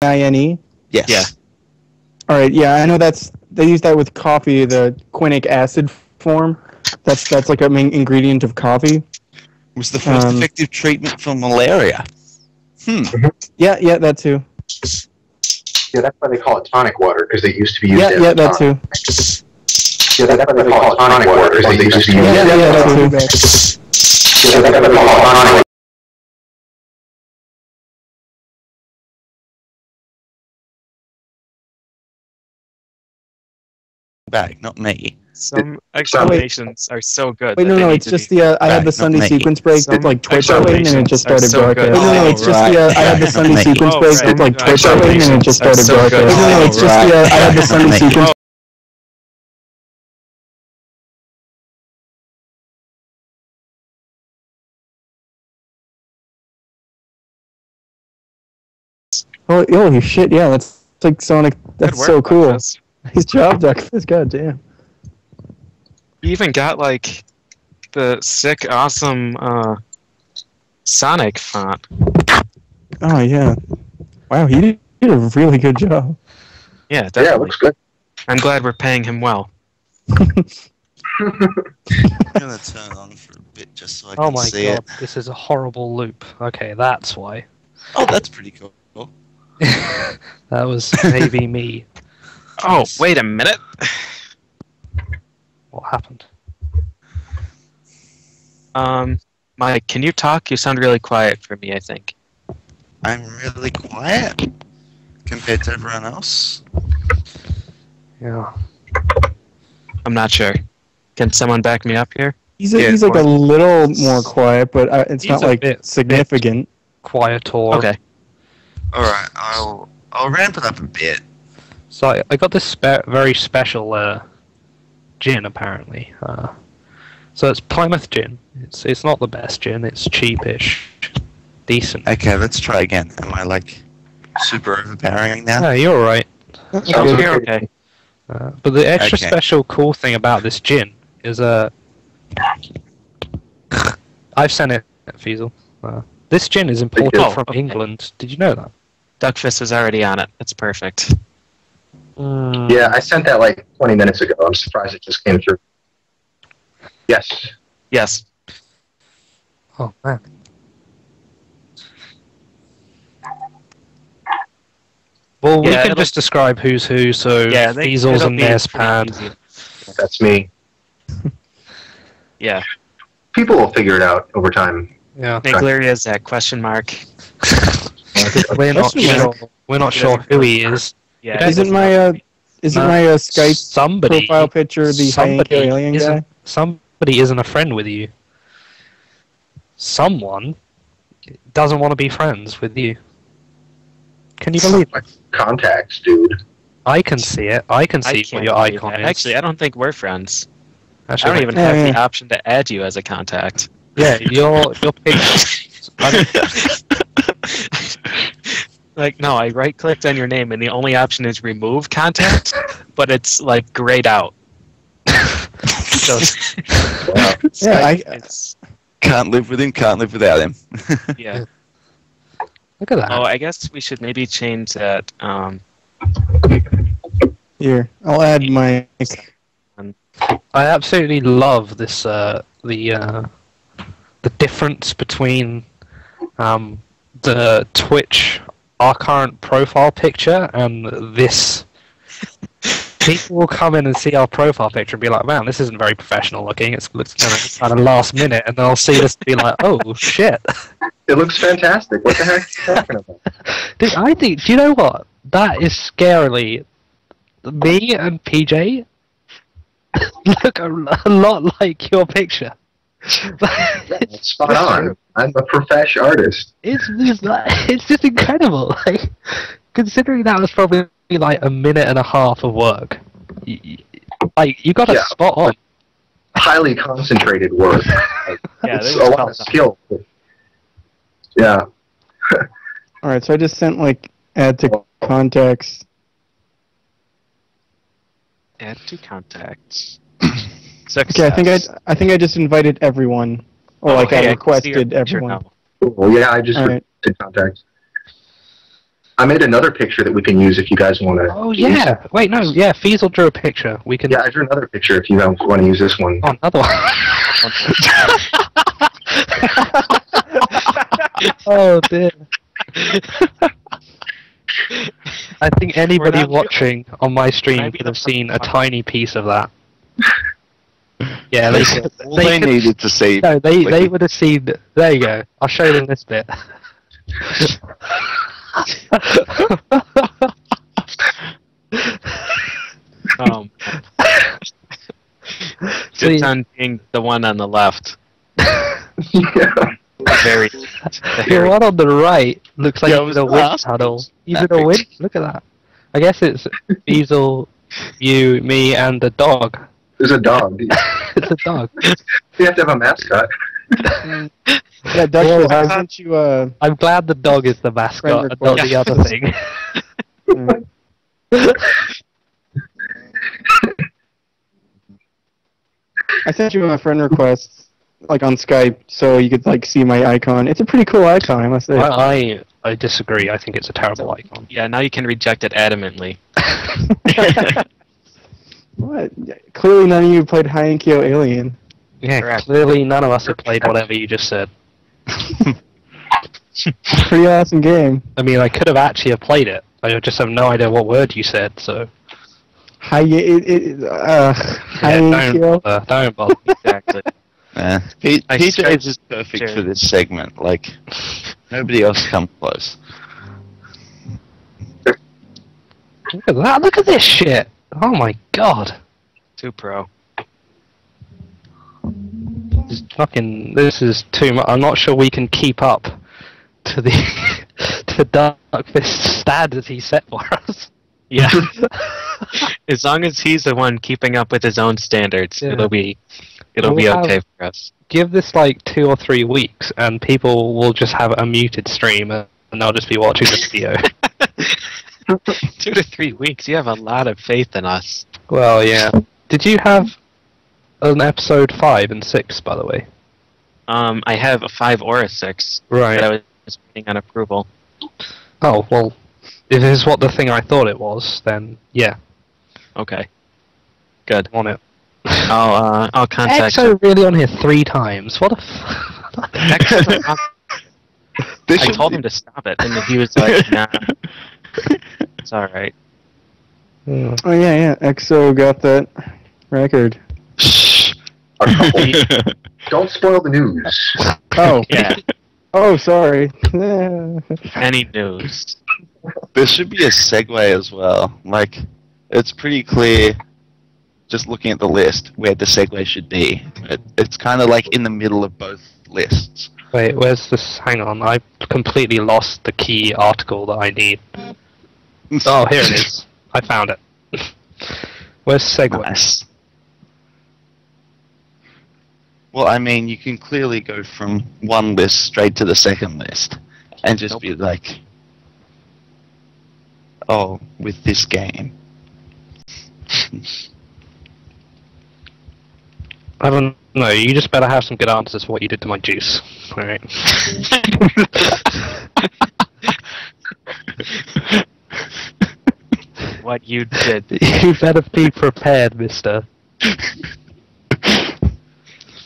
INE? Yes. Yeah. All right, yeah, I know they use that with coffee, the quinic acid form. That's like a main ingredient of coffee. It was the first effective treatment for malaria. Yeah, that too. Yeah, that's why they call it tonic water, because it used to be used as Yeah, that too. Yeah, that's why they call it tonic water, because it used to be used Yeah, that too. Yeah, that's why they call it tonic water. Back, not me. Some explanations are so good. Wait, no, it's just the I had the Sunday sequence break that like Twitch opened and it just started broadcasting. No, it's just the I had the Sunday sequence break that like Twitch opened and it just started broadcasting. No, it's just the I had the Sunday sequence. Holy shit! Yeah, that's like Sonic. That's so cool. Nice job, Duckfist. God damn. You even got like the sick, awesome Sonic font. Oh yeah! Wow, he did a really good job. Yeah, definitely. Yeah, it looks good. I'm glad we're paying him well. I'm gonna turn it on for a bit just so I can see it. Oh my god, this is a horrible loop. Okay, that's why. Oh, that's pretty cool. That was maybe me. Oh, wait a minute. What happened? Mike, can you talk? You sound really quiet for me, I think. I'm really quiet compared to everyone else. Yeah. I'm not sure. Can someone back me up here? He's like a little more quiet, but it's not like significant. Quieter. Okay. Alright, I'll ramp it up a bit. So I got this very special gin apparently. So it's Plymouth gin. It's not the best gin. It's cheapish, decent. Okay, let's try again. Am I like super overpowering now? No, you're alright. You're okay. But the extra special cool thing about this gin is I've sent it, Fiesel. This gin is imported from England. Did you know that? Duckfist is already on it. That's perfect. Yeah, I sent that like 20 minutes ago. I'm surprised it just came through. Yes. Yes. Oh, man. Well, we can just describe who's who, so Fiesel's and Nespan. That's me. Yeah. People will figure it out over time. Yeah. Nagleria's that question mark. We're not sure who he is. Yeah. Isn't my Skype profile picture the Hyanko alien guy? Somebody isn't a friend with you. Someone doesn't want to be friends with you. Can you believe it? Contacts, dude. I can see it. I can see what your icon is. Actually, I don't think we're friends. Actually, I don't even have the option to add you as a contact. Yeah, your picture. Like, no, I right-clicked on your name, and the only option is remove contact, but it's, like, grayed out. So, can't live with him, can't live without him. Yeah. Look at that. Oh, I guess we should maybe change that. Here, I'll add Mike. I absolutely love this. The difference between the Twitch, our current profile picture, and this. People will come in and see our profile picture and be like, "Man, this isn't very professional looking. It looks kind of last minute," and they'll see this and be like, "Oh shit." It looks fantastic. What the heck are you talking about? Dude, I think. Do you know what? That is scarily. Me and PJ look a lot like your picture. It's spot on. I'm a professional artist. It's just incredible. Like, considering that was probably like a minute and a half of work. You got it spot on. Highly concentrated work. It's a lot of skill. Yeah. Alright, so I just sent like add to contacts. Add to contacts. Okay, I think I just invited everyone, or I requested everyone. Cool. Yeah, I just did contacts. I made another picture that we can use if you guys want to. Oh yeah. Wait, no. Yeah, Feasel drew a picture. We can. Yeah, I drew another picture if you want to use this one. Oh, another one. Oh dear. I think anybody watching on my stream could have seen a tiny piece of that. Yeah, they could. They needed to see. No, they would have seen. There you go. I'll show them this bit. Good on being the one on the left. Yeah. Very. The one on the right looks like he's in a wind tunnel. He's in a wind. Look at that. I guess it's Feasel, you, me, and the dog. There's a dog. It's a dog. You have to have a mascot. Yeah, Doug, I sent you I'm glad the dog is the mascot and not the other thing. I sent you a friend request, like on Skype, so you could like see my icon. It's a pretty cool icon, I must say. I disagree. I think it's a terrible icon. Yeah, now you can reject it adamantly. What? Clearly none of you played Haikyuu Alien. Yeah, Correct. clearly none of us have played whatever you just said. Pretty awesome game. I mean, I could have actually have played it. I just have no idea what word you said, so... Haikyuu. Don't bother. Exactly. PJ's is perfect for this segment. Like, nobody else come close. Look at that, look at this shit! Oh my god. Too pro. This is too much. I'm not sure we can keep up to the to Darkfist standards he set for us. Yeah. As long as he's the one keeping up with his own standards, Yeah. it'll be okay for us. Give this like 2 or 3 weeks, and people will just have a muted stream, and they'll just be watching the video. 2 to 3 weeks. You have a lot of faith in us. Well, yeah. Did you have an episode 5 and 6, by the way? I have a 5 or a 6. Right. That I was waiting on approval. Oh, well, if this is what the thing I thought it was, then yeah, Okay. Good. on it. I'll contact EXO really on here 3 times. What a I told him to stop it, and he was like, nah. It's alright. Oh yeah, EXO got that record. Shh. Don't spoil the news. Oh. Yeah. Oh, sorry. Any news. There should be a segue as well. Like, it's pretty clear, just looking at the list, where the segue should be. It's kind of like in the middle of both lists. Wait, where's this? Hang on, I completely lost the key article that I need. Oh, here it is. I found it. Where's segue? Nice. Well, I mean, you can clearly go from one list straight to the second list, and just be like, oh, with this game. I don't know. You just better have some good answers for what you did to my juice. All right. What you did. You better be prepared, mister.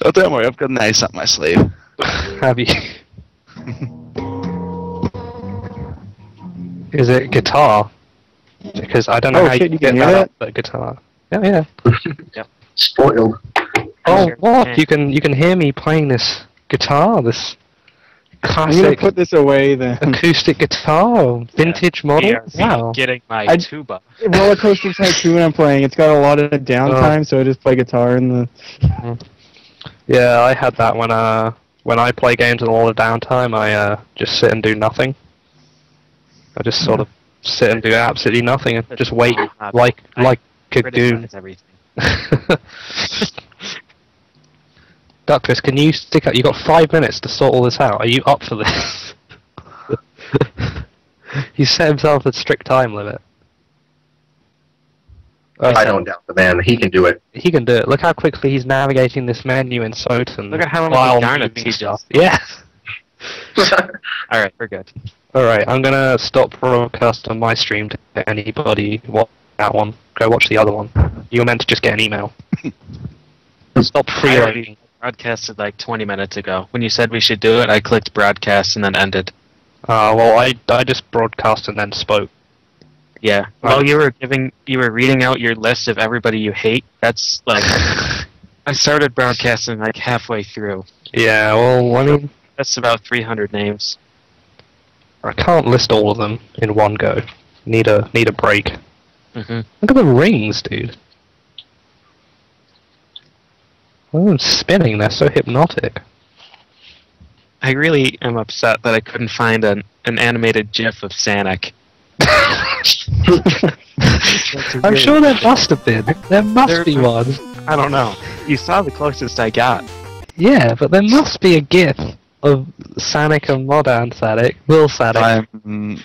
Oh, don't worry, I've got an ace up my sleeve. Have you? Is it guitar? Because I don't know how shit, you can get hear that that? up, but guitar. Yeah, yeah. Spoiled. Oh, what? You can hear me playing this guitar, this I'm gonna classic put this away then. acoustic guitar, vintage model. Here, Wow. getting my I- tuba. Roller Coaster Tycoon I'm playing. It's got a lot of downtime, so I just play guitar in the... Yeah, I had that when I play games in a lot of downtime. I just sit and do nothing. I just sort of sit and do absolutely nothing and just wait like a goon. Criticize everything. Duckless, can you stick up? You got 5 minutes to sort all this out. Are you up for this? He set himself a strict time limit. I don't doubt the man. He can do it. He can do it. Look how quickly he's navigating this menu in Soten. Look at how while many moving garnets he stuff. does. Yeah. Alright, we're good. Alright, I'm gonna stop broadcast on my stream to anybody watch that one. Go watch the other one. You were meant to just get an email. Stop preloading. Broadcasted like 20 minutes ago. When you said we should do it, I clicked broadcast and then ended. Well, I just broadcast and then spoke. Yeah. Well, you were reading out your list of everybody you hate. That's like, I started broadcasting like halfway through. Yeah, well, I mean, that's about 300 names. I can't list all of them in one go. Need a break. Mm-hmm. Look at the rings, dude. Oh, spinning. They're so hypnotic. I really am upset that I couldn't find an animated GIF of Sonic. I'm sure there must have been. There must be one. I don't know. You saw the closest I got. Yeah, but there must be a GIF of Sonic and Modern Sonic. Will Sonic. I'm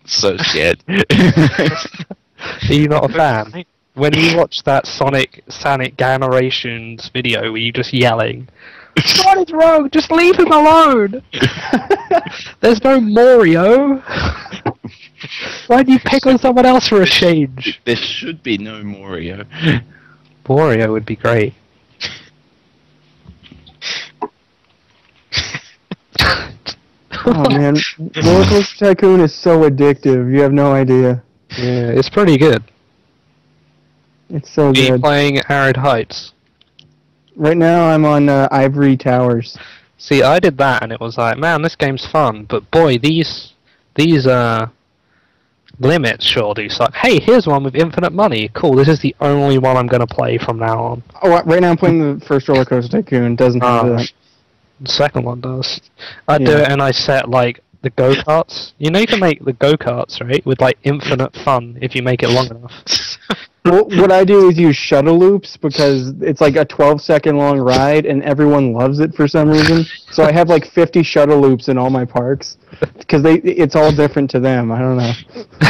so scared. Are you not a fan? When you watch that Sonic Generations video, were you just yelling, "What is wrong? Just leave him alone! There's no Mario! Why do you pick on someone else for a change?" There should be no Mario. Mario would be great. Oh man, Roller Coaster Tycoon is so addictive. You have no idea. Yeah, it's pretty good. It's so Are you good. playing Arid Heights? Right now I'm on Ivory Towers. See, I did that and it was like, man, this game's fun, but boy, these limits sure do suck. Hey, here's one with infinite money. Cool, this is the only one I'm gonna play from now on. Oh, right now I'm playing the first Roller Coaster Tycoon. Doesn't have that. The second one does. I do it and I set like the go-karts. You know you can make the go-karts, right? With like infinite fun if you make it long enough. Well, what I do is use shuttle loops because it's like a 12-second long ride and everyone loves it for some reason. So I have like 50 shuttle loops in all my parks because it's all different to them. I don't know.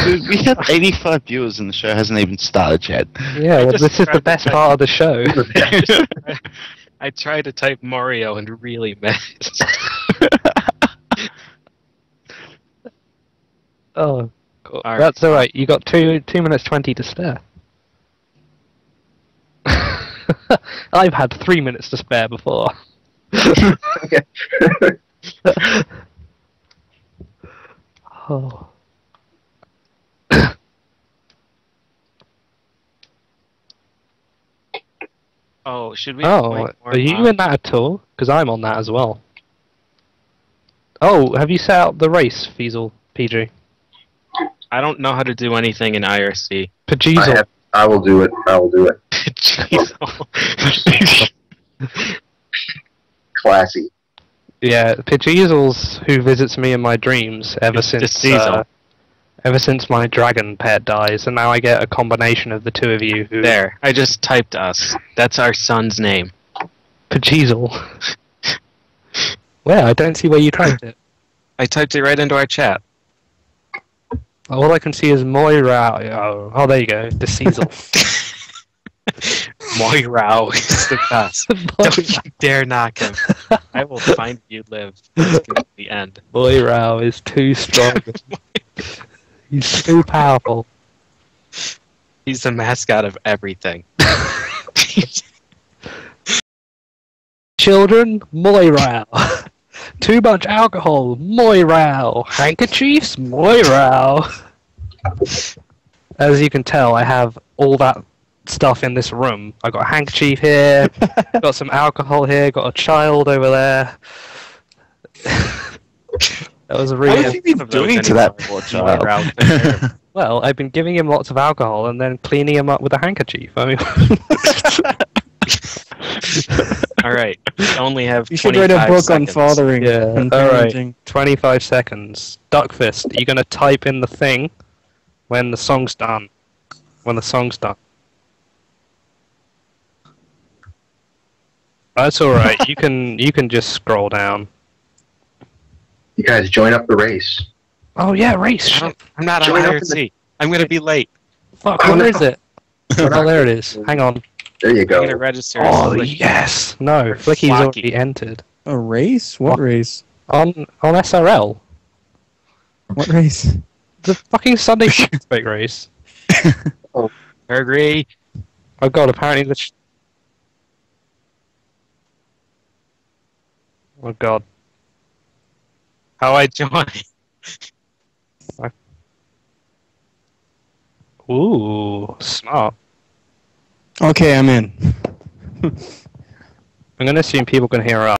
Dude, we have 85 viewers and the show hasn't even started yet. Yeah, well, this is the best part of the show. I tried to type Mario and really missed. Oh, cool. That's alright. You got 2 minutes 20 to spare. I've had 3 minutes to spare before. Oh. Oh, should we? Are you in that at all? Because I'm on that as well. Oh, have you set up the race, Feasel, PG? I don't know how to do anything in IRC. Pajeezel. I will do it. I will do it. Classy. Yeah, Pajeezel's who visits me in my dreams ever since my dragon pet dies, and now I get a combination of the two of you who... There, I just typed us. That's our son's name. Pajeezel. Where? I don't see where you typed it. I typed it right into our chat. All I can see is Moira. Oh, there you go. Deceasel. Moira is the best. Don't you dare knock him. I will find you live. It's going to be the end. Moira is too strong. He's too powerful. He's the mascot of everything. Children, Moira. Too much alcohol, Moira. Handkerchiefs, Moira. As you can tell, I have all that stuff in this room. I got a handkerchief here, got some alcohol here, got a child over there. That was a really. What have you been doing to that poor child? Well, I've been giving him lots of alcohol and then cleaning him up with a handkerchief. I mean. All right, we only have. You should write a book on fathering. Yeah. All right. 25 seconds. Duckfist, are you gonna type in the thing when the song's done? When the song's done. That's all right. You can just scroll down. You guys join up the race. Oh yeah, race. I'm not on IRC. I'm gonna be late. Fuck, where is it? Oh, there it is. Hang on. There you I'm go. gonna register. Oh yes. No, Flicky's already entered. A race? What race? On SRL. What race? The fucking Sunday Speck race. I agree. Oh god, apparently the... Oh god. How I join? Ooh, smart. Okay, I'm in. I'm gonna assume people can hear us.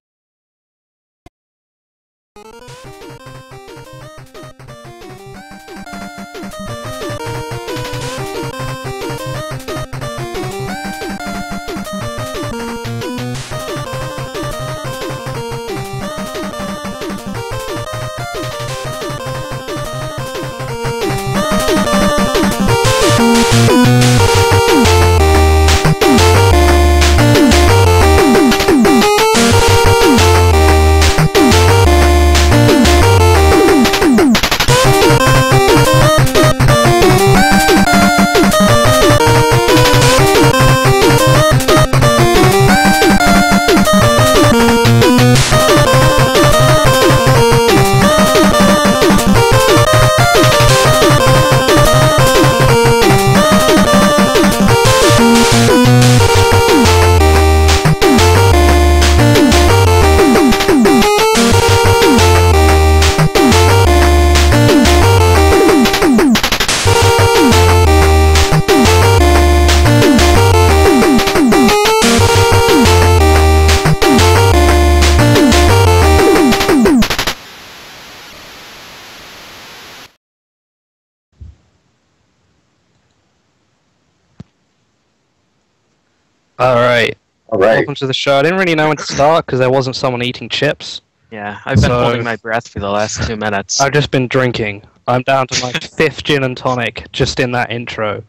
Alright. Alright. Welcome to the show. I didn't really know when to start because there wasn't someone eating chips. Yeah, I've been So- holding my breath for the last 2 minutes. I've just been drinking. I'm down to my 5th gin and tonic just in that intro.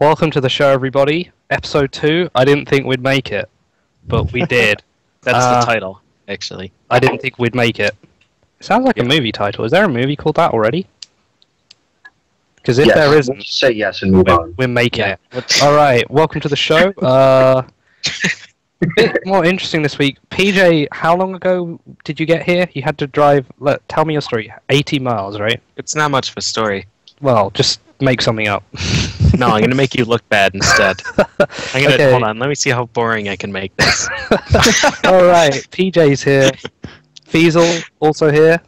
Welcome to the show, everybody. Episode 2. I didn't think we'd make it, but we did. That's the title, actually. I didn't think we'd make it. It sounds like a movie title. Is there a movie called that already? Because if Yes. there We'll isn't, just say yes and move on. we're making Yeah. it. Let's- Alright, welcome to the show. A bit more interesting this week. PJ, how long ago did you get here? You had to drive, tell me your story, 80 miles, right? It's not much of a story. Well, just make something up. No, I'm going to make you look bad instead. I'm gonna Okay. hold on. Let me see how boring I can make this. Alright, PJ's here. Feasel, also here.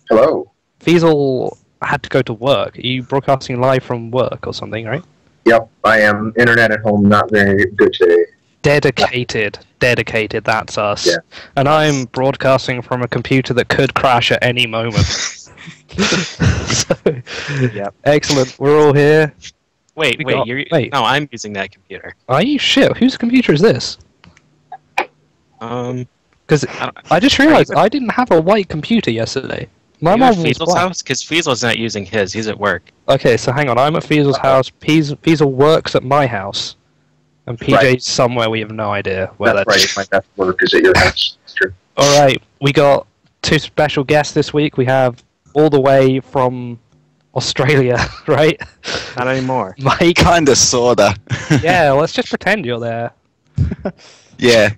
Hello. Feasel had to go to work. Are you broadcasting live from work or something, right? Yep, I am. Internet at home not very good today. Dedicated, that's us. Yeah. And I'm broadcasting from a computer that could crash at any moment. So, Yep. excellent. We're all here. Wait, We wait, got- you're... wait. No, I'm using that computer. Are you shit? Whose computer is this? Because I just realized I didn't have a white computer yesterday. My Are you mom at was Fiesel's black. house? Because Fiesel's not using his. He's at work. Okay, so hang on. I'm at Fiesel's house. Fiesel works at my house. And PJ's Right. somewhere we have no idea where That's that is. right. My best work is at your house. It's true. Alright, we got 2 special guests this week. We have all the way from Australia, right? Not anymore. Mike. Kinda, sorta. Yeah, let's just pretend you're there. Yeah.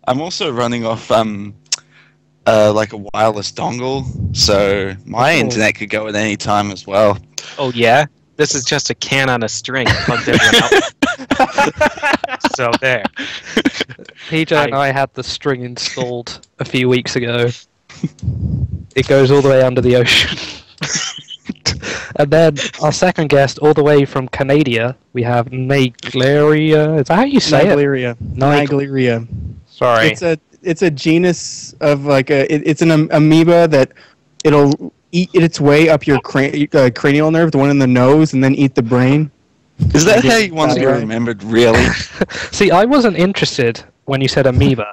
I'm also running off like a wireless dongle, so my Oh. internet could go at any time as well. Oh, yeah? This is just a can on a string plugged in and out. So there. PJ and I had the string installed a few weeks ago. It goes all the way under the ocean. And then our second guest, all the way from Canada, we have Naglaria. Is that how you say it? Nigleria. Nigleria. Sorry. It's a genus of like it's an amoeba that it'll eat its way up your cranial nerve, the one in the nose, and then eat the brain. Is that how you wanted to be Right. remembered, really? See, I wasn't interested when you said amoeba,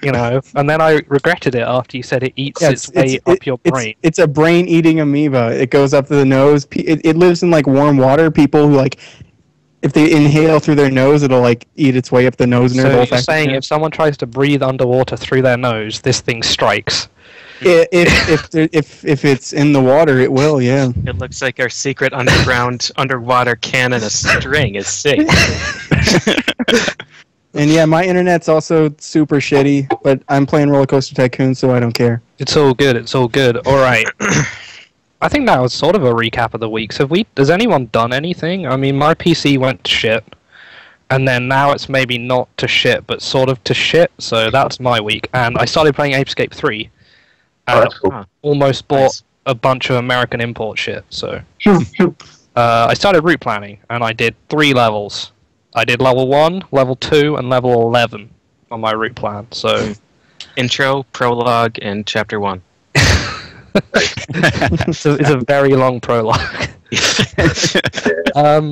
you know, and then I regretted it after you said it eats Yeah, its way up your brain. It's a brain-eating amoeba. It goes up to the nose. It lives in like warm water. People who like, if they inhale through their nose, it'll like eat its way up the nose nerve. So you're olfactory saying nerve. if someone tries to breathe underwater through their nose, this thing strikes. if it's in the water, it will. Yeah. It looks like our secret underwater can and a string is safe. And yeah, my internet's also super shitty, but I'm playing Roller Coaster Tycoon, so I don't care. It's all good. It's all good. All right. I think that was sort of a recap of the weeks. Has anyone done anything? I mean, my PC went to shit, and then now it's maybe not to shit, but sort of to shit. So that's my week. And I started playing Ape Escape 3. Oh, that's cool. Almost bought Nice. a bunch of American import shit. So I started route planning, and I did 3 levels. I did level 1, level 2, and level 11 on my route plan. So Intro, prologue, and chapter 1. it's a very long prologue.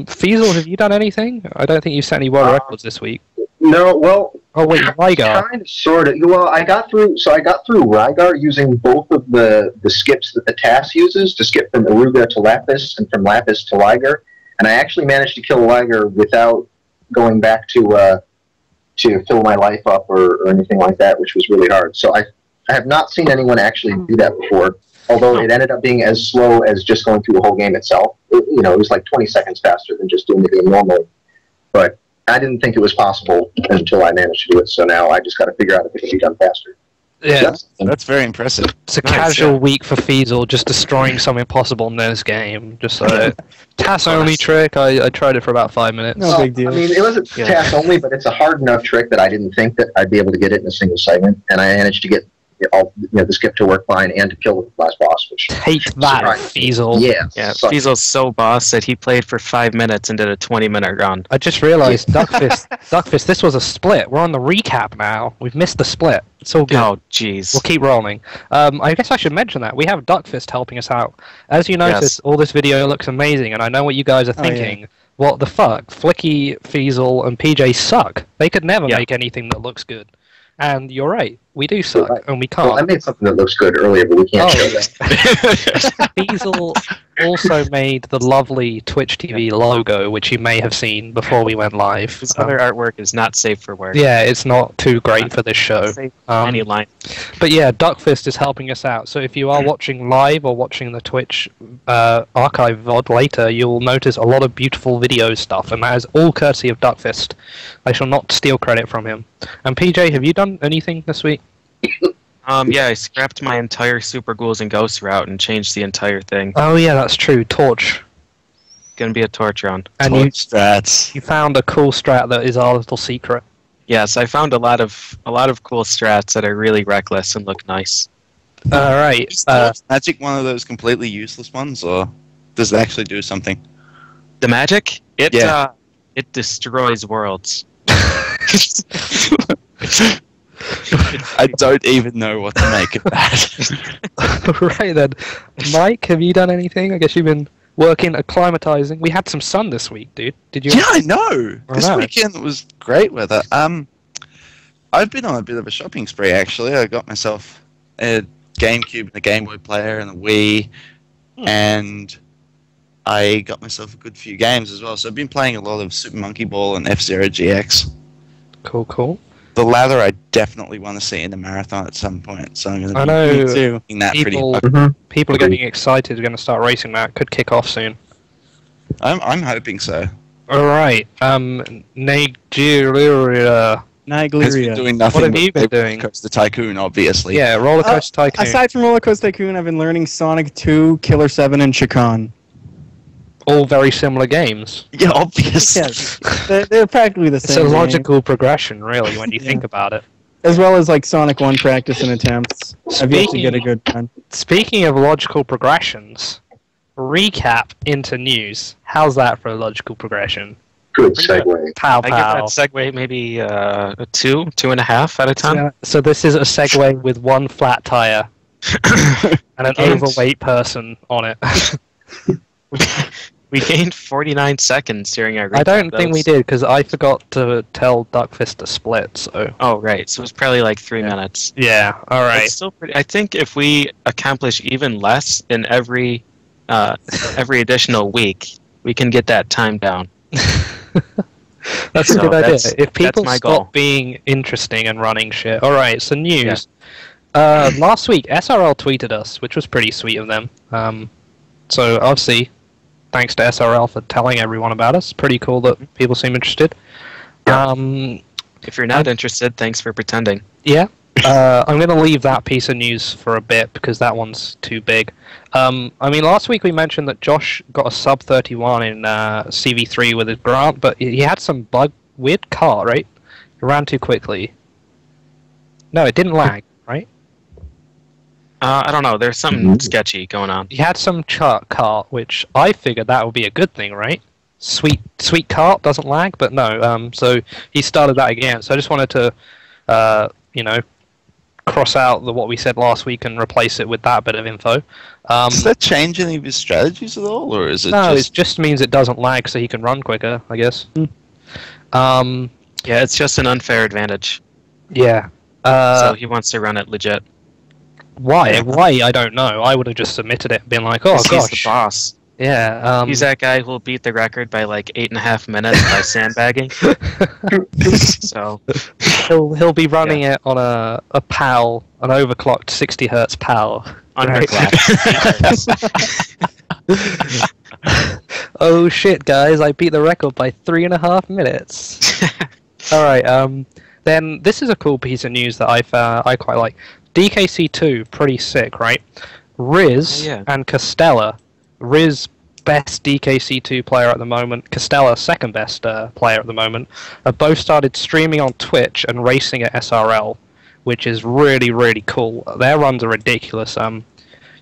Feasel, have you done anything? I don't think you've set any world records this week. No, well, Oh wait, Rygar. kind of, sort of. Well, I got through Rygar using both of the skips that the TAS uses to skip from Aruga to Lapis and from Lapis to Liger, and I actually managed to kill Liger without going back to fill my life up or anything like that, which was really hard. So I have not seen anyone actually do that before, although it ended up being as slow as just going through the whole game itself. It was like 20 seconds faster than just doing the game normally. But I didn't think it was possible until I managed to do it, so now I just got to figure out if it can be done faster. Yeah, That's very impressive. it's a Nice, casual yeah. week for Feasel, just destroying some impossible NES game. Just TAS only trick. I tried it for about 5 minutes. No big deal. I mean, it wasn't Yeah. TAS only, but it's a hard enough trick that I didn't think that I'd be able to get it in a single segment, and I managed to get the skip to work fine and to kill the last boss, which Take that, surprised me. Feasel. Yeah, sucked. Fiesel's so boss that he played for 5 minutes and did a 20-minute run. I just realised, Duckfist, this was a split. We're on the recap now. We've missed the split. It's all good. Oh, jeez. We'll keep rolling. I guess I should mention that. We have Duckfist helping us out. As you notice, Yes. all this video looks amazing, and I know what you guys are Oh, yeah. thinking. What the fuck? Flicky, Feasel, and PJ suck. They could never Yeah. make anything that looks good. And you're right. We do suck, Right. and we Well, I can't. made something that looks good earlier, but we can't Oh. show that. Feasel also made the lovely Twitch TV logo, which you may have seen before we went live. His other artwork is not safe for work. Yeah, it's not too great for this show. Safe Um, any line. But yeah, Duckfist is helping us out. So if you are watching live or watching the Twitch archive VOD later, you'll notice a lot of beautiful video stuff, and that is all courtesy of Duckfist. I shall not steal credit from him. And PJ, have you done anything this week? Yeah, I scrapped my entire Super Ghouls and Ghosts route and changed the entire thing. Oh yeah, that's true. Torch. Gonna be a torch run. And Strats. you found a cool strat that is our little secret. Yes, I found a lot of cool strats that are really reckless and look nice. All right. Is the magic one of those completely useless ones, or does it actually do something? The magic, it Yeah. it destroys worlds. I don't even know what to make of that. Right then, Mike, have you done anything? I guess you've been working, acclimatizing. We had some sun this week, dude. Did you? Yeah, I know. I This know. weekend was great weather. I've been on a bit of a shopping spree actually. I got myself a GameCube and a Game Boy player and a Wii, and I got myself a good few games as well. So I've been playing a lot of Super Monkey Ball and F-Zero GX. Cool, cool. The latter I definitely want to see in a marathon at some point. So I'm going to I be know Me too. doing that pretty people, much. people are getting excited. We're going to start racing that. Could kick off soon. I'm hoping so. All right. Nigeria. Has been Nigeria. doing nothing. What have you been but doing? Coaster Tycoon, obviously. Yeah, Roller Coaster Tycoon. Aside from Roller Coaster Tycoon, I've been learning Sonic 2, Killer 7, and Chacon. All very similar games. Yeah, obviously. Yes, they're practically the It's a same. game. logical progression, really, when you think about it. As well as like Sonic 1 practice and attempts. I've yet to Speaking- get a good one. Speaking of logical progressions, recap into news. How's that for a logical progression? Good segue. Pow I give that pow. segue maybe a 2.5 out of 10. Yeah, so this is a Segway with one flat tire and an Games. overweight person on it. We gained 49 seconds during our. I don't recap. think we did because I forgot to tell Duckfist to split. So Oh right, so it was probably like 3 minutes. yeah, all right. It's still pretty. I think if we accomplish even less in every additional week, we can get that time down. That's a So good idea. that's- If people my stop goal. being interesting and running shit. All right, so news. Last week, SRL tweeted us, which was pretty sweet of them. So obviously, thanks to SRL for telling everyone about us. Pretty cool that people seem interested. Yeah. If you're not interested, thanks for pretending. Yeah. I'm going to leave that piece of news for a bit because that one's too big. I mean, last week we mentioned that Josh got a sub 31 in CV3 with his Grant, but he had some weird car, right? It ran too quickly. No, it didn't lag, right? I don't know. There's something sketchy going on. He had some cart, which I figured that would be a good thing, right? Sweet cart doesn't lag, but no. So he started that again. So I just wanted to, cross out what we said last week and replace it with that bit of info. Does that change any of his strategies at all, or is it No, just... it just means it doesn't lag, so he can run quicker, I guess. Yeah, it's just an unfair advantage. Yeah. So he wants to run it legit. Why? Why? I don't know. I would have just submitted it and been like, oh, 'Cause gosh. he's the boss. Yeah. He's that guy who'll beat the record by like 8.5 minutes by sandbagging. So he'll be running it on a PAL, an overclocked 60 hertz PAL. Oh shit, guys! I beat the record by 3.5 minutes. All right. Then this is a cool piece of news that I quite like. DKC2, pretty sick, right? Riz and Costella. Riz, best DKC2 player at the moment. Costella, second best player at the moment. Have both started streaming on Twitch and racing at SRL, which is really, really cool. Their runs are ridiculous.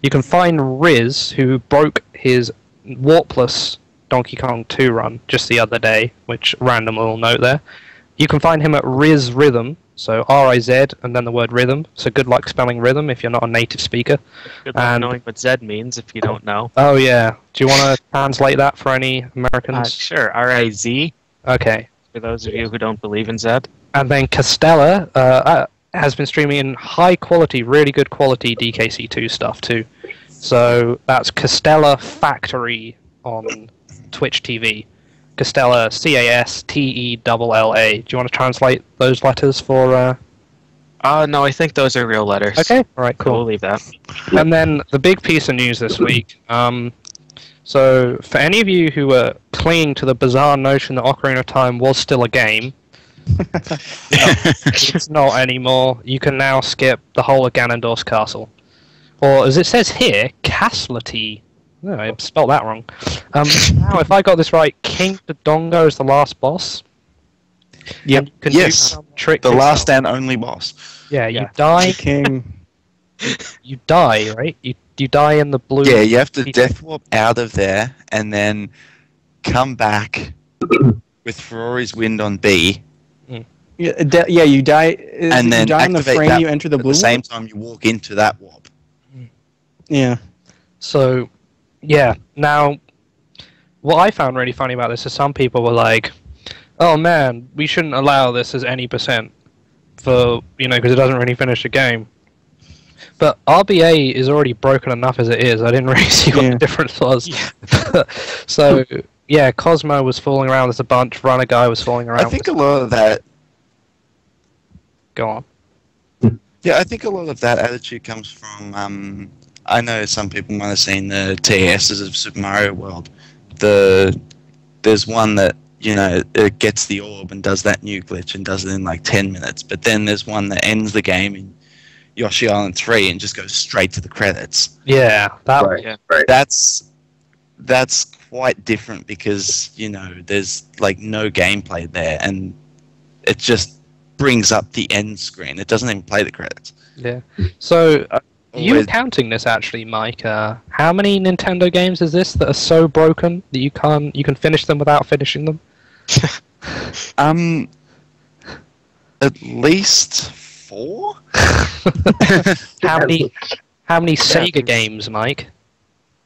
You can find Riz, who broke his warpless Donkey Kong 2 run just the other day, which random little note there. You can find him at Riz Rhythm, so R-I-Z and then the word rhythm. So good luck spelling rhythm if you're not a native speaker. Good luck knowing what Z means if you don't know. Oh yeah. Do you want to translate that for any Americans? Sure. R-I-Z. Okay. For those of you who don't believe in Z. And then Costella has been streaming in high quality, really good quality DKC2 stuff too. So that's Costella Factory on Twitch TV. Costella, Castella. Do you want to translate those letters for... No, I think those are real letters. Okay, alright, cool. We'll leave that. And then the big piece of news this week. So, for any of you who were clinging to the bizarre notion that Ocarina of Time was still a game, it's not anymore. You can now skip the whole of Ganondorf's castle. Or, as it says here, Caslety. No, I spelled that wrong. Now, if I got this right, King Dodongo is the last boss. Yep. You can do some trick the yourself. last and only boss. Yeah, you die. King. You die, right? You die in the blue. Yeah, you have to death warp out of there and then come back with Ferrari's Wind on B. Yeah, you die. And then you die in the activate frame. that You enter the blue. At the same time, you walk into that warp. Yeah. So, yeah. Now, what I found really funny about this is some people were like, "Oh man, we shouldn't allow this as any percent for because it doesn't really finish the game." But RBA is already broken enough as it is. I didn't really see what the difference was. Yeah. So yeah, Cosmo was falling around. There's a bunch. Runner Guy was falling around. I think a lot of that. Go on. Yeah, I think a lot of that attitude comes from. I know some people might have seen the TSs of Super Mario World. There's one that it gets the orb and does that new glitch and does it in like 10 minutes. But then there's one that ends the game in Yoshi Island 3 and just goes straight to the credits. Yeah, Right. That's quite different because there's like no gameplay there and it just brings up the end screen. It doesn't even play the credits. Yeah. So you were counting this actually, Mike. How many Nintendo games is this that are so broken that you can finish them without finishing them? At least 4. How many Sega games, Mike?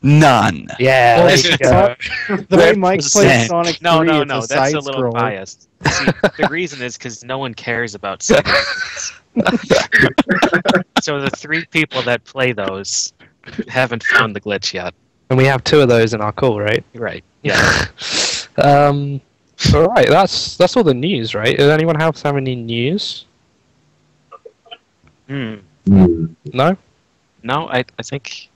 None. Yeah. Well, there you go. The way Mike plays Sonic 3, No, it's that's a little side-scroller. biased. See, the reason is because no one cares about Sega games. So the 3 people that play those haven't found the glitch yet. And we have 2 of those in our call, right? Right. Yeah. All right. That's all the news, right? Does anyone else have any news? No. No, I think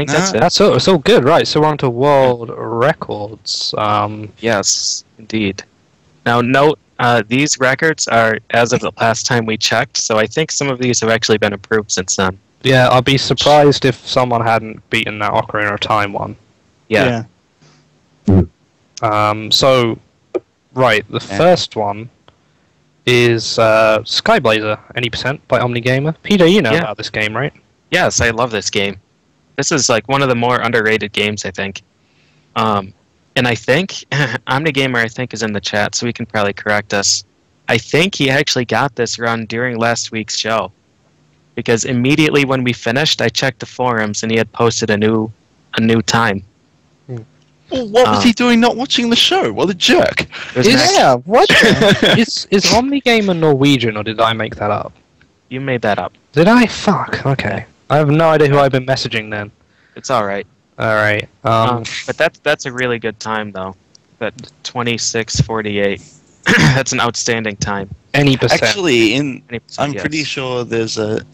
that's it. That's all. It's all good, right? So we're on to world records. Yes, indeed. Now, note These records are as of the last time we checked, so I think some of these have actually been improved since then. Yeah, I'd be surprised if someone hadn't beaten that Ocarina of Time one. Yeah. So, right, the first one is Skyblazer, any percent by Omnigamer. PJ, you know about this game, right? Yes, I love this game. This is like one of the more underrated games, I think. And I think Omnigamer, I think, is in the chat, so he can probably correct us. I think he actually got this run during last week's show, because immediately when we finished, I checked the forums and he had posted a new time. Well, what was he doing not watching the show? What a jerk. What? is Omnigamer Norwegian, or did I make that up? You made that up. Did I? Fuck, okay. I have no idea who I've been messaging then. It's alright. Alright. But that's a really good time, though. That 26:48. That's an outstanding time. Any percent. Actually, I'm yes. pretty sure there's a...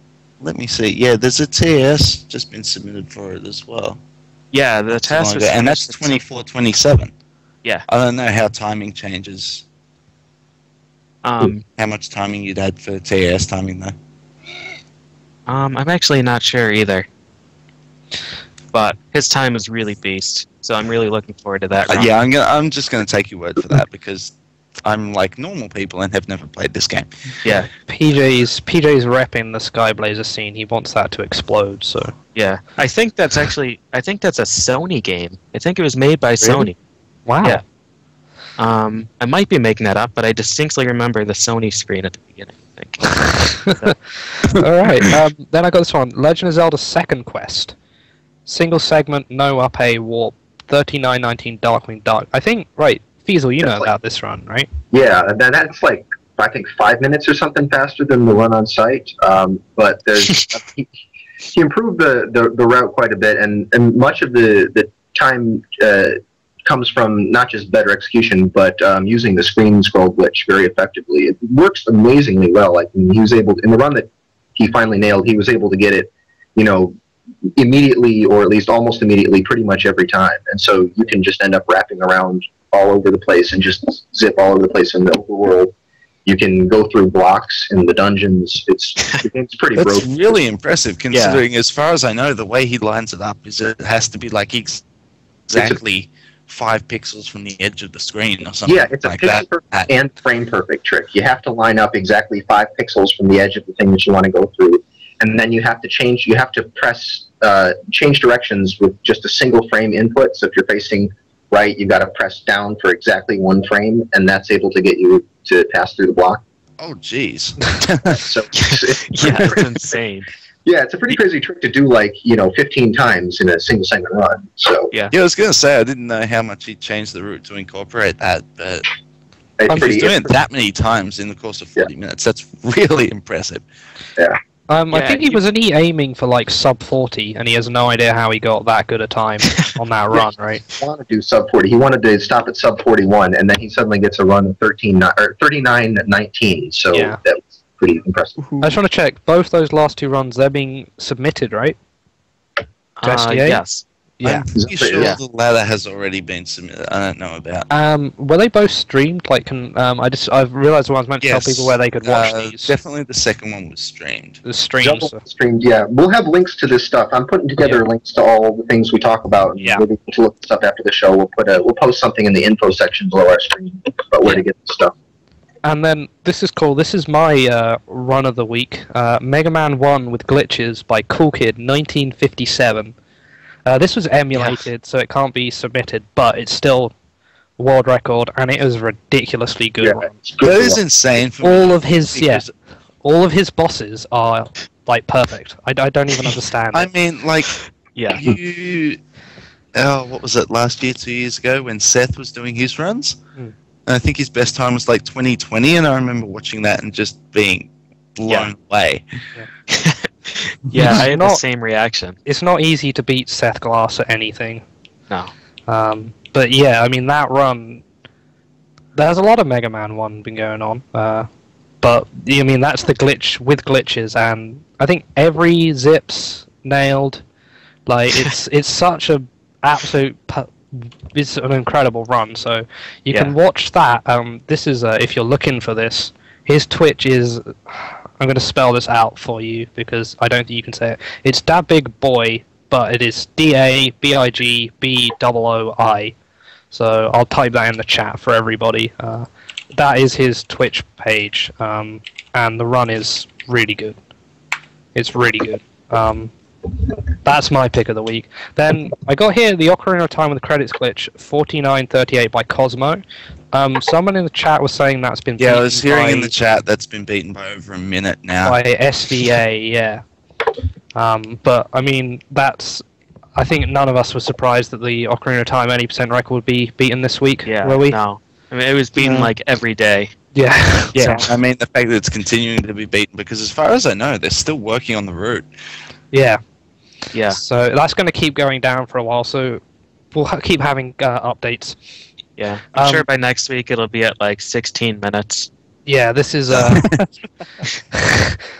Let me see. Yeah, there's a TS just been submitted for it as well. Yeah, the test was... And that's 24:27. Yeah. I don't know how timing changes. How much timing you'd add for TS timing, though. I'm actually not sure either. But his time is really beast, so I'm really looking forward to that run. Yeah, I'm just gonna take your word for that, because I'm like normal people and have never played this game. Yeah. PJ's repping the Skyblazer scene. He wants that to explode, so... Yeah. I think that's a Sony game. I think it was made by Sony. Wow. Yeah. I might be making that up, but I distinctly remember the Sony screen at the beginning, I think. Alright, then I got this one. Legend of Zelda Second Quest. Single segment, no up A, warp, 3919 Darkwing Dark. I think, right, Feasel, you know about this run, right? Yeah, that's like, I think 5 minutes or something faster than the run on site. But there's he improved the route quite a bit, and much of the time comes from not just better execution, but using the screen scroll glitch very effectively. It works amazingly well. Like he was able to, in the run that he finally nailed, he was able to get it, immediately, or at least almost immediately, pretty much every time. And so you can just end up wrapping around all over the place and just zip all over the place in the overworld. You can go through blocks in the dungeons. It's pretty That's broken. really impressive, considering, as far as I know, the way he lines it up is it has to be like exactly 5 pixels from the edge of the screen or something. Yeah, it's a like pixel perfect and frame perfect trick. You have to line up exactly 5 pixels from the edge of the thing that you want to go through, and then you have to press change directions with just a single frame input. So if you're facing right, you've got to press down for exactly 1 frame, and that's able to get you to pass through the block. Oh, jeez. So It's insane. Yeah, it's a pretty crazy trick to do, 15 times in a single segment run. So Yeah. Yeah, I was going to say, I didn't know how much he changed the route to incorporate that, but it's if he's doing it that many times in the course of 40 minutes, that's really impressive. Yeah. I think he was aiming for sub 40, and he has no idea how he got that good a time on that run, right? He wanted to do sub 40. He wanted to stop at sub 41, and then he suddenly gets a run of 39:19. So Yeah. that was pretty impressive. I just want to check, both those last 2 runs, they're being submitted, right? To SDA? Yes. Yeah. I'm pretty sure Yeah. the ladder has already been submitted. I don't know about. Were they both streamed? I've realised I was meant to tell people where they could watch these. Definitely the second one was streamed. The streams. Double streamed, yeah. We'll have links to this stuff. I'm putting together links to all the things we talk about. Yeah. We'll be able to look this up after the show. We'll post something in the info section below our stream about where to get this stuff. And then, this is cool, this is my run of the week. Mega Man 1 with glitches by Cool Kid, 1957. This was emulated, so it can't be submitted, but it's still world record, and it was a ridiculously good run. That is insane. For All me of his, because- all of his bosses are, perfect. I don't even understand I it. mean, Yeah. what was it, last year, 2 years ago, when Seth was doing his runs? Hmm. And I think his best time was 2020, and I remember watching that and just being blown away. Yeah, I had the Not- same reaction. It's not easy to beat Seth Glass at anything. No. But yeah, I mean, that run, there's a lot of Mega Man 1 been going on. But, I mean, that's the glitch with glitches, and I think every Zip's nailed. It's such a absolute is an incredible run. So you can watch that. This is if you're looking for this. His Twitch is. I'm going to spell this out for you because I don't think you can say it. It's DaBigBoy, but it is DaBigBooi. So I'll type that in the chat for everybody. That is his Twitch page, and the run is really good. It's really good. That's my pick of the week. Then I got here the Ocarina of Time with the credits glitch, 49:38 by Cosmo. Someone in the chat was saying that's been I was hearing in the chat that's been beaten by over a minute now. By SVA, yeah. But I mean, I think none of us were surprised that the Ocarina of Time 80% record would be beaten this week. Yeah, were we? No. I mean, it was beaten like every day. Yeah. Yeah, I mean the fact that it's continuing to be beaten because as far as I know, they're still working on the route. Yeah. Yeah. So that's going to keep going down for a while. So we'll keep having updates. Yeah. I'm sure by next week it'll be at like 16 minutes. Yeah, this is. They're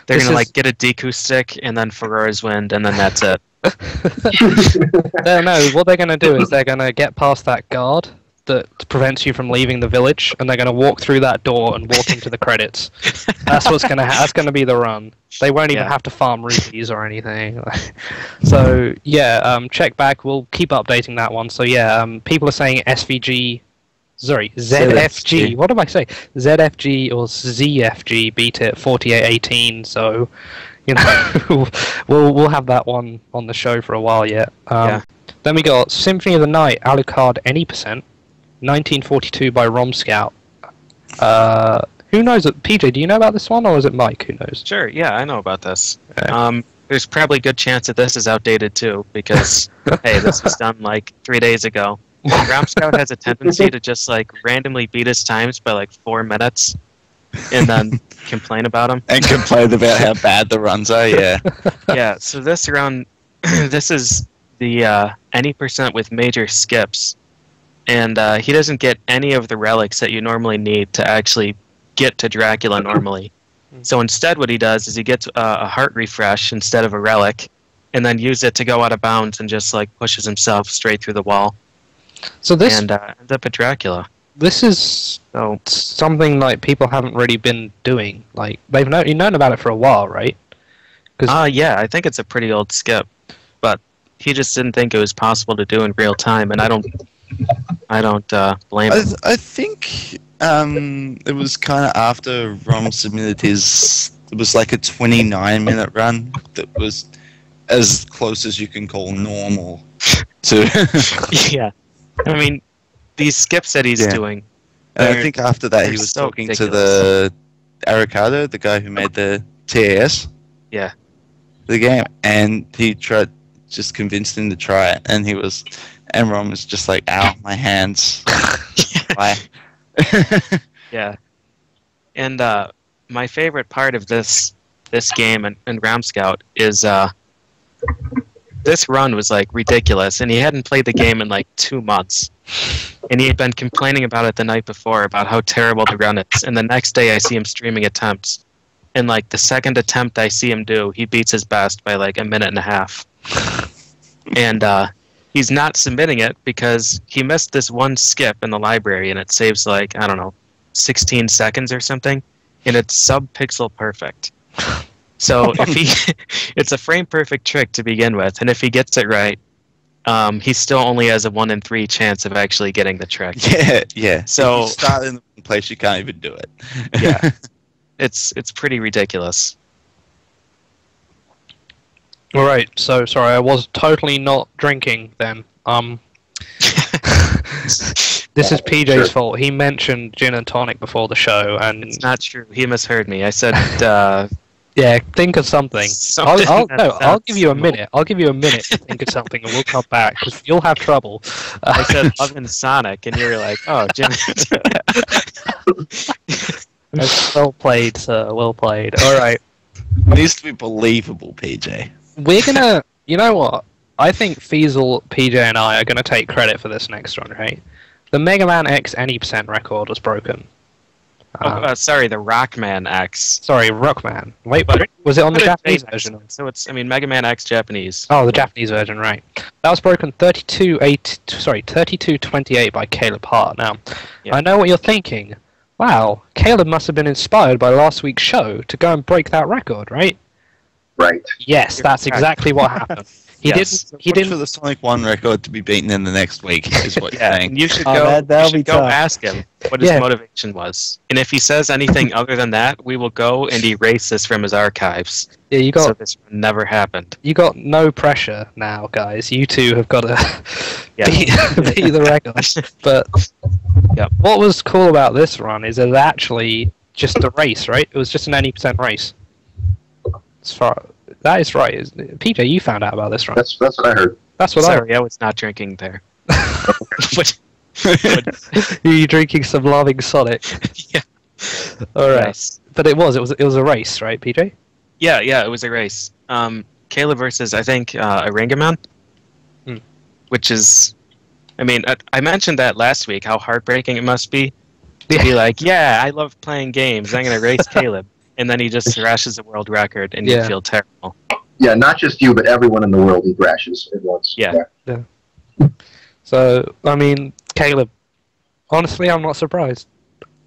gonna like get a Deku stick and then Ferrora's Wind and then that's it. No, what they're going to do is they're going to get past that guard that prevents you from leaving the village, and they're going to walk through that door and walk into the credits. That's what's going to that's going to be the run. They won't even have to farm rupees or anything. So yeah, check back. We'll keep updating that one. So yeah, people are saying ZFG. What did I say? ZFG or ZFG beat it 48-18. So you know, we'll have that one on the show for a while yet. Then we got Symphony of the Night, Alucard Any Percent, 1942 by Rom Scout. Who knows? PJ, do you know about this one, or is it Mike who knows? Sure, yeah, I know about this. Okay. There's probably a good chance that this is outdated too, because hey, this was done like 3 days ago. Rom Scout has a tendency to just like randomly beat his times by like 4 minutes, and then complain about them. And complain about how bad the runs are. Yeah. Yeah. So this round, this is the any percent with major skips. And he doesn't get any of the relics that you normally need to actually get to Dracula normally. So instead what he does is he gets a heart refresh instead of a relic, and then use it to go out of bounds and just like pushes himself straight through the wall. So this ends up at Dracula. This is something like people haven't really been doing. Like they've known about it for a while, right? Yeah, I think it's a pretty old skip, but he just didn't think it was possible to do in real time, and I don't blame him. I think it was kind of after Rom submitted his. It was like a 29-minute run that was as close as you can call normal to. Yeah, I mean, these skips that he's doing. And I think after that he was so talking ridiculous. to the Aricado, the guy who made the TAS. Yeah. The game, and he just convinced him to try it, and and Rom was just like, ow, my hands. Why? Yeah. And my favorite part of this game and Rom Scout is this run was like ridiculous, and he hadn't played the game in like 2 months. And he had been complaining about it the night before about how terrible the run is, and the next day I see him streaming attempts. And like the second attempt I see him do, he beats his best by like a minute and a half. And he's not submitting it because he missed this one skip in the library, and it saves like, I don't know, 16 seconds or something, and it's sub-pixel perfect. So it's a frame perfect trick to begin with, and if he gets it right, he still only has a 1 in 3 chance of actually getting the trick. Yeah. So if you start in the wrong place, you can't even do it. Yeah. It's pretty ridiculous. All right, so sorry, I was totally not drinking then. This is PJ's fault. He mentioned gin and tonic before the show, and it's not true. He misheard me. I said, yeah, think of something. I'll give you a minute. I'll give you a minute to think of something, and we'll come back because you'll have trouble. I said Love and Sonic, and you were like, oh, gin. Well played, sir. Well played. All right. It needs to be believable, PJ. We're gonna. You know what? I think Feasel, PJ, and I are gonna take credit for this next one, right? The Mega Man X Any Percent record was broken. Sorry, the Rockman X. Sorry, Rockman. Wait, But- was it on the But it's Japanese J- version? So it's, Mega Man X Japanese. Oh, the Japanese version, right. That was broken 32-28 by Caleb Hart. Now, Yeah. I know what you're thinking. Wow, Caleb must have been inspired by last week's show to go and break that record, right? Right. Yes, You're that's correct. exactly what happened. He Yes. didn't. He Watch for didn't. the Sonic 1 record to be beaten in the next week, is what you're Yeah, saying. and you should Oh, go. that'll you should be go tough. ask him what his Yeah. motivation was, and if he says anything other than that, we will go and erase this from his archives. Yeah, you So got. this never happened. You got no pressure now, guys. You two have got to Yeah. beat the record. But Yep. what was cool about this run is it was actually just a race, right? It was just an 80% race. As far that is right. PJ, you found out about this run. That's what I heard. That's what I. Sorry, I was not drinking there. But- You drinking some loving Sonic? Yeah. All right. Yes. But it was a race, right, PJ? Yeah, it was a race. Caleb versus, I think, Arangaman. Hmm. Which is, I mentioned that last week, how heartbreaking it must be to be like, yeah, I love playing games, I'm going to race Caleb. And then he just thrashes a world record, and you Yeah. feel terrible. Yeah, not just you, but everyone in the world he thrashes at once. Yeah. So Caleb. Honestly, I'm not surprised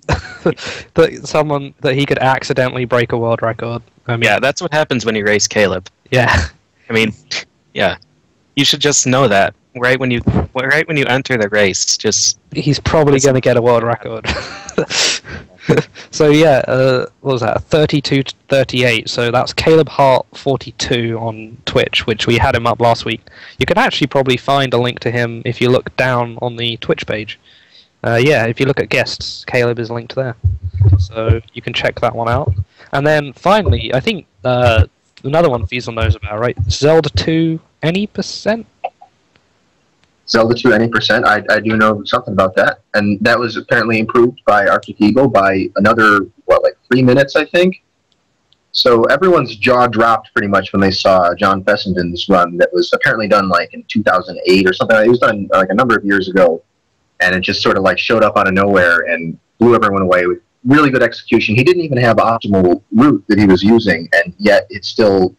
that he could accidentally break a world record. Yeah, that's what happens when you race Caleb. Yeah. Yeah. You should just know that right when you enter the race. Just He's probably going to get a world record. So yeah, what was that? 32-38. So that's Caleb Hart 42 on Twitch, which we had him up last week. You can actually probably find a link to him if you look down on the Twitch page. If you look at guests, Caleb is linked there. So you can check that one out. And then finally, I think another one Fiesel knows about, right? Zelda 2 any percent? Zelda 2 any percent. I do know something about that, and that was apparently improved by Arctic Eagle by another 3 minutes, I think. So everyone's jaw dropped pretty much when they saw John Fessenden's run that was apparently done in 2008 or something. It was done a number of years ago, and it just sort of showed up out of nowhere and blew everyone away with really good execution. He didn't even have optimal route that he was using, and yet it still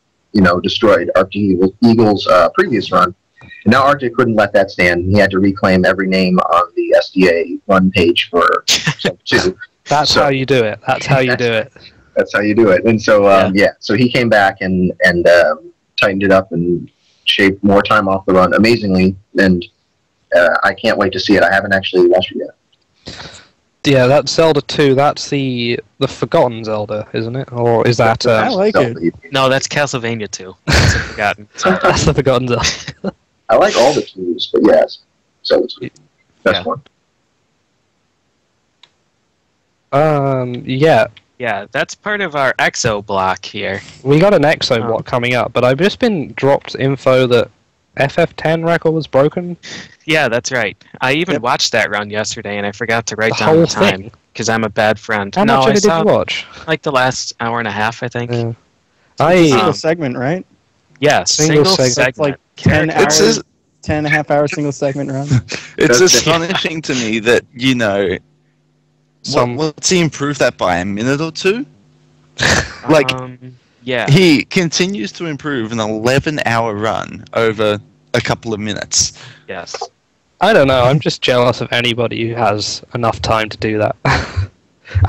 destroyed Arctic Eagle's previous run. And now Arctic couldn't let that stand. He had to reclaim every name on the SDA run page for Zelda 2. That's how you do it. That's how you do it. That's how you do it. And so, so he came back and tightened it up and shaved more time off the run amazingly. And I can't wait to see it. I haven't actually watched it yet. Yeah, that's Zelda 2. That's the Forgotten Zelda, isn't it? Or is that... I like it. no, that's Castlevania 2. That's a forgotten. that's the Forgotten Zelda. I like all the twos, but yes, Zelda 2. Best one. Yeah. Yeah, that's part of our EXO block here. We got an EXO block coming up, but I've just been dropped info that FF10 record was broken. Yeah, that's right. I even watched that run yesterday, and I forgot to write The down whole the time thing? because I'm a bad friend. How no, much I of it did saw you watch? like the last hour and a half, I think. Yeah. Single segment, right? Yeah, Single single segment. segment. It's like 10 Character- hours, 10 and a half hour single segment run. It's That's- astonishing to me that, what's he improved that by, a minute or two? Like, yeah. he continues to improve an 11-hour run over a couple of minutes. Yes. I don't know. I'm just jealous of anybody who has enough time to do that.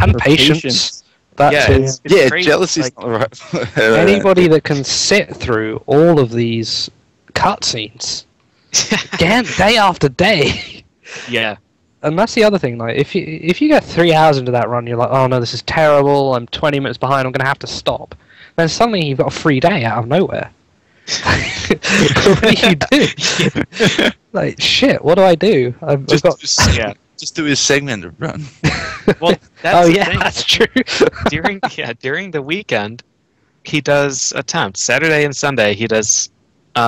And Or patience. That Yeah, too. it's Yeah, crazy, jealousy's like- not the right. Anybody that can sit through all of these cutscenes again, day after day. Yeah. And that's the other thing. Like, if you get 3 hours into that run, you're like, oh no, this is terrible. I'm 20 minutes behind. I'm gonna have to stop. Then suddenly you've got a free day out of nowhere. What do you do? Like, shit. What do I do? I've got. Just do his segmented run. Well, that's Oh the yeah, thing. that's true. During the weekend, he does attempts. Saturday and Sunday, he does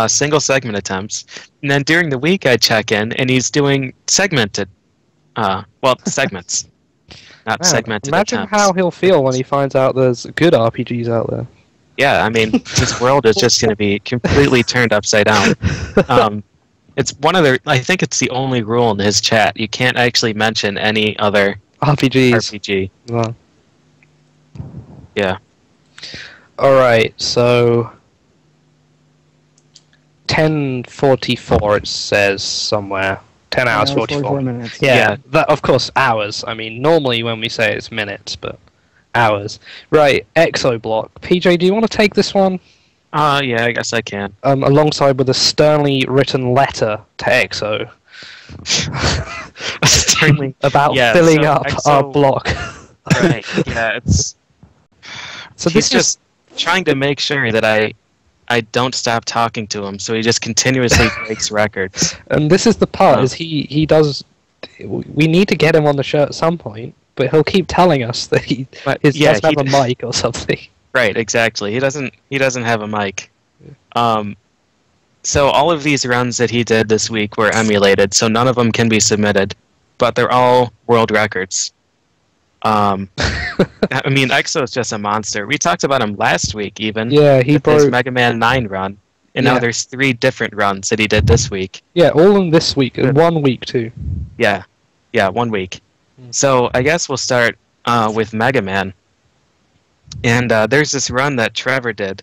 single segment attempts, and then during the week, I check in, and he's doing segmented. Segments, not Man, segmented imagine attempts. how he'll feel when he finds out there's good RPGs out there. Yeah, his world is just going to be completely turned upside down. It's one of the. I think it's the only rule in his chat. You can't actually mention any other RPGs. RPG. Well, Yeah. Alright, so 10:44 it says somewhere. 10 hours 44 minutes. Yeah, that, of course, hours. I mean, normally when we say it's minutes, but hours. Right, Exoblock. PJ, do you want to take this one? Yeah, I guess I can. Alongside with a sternly written letter to Exo. About filling up our block. Right, yeah, it's... So he's just trying to make sure that I don't stop talking to him, so he just continuously breaks records. And this is the part, is he does... We need to get him on the show at some point, but he'll keep telling us that he doesn't have a mic or something. Right, exactly. He doesn't have a mic. So all of these runs that he did this week were emulated, so none of them can be submitted, but they're all world records. I mean, Exo is just a monster. We talked about him last week, even. Yeah, he broke his Mega Man 9 run, and now there's 3 different runs that he did this week. Yeah, all in this week, in 1 week too. Yeah, 1 week. So I guess we'll start with Mega Man. And there's this run that Trevor did.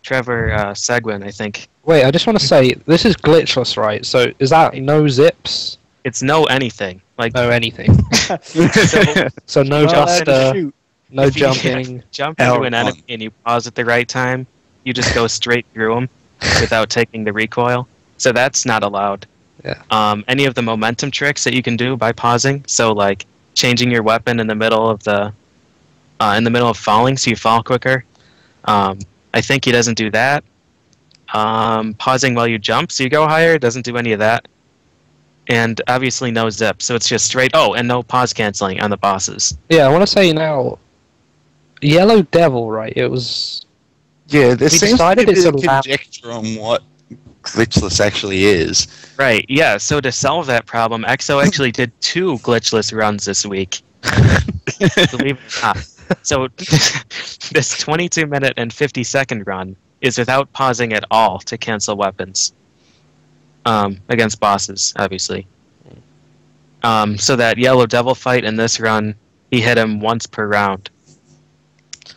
Trevor Seguin, I think. Wait, I just want to say, this is glitchless, right? So is that no zips? It's no anything. Like no anything. So no Buster, no jumping. Jump into an enemy and you pause at the right time, you just go straight through them without taking the recoil. So that's not allowed. Yeah. Any of the momentum tricks that you can do by pausing, so like changing your weapon in the middle of falling so you fall quicker. I think he doesn't do that. Pausing while you jump so you go higher, doesn't do any of that. And obviously no zip, so it's just straight, and no pause canceling on the bosses. Yeah, I want to say now, Yellow Devil, right, it was... Yeah, there seems to be a bit of allowed... conjecture on what glitchless actually is. Right, yeah, so to solve that problem, Exo actually did 2 glitchless runs this week. Believe it or not. So this 22-minute and 50-second run is without pausing at all to cancel weapons. Against bosses, obviously. So that Yellow Devil fight in this run, he hit him once per round.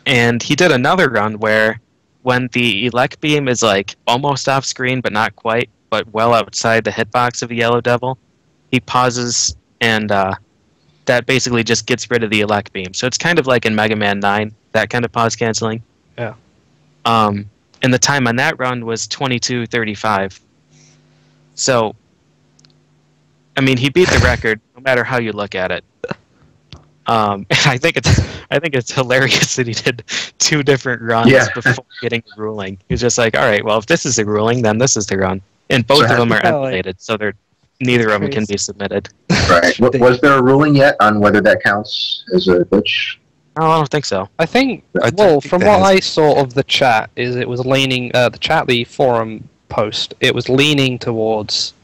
And he did another run where when the elect beam is like almost off screen but not quite, but well outside the hitbox of the Yellow Devil, he pauses and that basically just gets rid of the elect beam. So it's kind of like in Mega Man 9, that kind of pause canceling. Yeah. And the time on that run was 22:35. So, I mean, he beat the record no matter how you look at it. And I think it's hilarious that he did 2 different runs before getting the ruling. He's just like, all right, well, if this is the ruling, then this is the run. And both of them are emulated, so neither of them can be submitted. Right. Was there a ruling yet on whether that counts as a glitch? Oh, I don't think so. I think, from what I saw of the chat, is it was leaning, the forum post, it was leaning towards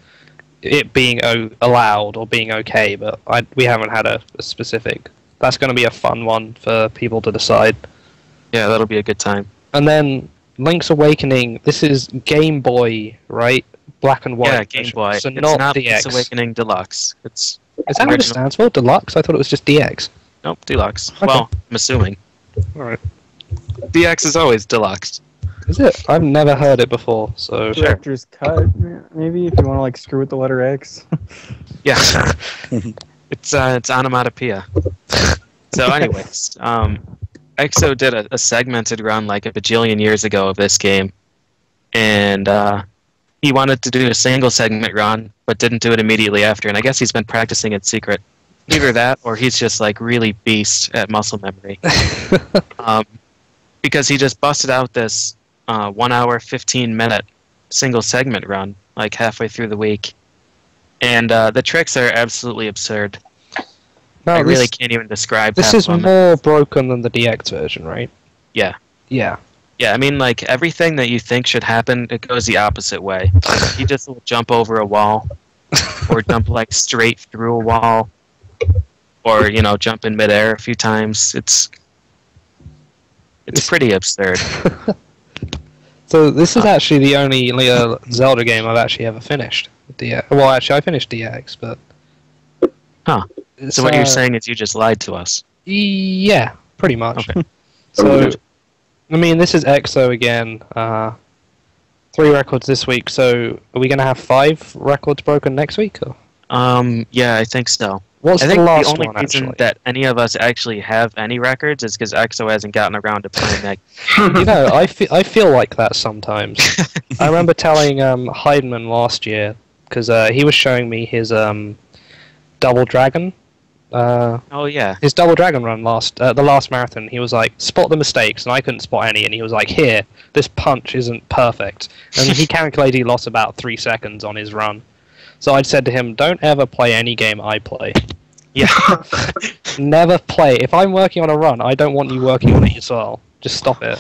it being allowed or being okay, but we haven't had a specific. That's going to be a fun one for people to decide. Yeah, that'll be a good time. And then Link's Awakening, this is Game Boy, right? Black and white. Yeah, Game Boy. So it's not DX. DX. Link's Awakening Deluxe. Is that what it stands for? Deluxe? I thought it was just DX. Nope, Deluxe. Okay. Well, I'm assuming. Alright. DX is always Deluxe. Is it? I've never heard it before, so... Director's cut, maybe, if you want to, like, screw with the letter X. Yeah. It's onomatopoeia. So anyways, Exo did a segmented run like a bajillion years ago of this game. And he wanted to do a single segment run, but didn't do it immediately after. And I guess he's been practicing in secret. Either that, or he's just like really beast at muscle memory. Because he just busted out this 1 hour, 15-minute single segment run, like halfway through the week. And the tricks are absolutely absurd. No, I really can't even describe this half is of them. more broken than the DX version, right? Yeah. Yeah. Yeah, I mean, like, everything that you think should happen, it goes the opposite way. Like, he just will jump over a wall, or jump, like, straight through a wall, or, you know, jump in midair a few times. It's pretty absurd. So this is actually the only Zelda game I've actually ever finished. Well, actually, I finished DX, but... Huh. So what you're saying is you just lied to us. Yeah, pretty much. Okay. So, I mean, this is EXO again. 3 records this week. So, are we going to have 5 records broken next week? Or? Yeah, I think so. What's I think the last the only one, reason actually? that any of us actually have any records is because EXO hasn't gotten around to playing that. You know, I feel like that sometimes. I remember telling Heidemann last year, because he was showing me his Double Dragon. Oh yeah. His Double Dragon run the last marathon. He was like, spot the mistakes, and I couldn't spot any, and he was like, here, this punch isn't perfect. And he calculated he lost about 3 seconds on his run. So I'd said to him, don't ever play any game I play. Yeah. Never play. If I'm working on a run, I don't want you working on it as well. Just stop it.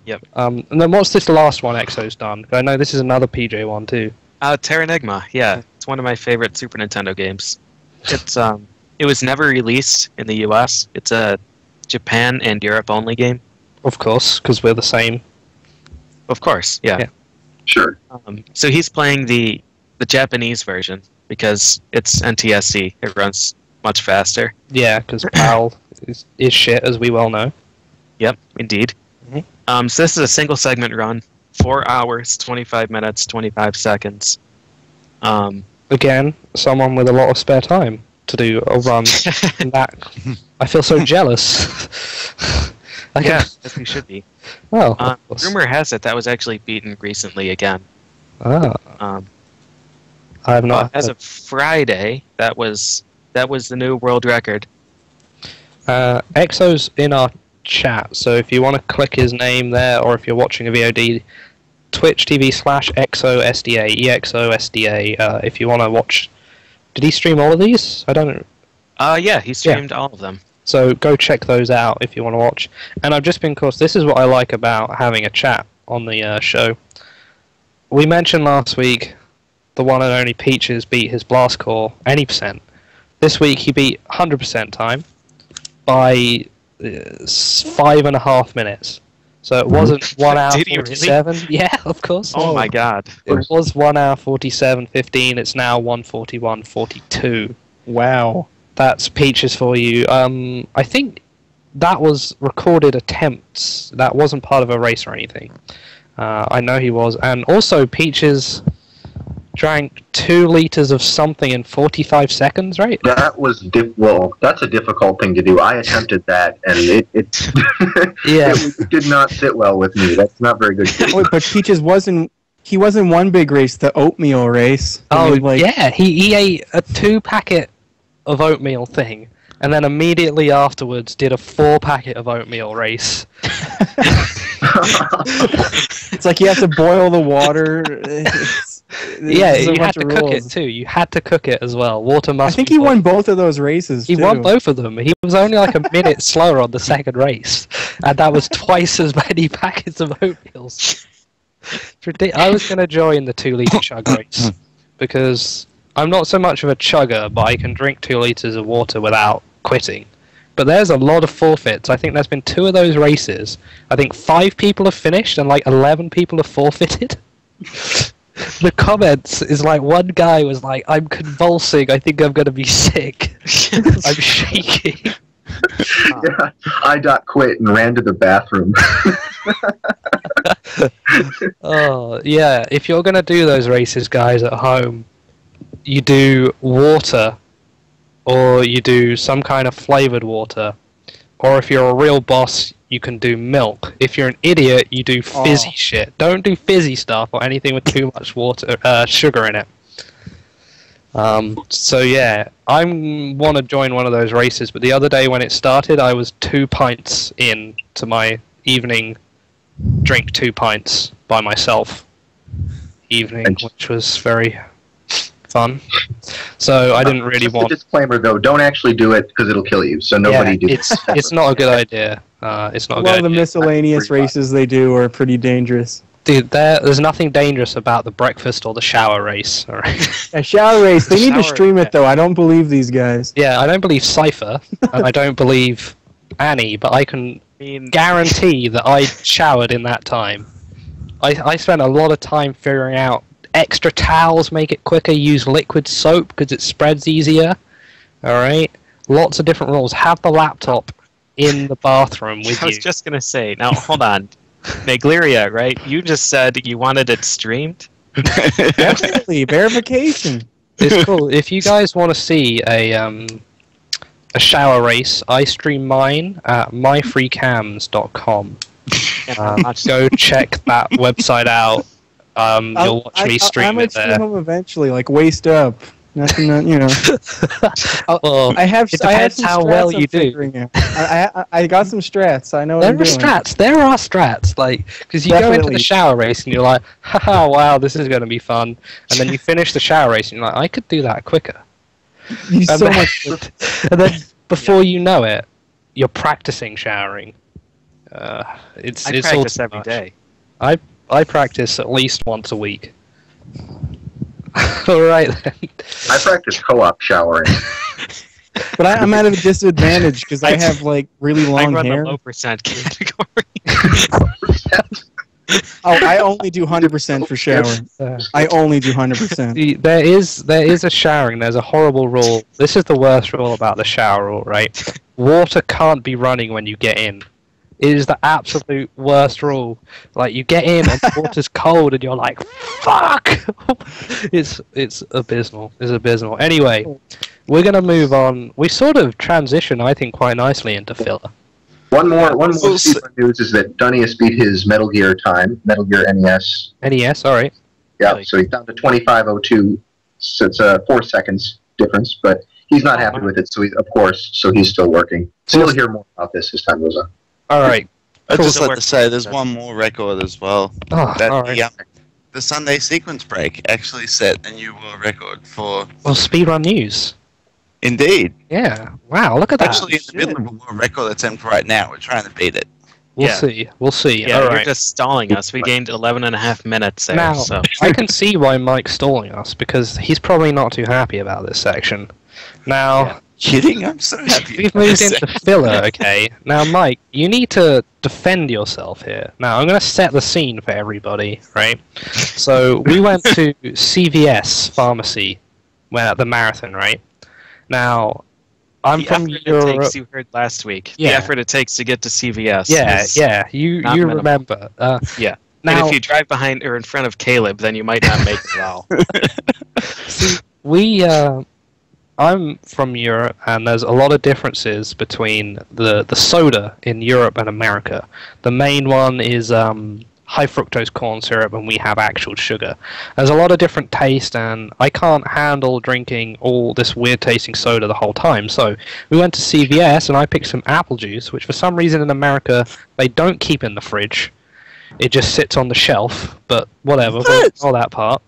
Yep. And then what's this last one EXO's done? I know this is another PJ one too. Terranigma. Yeah, it's one of my favorite Super Nintendo games. It's it was never released in the U.S. It's a Japan and Europe only game. Of course, because we're the same. Of course, yeah. Sure. So he's playing the Japanese version because it's NTSC. It runs much faster. Yeah, because PAL is shit, as we well know. Yep, indeed. Mm-hmm. So this is a single segment run, 4 hours, 25 minutes, 25 seconds. Again, someone with a lot of spare time to do a run. That I feel so jealous. Yeah, as we should be. Well, Rumor has it that was actually beaten recently again. I have not. As of Friday, that was the new world record. EXO's in our chat, so if you want to click his name there, or if you're watching a VOD, twitch.tv/EXOSDA, EXOSDA, if you want to watch. Did he stream all of these? I don't know. Yeah, he streamed all of them. So go check those out if you want to watch. And I've just been, of course, this is what I like about having a chat on the show. We mentioned last week the one and only Peaches beat his blast core any percent. This week he beat 100% time by 5.5 minutes. So it wasn't 1 hour Did he 47. Really? Yeah, of course. Oh my god. It was 1 hour 47:15. It's now 1:41:42. Wow. That's Peaches for you. I think that was recorded attempts. That wasn't part of a race or anything. I know he was. And also Peaches drank 2 liters of something in 45 seconds, right? That was well. That's a difficult thing to do. I attempted that, and it Yeah. it did not sit well with me. That's not very good. Wait, but Peaches wasn't. He wasn't one big race, the oatmeal race. Oh, Like, yeah. He ate a 2-packet of oatmeal thing, and then immediately afterwards did a 4-packet of oatmeal race. It's like you have to boil the water. Yeah, There's a you had bunch to of cook rules. it too. You had to cook it as well. Water I must. think be he boiled. won both of those races. He too. won both of them. He was only like a minute slower on the second race, and that was twice as many packets of oatmeals. I was going to join the 2-liter chug race because I'm not so much of a chugger, but I can drink 2 liters of water without quitting. But there's a lot of forfeits. I think there's been 2 of those races. I think 5 people have finished and like 11 people have forfeited. The comments is like one guy was like, "I'm convulsing. I think I'm going to be sick. I'm shaking." Yeah, I quit and ran to the bathroom. Oh, yeah. If you're going to do those races, guys, at home, you do water, or you do some kind of flavored water, or if you're a real boss, you can do milk. If you're an idiot, you do fizzy shit. Don't do fizzy stuff or anything with too much water, sugar in it. So yeah, I want to join one of those races, but the other day when it started, I was 2 pints in to my evening drink 2 pints by myself evening, which was very fun. So I didn't really want. A disclaimer though: don't actually do it because it'll kill you. So nobody do. It's not a good idea. It's not a A good lot of the idea. miscellaneous races they do are pretty dangerous. Dude, there's nothing dangerous about the breakfast or the shower race. All right. A shower race, they need to Shower- stream it though. I don't believe these guys. Yeah, I don't believe Cypher, and I don't believe Annie, but I can guarantee that I showered in that time. I spent a lot of time figuring out extra towels, make it quicker, use liquid soap because it spreads easier. Alright? Lots of different rules. Have the laptop in the bathroom with I was you. just gonna say. Now hold on, Negleria, right? You just said you wanted it streamed. Definitely verification. It's cool. If you guys want to see a shower race, I stream mine at myfreecams.com. Go check that website out. You'll watch me I stream might it there. stream them eventually, like waist up. Nothing, you know. Well, I have. it I have depends some how strats well I'm you do. figuring out. I got some strats. I know what There I'm are doing. strats. There are strats. Like, because you go into Definitely. the shower race and you're like, haha, wow, this is going to be fun. And then you finish the shower race and you're like, I could do that quicker. You And so then, much. and then before you know it, you're practicing showering. It's I all practice too every much. day. I practice at least once a week. All right then. I practice co-op showering. But I'm at a disadvantage because I have like really I long run hair. the low percent category. Oh, I only do 100% for showering. I only do 100%. See, there is a showering. There's a horrible rule. This is the worst rule about the shower rule, right? Water can't be running when you get in. It is the absolute worst rule. Like, you get in and the water's cold and you're like, fuck! It's abysmal. It's abysmal. Anyway, we're going to move on. We sort of transition, I think, quite nicely into filler. One more speedrun news is that Dunnius beat his Metal Gear time, Metal Gear NES. NES, alright. Yeah, Really? so he's down to 25:02. So it's a 4 seconds difference, but he's not happy with it. So he's still working. So you'll hear more about this as time goes on. Alright. I'd Cool. just like to say there's one more record as well. Oh, That alright. the Sunday sequence break actually set a new world record for. Well, speedrun news. Indeed. Yeah. Wow, look at that. Actually, in the middle of a world record attempt right now. We're trying to beat it. We'll Yeah. see. We'll see. Yeah, All you're right. just stalling us. We gained 11.5 minutes there. Now, So I can see why Mike's stalling us, because he's probably not too happy about this section. Now, Kidding? I'm so happy. we've about moved this. into filler, okay? Now, Mike, you need to defend yourself here. Now, I'm going to set the scene for everybody, right? So, we went to CVS Pharmacy at the marathon, right? Now, I'm the from effort it Europe. takes, you heard last week. Yeah. The effort it takes to get to CVS. Yeah, is yeah, you not minimal. remember. Yeah. Now, And if you drive behind or in front of Caleb, then you might not make it at all. I'm from Europe, and there's a lot of differences between the soda in Europe and America. The main one is high fructose corn syrup, and we have actual sugar. There's a lot of different taste, and I can't handle drinking all this weird tasting soda the whole time. So we went to CVS, and I picked some apple juice, which for some reason in America they don't keep in the fridge. It just sits on the shelf, but whatever, we'll ignore that part.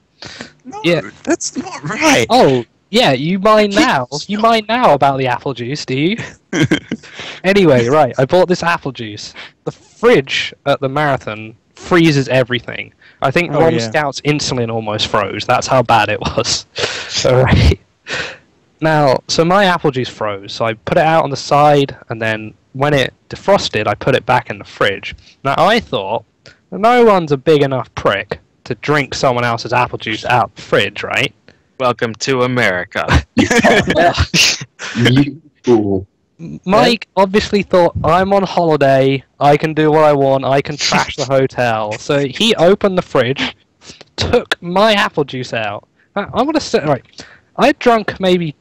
No, Yeah. that's not right. Oh, yeah, you mind now. You mind now about the apple juice, do you? Anyway, right, I bought this apple juice. The fridge at the marathon freezes everything. I think Oh, Ron yeah. Scout's insulin almost froze. That's how bad it was. Alright. Now, so my apple juice froze, so I put it out on the side, and then when it defrosted, I put it back in the fridge. Now, I thought, no one's a big enough prick to drink someone else's apple juice out of the fridge, right? Welcome to America. You fool. Mike obviously thought, I'm on holiday, I can do what I want, I can trash the hotel. So he opened the fridge, took my apple juice out. I want to say, right, I drunk maybe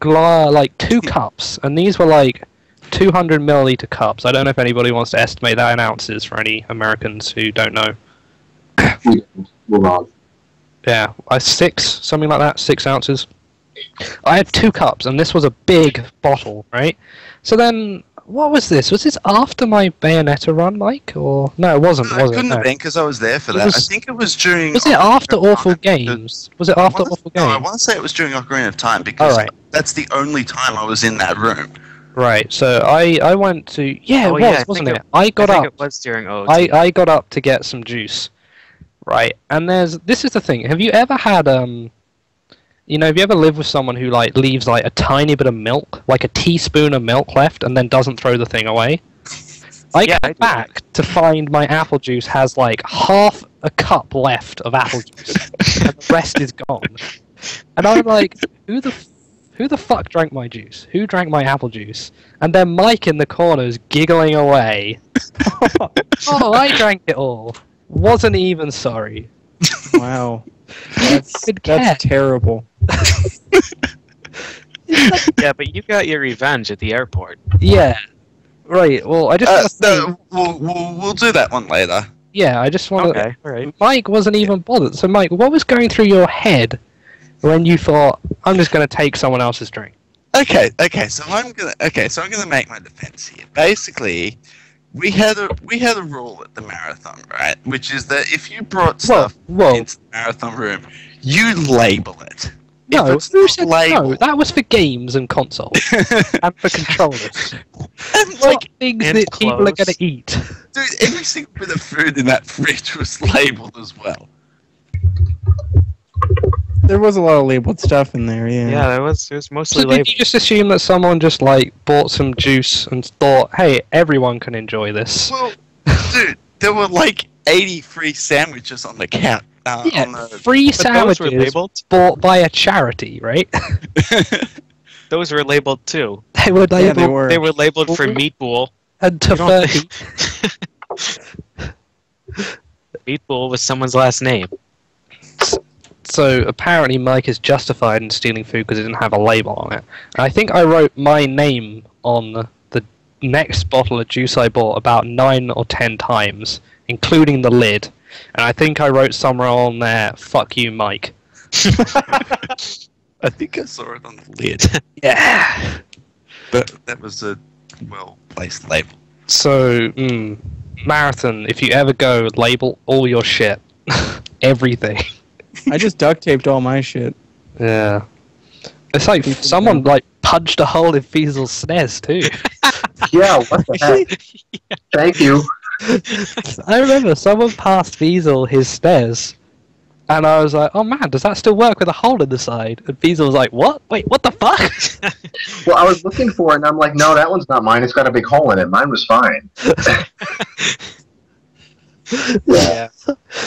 like 2 cups, and these were like 200 milliliter cups. I don't know if anybody wants to estimate that in ounces for any Americans who don't know. We're wrong. Yeah, 6, something like that, 6 ounces. I had 2 cups, and this was a big bottle, right? So then, what was this? Was this after my Bayonetta run, Mike? Or no, it wasn't, No, was it it? couldn't No. have been because I was there for It that. was- I think it was during. Was it after Ocarina of Awful Time. Games? Was it after Awful No, I Games? want to say it was during Ocarina of Time because Alright. that's the only time I was in that room. Right, so I went to... Yeah, Oh, it yeah, was, I wasn't think it? I got I think up. it was during OOT. I got up to get some juice. Right, and this is the thing. Have you ever had you know, have you ever lived with someone who like leaves like a tiny bit of milk, like a teaspoon of milk left, and then doesn't throw the thing away? I Yeah, I come do. back to find my apple juice has like half a cup left of apple juice, and the rest is gone. And I'm like, who Who the fuck drank my juice? Who drank my apple juice? And then Mike in the corner's giggling away. Oh, I drank it all. Wasn't even sorry. Wow. That's terrible. Yeah, but you got your revenge at the airport. Yeah. Right, well, I just... no, we'll do that one later. Yeah, I just want to... Okay, alright. Mike wasn't even bothered. So, Mike, what was going through your head when you thought, I'm just going to take someone else's drink? Okay, so I'm gonna make my defense here. Basically, we had a rule at the marathon, right? Which is that if you brought stuff into the marathon room, you label it. No, who said no? That was for games and consoles and for controllers. And What things and that people are clothes. going to eat? dude, every single bit of food in that fridge was labeled as well. There was a lot of labeled stuff in there, yeah. Yeah, it was mostly So labeled. did you just assume that someone just like bought some juice and thought, hey, everyone can enjoy this? Well, dude, there were like 83 sandwiches on the couch. Yeah, free But those were sandwiches labeled. bought by a charity, right? Those were labeled too. They were labeled they were. They were labeled for meatball. and You don't tofurkey. Meatball was someone's last name. So apparently Mike is justified in stealing food because it didn't have a label on it. And I think I wrote my name on the next bottle of juice I bought about 9 or 10 times, including the lid. And I think I wrote somewhere on there, "Fuck you, Mike." I think I saw it on the lid. Yeah. But that was a well-placed label. So, marathon, if you ever go, label all your shit. Everything. I just duct taped all my shit. Yeah. It's like People someone don't. like punched a hole in Fiesel's SNES too. Yeah, what the heck? Thank you. I remember someone passed Fiesel his SNES, and I was like, "Oh man, does that still work with a hole in the side?" And Fiesel was like, "What? Wait, what the fuck?" Well, I was looking for it, and I'm like, no, that one's not mine. It's got a big hole in it. Mine was fine. Yeah.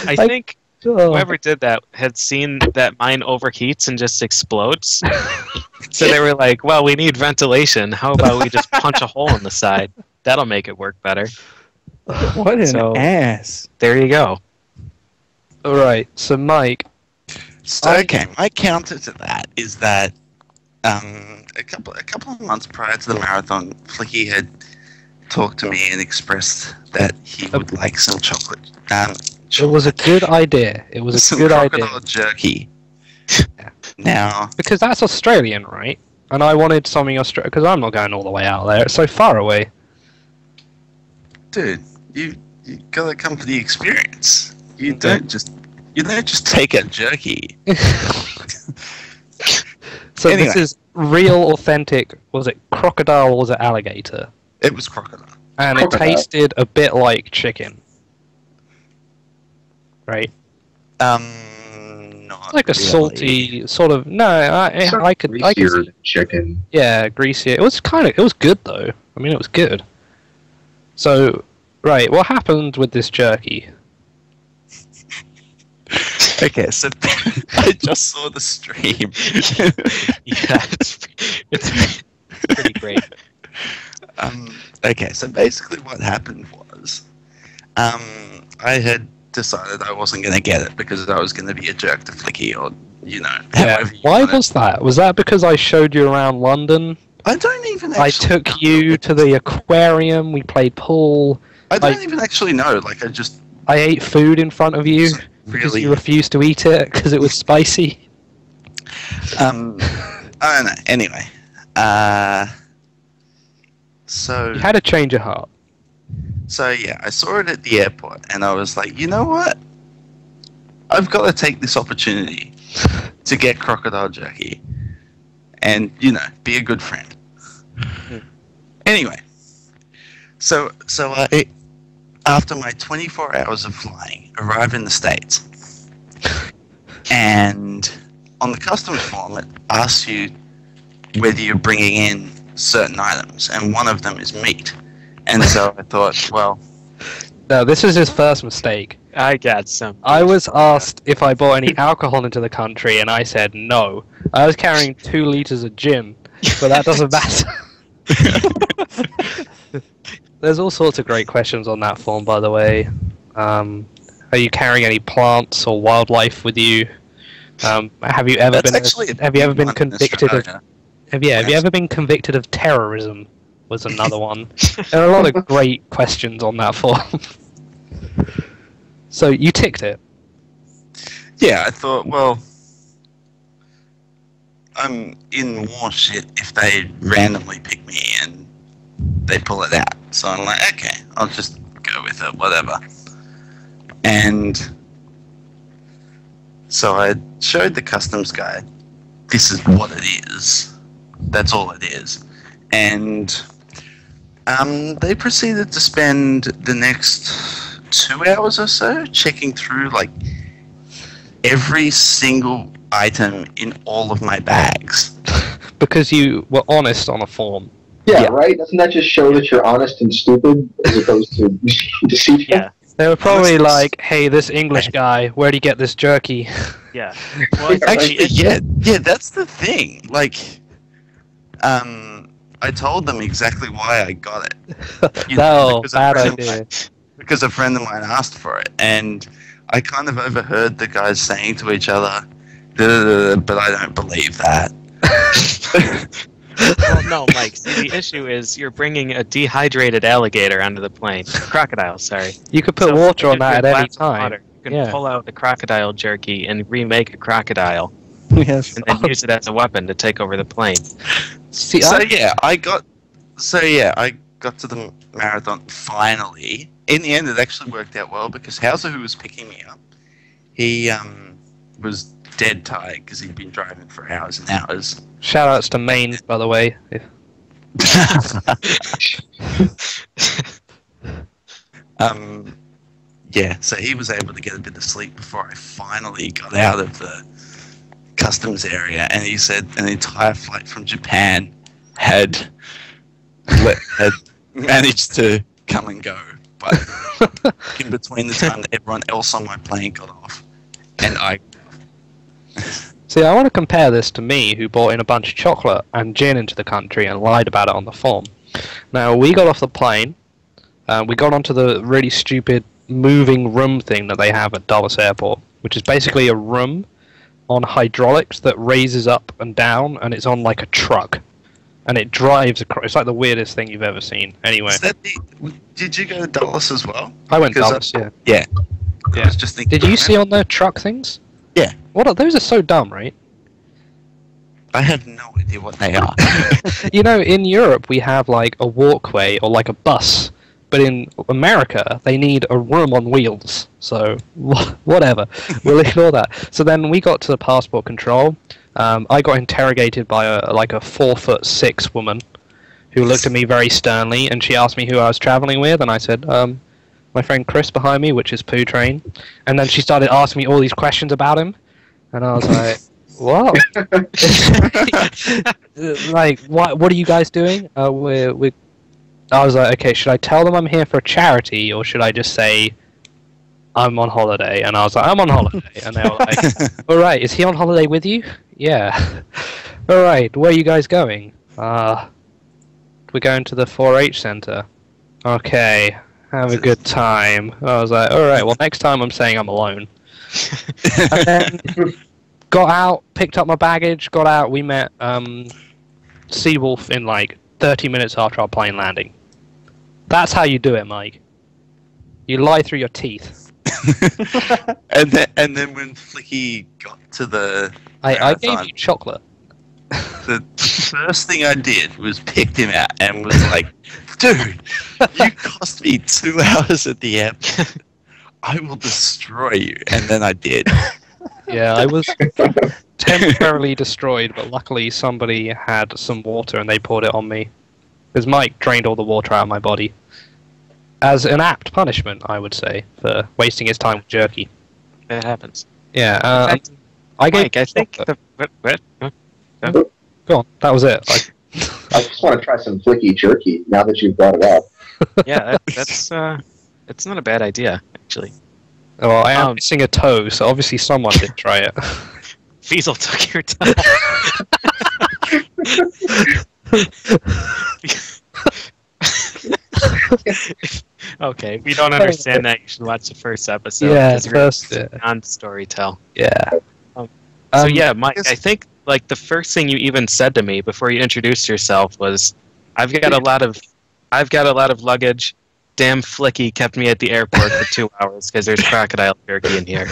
I think Oh. whoever did that had seen that mine overheats and just explodes. So they were like, well, we need ventilation. How about we just punch a hole in the side? That'll make it work better. What an So- ass. There you go. All right, so Mike, So, okay, my counter to that is that a couple of months prior to the marathon, Flicky had talked to me and expressed that he would like some chocolate. it was a good idea. It was a some good crocodile idea jerky. Now, because that's Australian, right? And I wanted something Australian because I'm not going all the way out there. It's so far away. dude, you gotta come for the experience. You don't just take a jerky. So Anyway. this is real, authentic. Was it crocodile or was it alligator? It was crocodile. And Crocodile. it tasted a bit like chicken, right? Not Like a really. salty sort of. No, I could. Greasier than chicken. Yeah, greasier. It was good though. I mean, it was good. So, right, what happened with this jerky? Okay, so I just saw the stream. Yeah, it's pretty great. Okay, so basically what happened was, I had decided I wasn't going to get it because I was going to be a jerk to Flicky or, however you Why want it. was that? Was that because I showed you around London? I don't even I actually took you to the aquarium. We played pool. I don't I- even actually know. Like, I just I ate food in front of you because really... you refused to eat it because it was spicy. I don't know. Anyway. So... You had a change of heart. So yeah, I saw it at the airport, and I was like, you know what? I've got to take this opportunity to get crocodile jerky, and be a good friend. Anyway, so I, after my 24 hours of flying, arrive in the States, and on the customs form it asks you whether you're bringing in certain items, and one of them is meat. And so I thought, well, No, this is his first mistake. I got some. I was asked if I brought any alcohol into the country, and I said no. I was carrying 2 liters of gin, but that doesn't matter. There's all sorts of great questions on that form, by the way. Are you carrying any plants or wildlife with you? Have you ever been convicted of? Have you ever been convicted of terrorism? Was another one. There are a lot of great questions on that form. So you ticked it. Yeah, I thought, well, I'm in more shit if they randomly pick me and they pull it out. So I'm like, okay, I'll just go with it, whatever. And so I showed the customs guy, this is what it is. That's all it is. And they proceeded to spend the next 2 hours or so checking through like every single item in all of my bags. Because you were honest on a form. Yeah, right? Doesn't that just show that you're honest and stupid as opposed to deceitful? Yeah. They were probably like, hey, this English guy, where'd he get this jerky? Yeah. Well, Actually, yeah, that's the thing. Like, I told them exactly why I got it. No, bad idea. Because a friend of mine asked for it, and I kind of overheard the guys saying to each other, but I don't believe that. Well, no, Mike. See, the issue is you're bringing a dehydrated alligator onto the plane. Crocodile, sorry. You could put water on that at any time. Water, you can pull out the crocodile jerky and remake a crocodile. Yes. And then use it as a weapon to take over the plane. See, I got to the marathon finally. In the end, it actually worked out well because Hauser, who was picking me up, he was dead tired because he'd been driving for hours and hours. Shoutouts to Maine, by the way. Yeah, so he was able to get a bit of sleep before I finally got out of the customs area, and he said an entire flight from Japan had managed to come and go, but in between the time that everyone else on my plane got off, and I. See, I want to compare this to me, who brought in a bunch of chocolate and gin into the country and lied about it on the form. Now, we got off the plane, we got onto the really stupid moving room thing that they have at Dulles Airport, which is basically a room on hydraulics that raises up and down, and it's on like a truck. And it drives across. It's like the weirdest thing you've ever seen. Anyway. Did you go to Dulles as well? I went to Dulles, yeah. Yeah. I was just thinking, did you see on the truck things? Yeah. Those are so dumb, right? I have no idea what they are. You know, in Europe we have like a walkway or like a bus, but in America they need a room on wheels. So whatever, we'll ignore that. So then we got to the passport control. I got interrogated by a 4'6" woman who looked at me very sternly, and she asked me who I was traveling with, and I said, my friend Chris behind me, which is Poo Train. And then she started asking me all these questions about him, and I was like, what? Like, what are you guys doing? I was like, okay, should I tell them I'm here for a charity, or should I just say I'm on holiday? And I was like, I'm on holiday. And they were like, all right, is he on holiday with you? Yeah. All right, where are you guys going? We're going to the 4-H center. Okay, have a good time. And I was like, all right, well, next time I'm saying I'm alone. And then got out, picked up my baggage, got out. We met Seawolf in like 30 minutes after our plane landing. That's how you do it, Mike. You lie through your teeth. and then when Flicky got to the I gave you chocolate. The first thing I did was picked him out and was like, dude, you cost me 2 hours at the airport. I will destroy you. And then I did. Yeah, I was temporarily destroyed, but luckily somebody had some water and they poured it on me. Because Mike drained all the water out of my body. As an apt punishment, I would say, for wasting his time with jerky. It happens. Yeah, I think Go on, that was it. I just want to try some flicky jerky now that you've brought it up. Yeah, that's It's not a bad idea, actually. Well, I am missing a toe, so obviously someone did try it. Fiesel took your toe. Okay, if you don't understand that, you should watch the first episode. Yeah, first on Storytell. Yeah. So yeah, Mike, I think like the first thing you even said to me before you introduced yourself was, "I've got a lot of luggage. Damn Flicky kept me at the airport for 2 hours because there's crocodile jerky in here."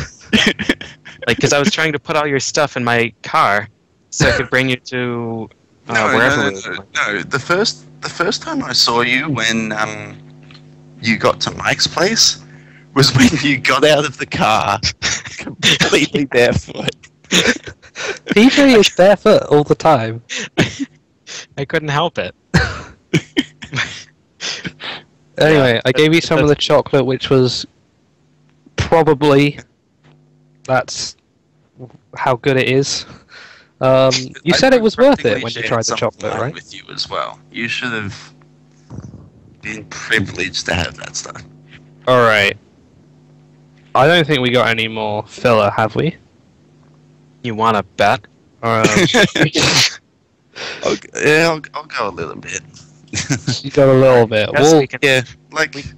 Like, because I was trying to put all your stuff in my car so I could bring you to wherever we were. No. The first time I saw you when you got to Mike's place was when you got out of the car completely barefoot. PJ is barefoot all the time. I couldn't help it. Anyway, I gave you some of the chocolate, which was probably... That's how good it is. You said it was worth it when you tried the chocolate, right? With you as well. You should have been privileged to have that stuff. Alright. I don't think we got any more filler, have we? You want to bet? I'll go a little bit. You got a little bit. We can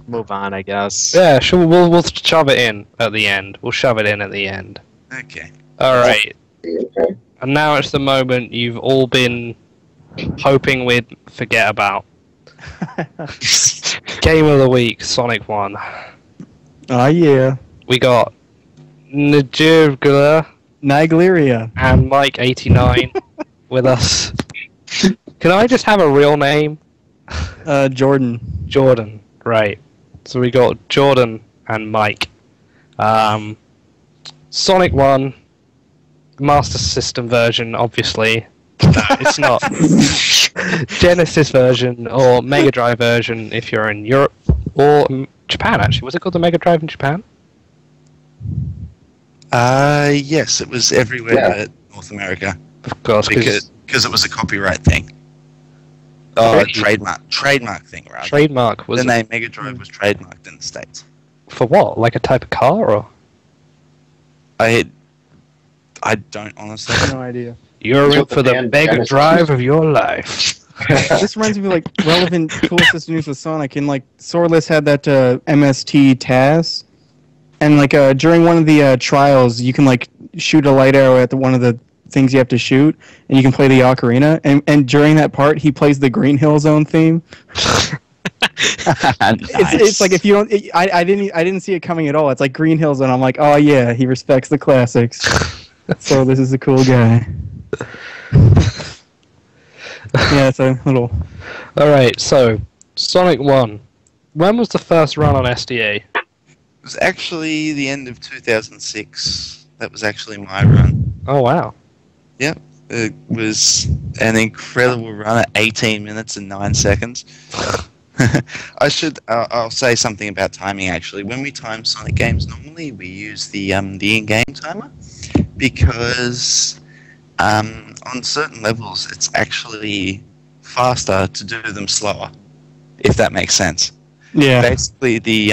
move on, I guess. Yeah, sure. We'll shove it in at the end. We'll shove it in at the end. Okay. All right. And now it's the moment you've all been hoping we'd forget about. Game of the week, Sonic 1. Oh yeah. We got Niglia and Mike89 with us. Can I just have a real name? Jordan. Jordan, right. So we got Jordan and Mike. Sonic 1, Master System version, obviously. No, it's not. Genesis version, or Mega Drive version if you're in Europe, or Japan, actually. Was it called the Mega Drive in Japan? Yes, it was everywhere but North America. Of course, because it was a copyright thing. Oh, trademark thing, rather. Trademark was the name Mega Drive was trademarked in the States. For what? Like a type of car, or? I don't honestly. I have no idea. You're in for the Mega Drive of your life. This reminds me of like relevant cool system news with Sonic, and like Swordless had that MST TAS, and like during one of the trials, you can like shoot a light arrow at one of the things you have to shoot, and you can play the ocarina, and during that part he plays the Green Hill Zone theme. Nice. It's like if you don't, I didn't see it coming at all. It's like Green Hill Zone. I'm like, oh yeah, he respects the classics. So this is a cool guy. Yeah, it's a little. All right, so Sonic 1. When was the first run on SDA? It was actually the end of 2006. That was actually my run. Oh wow. Yep. It was an incredible run at 18 minutes and 9 seconds. I'll say something about timing actually. When we time Sonic games, normally we use the in-game timer because on certain levels it's actually faster to do them slower, if that makes sense. Yeah. Basically, the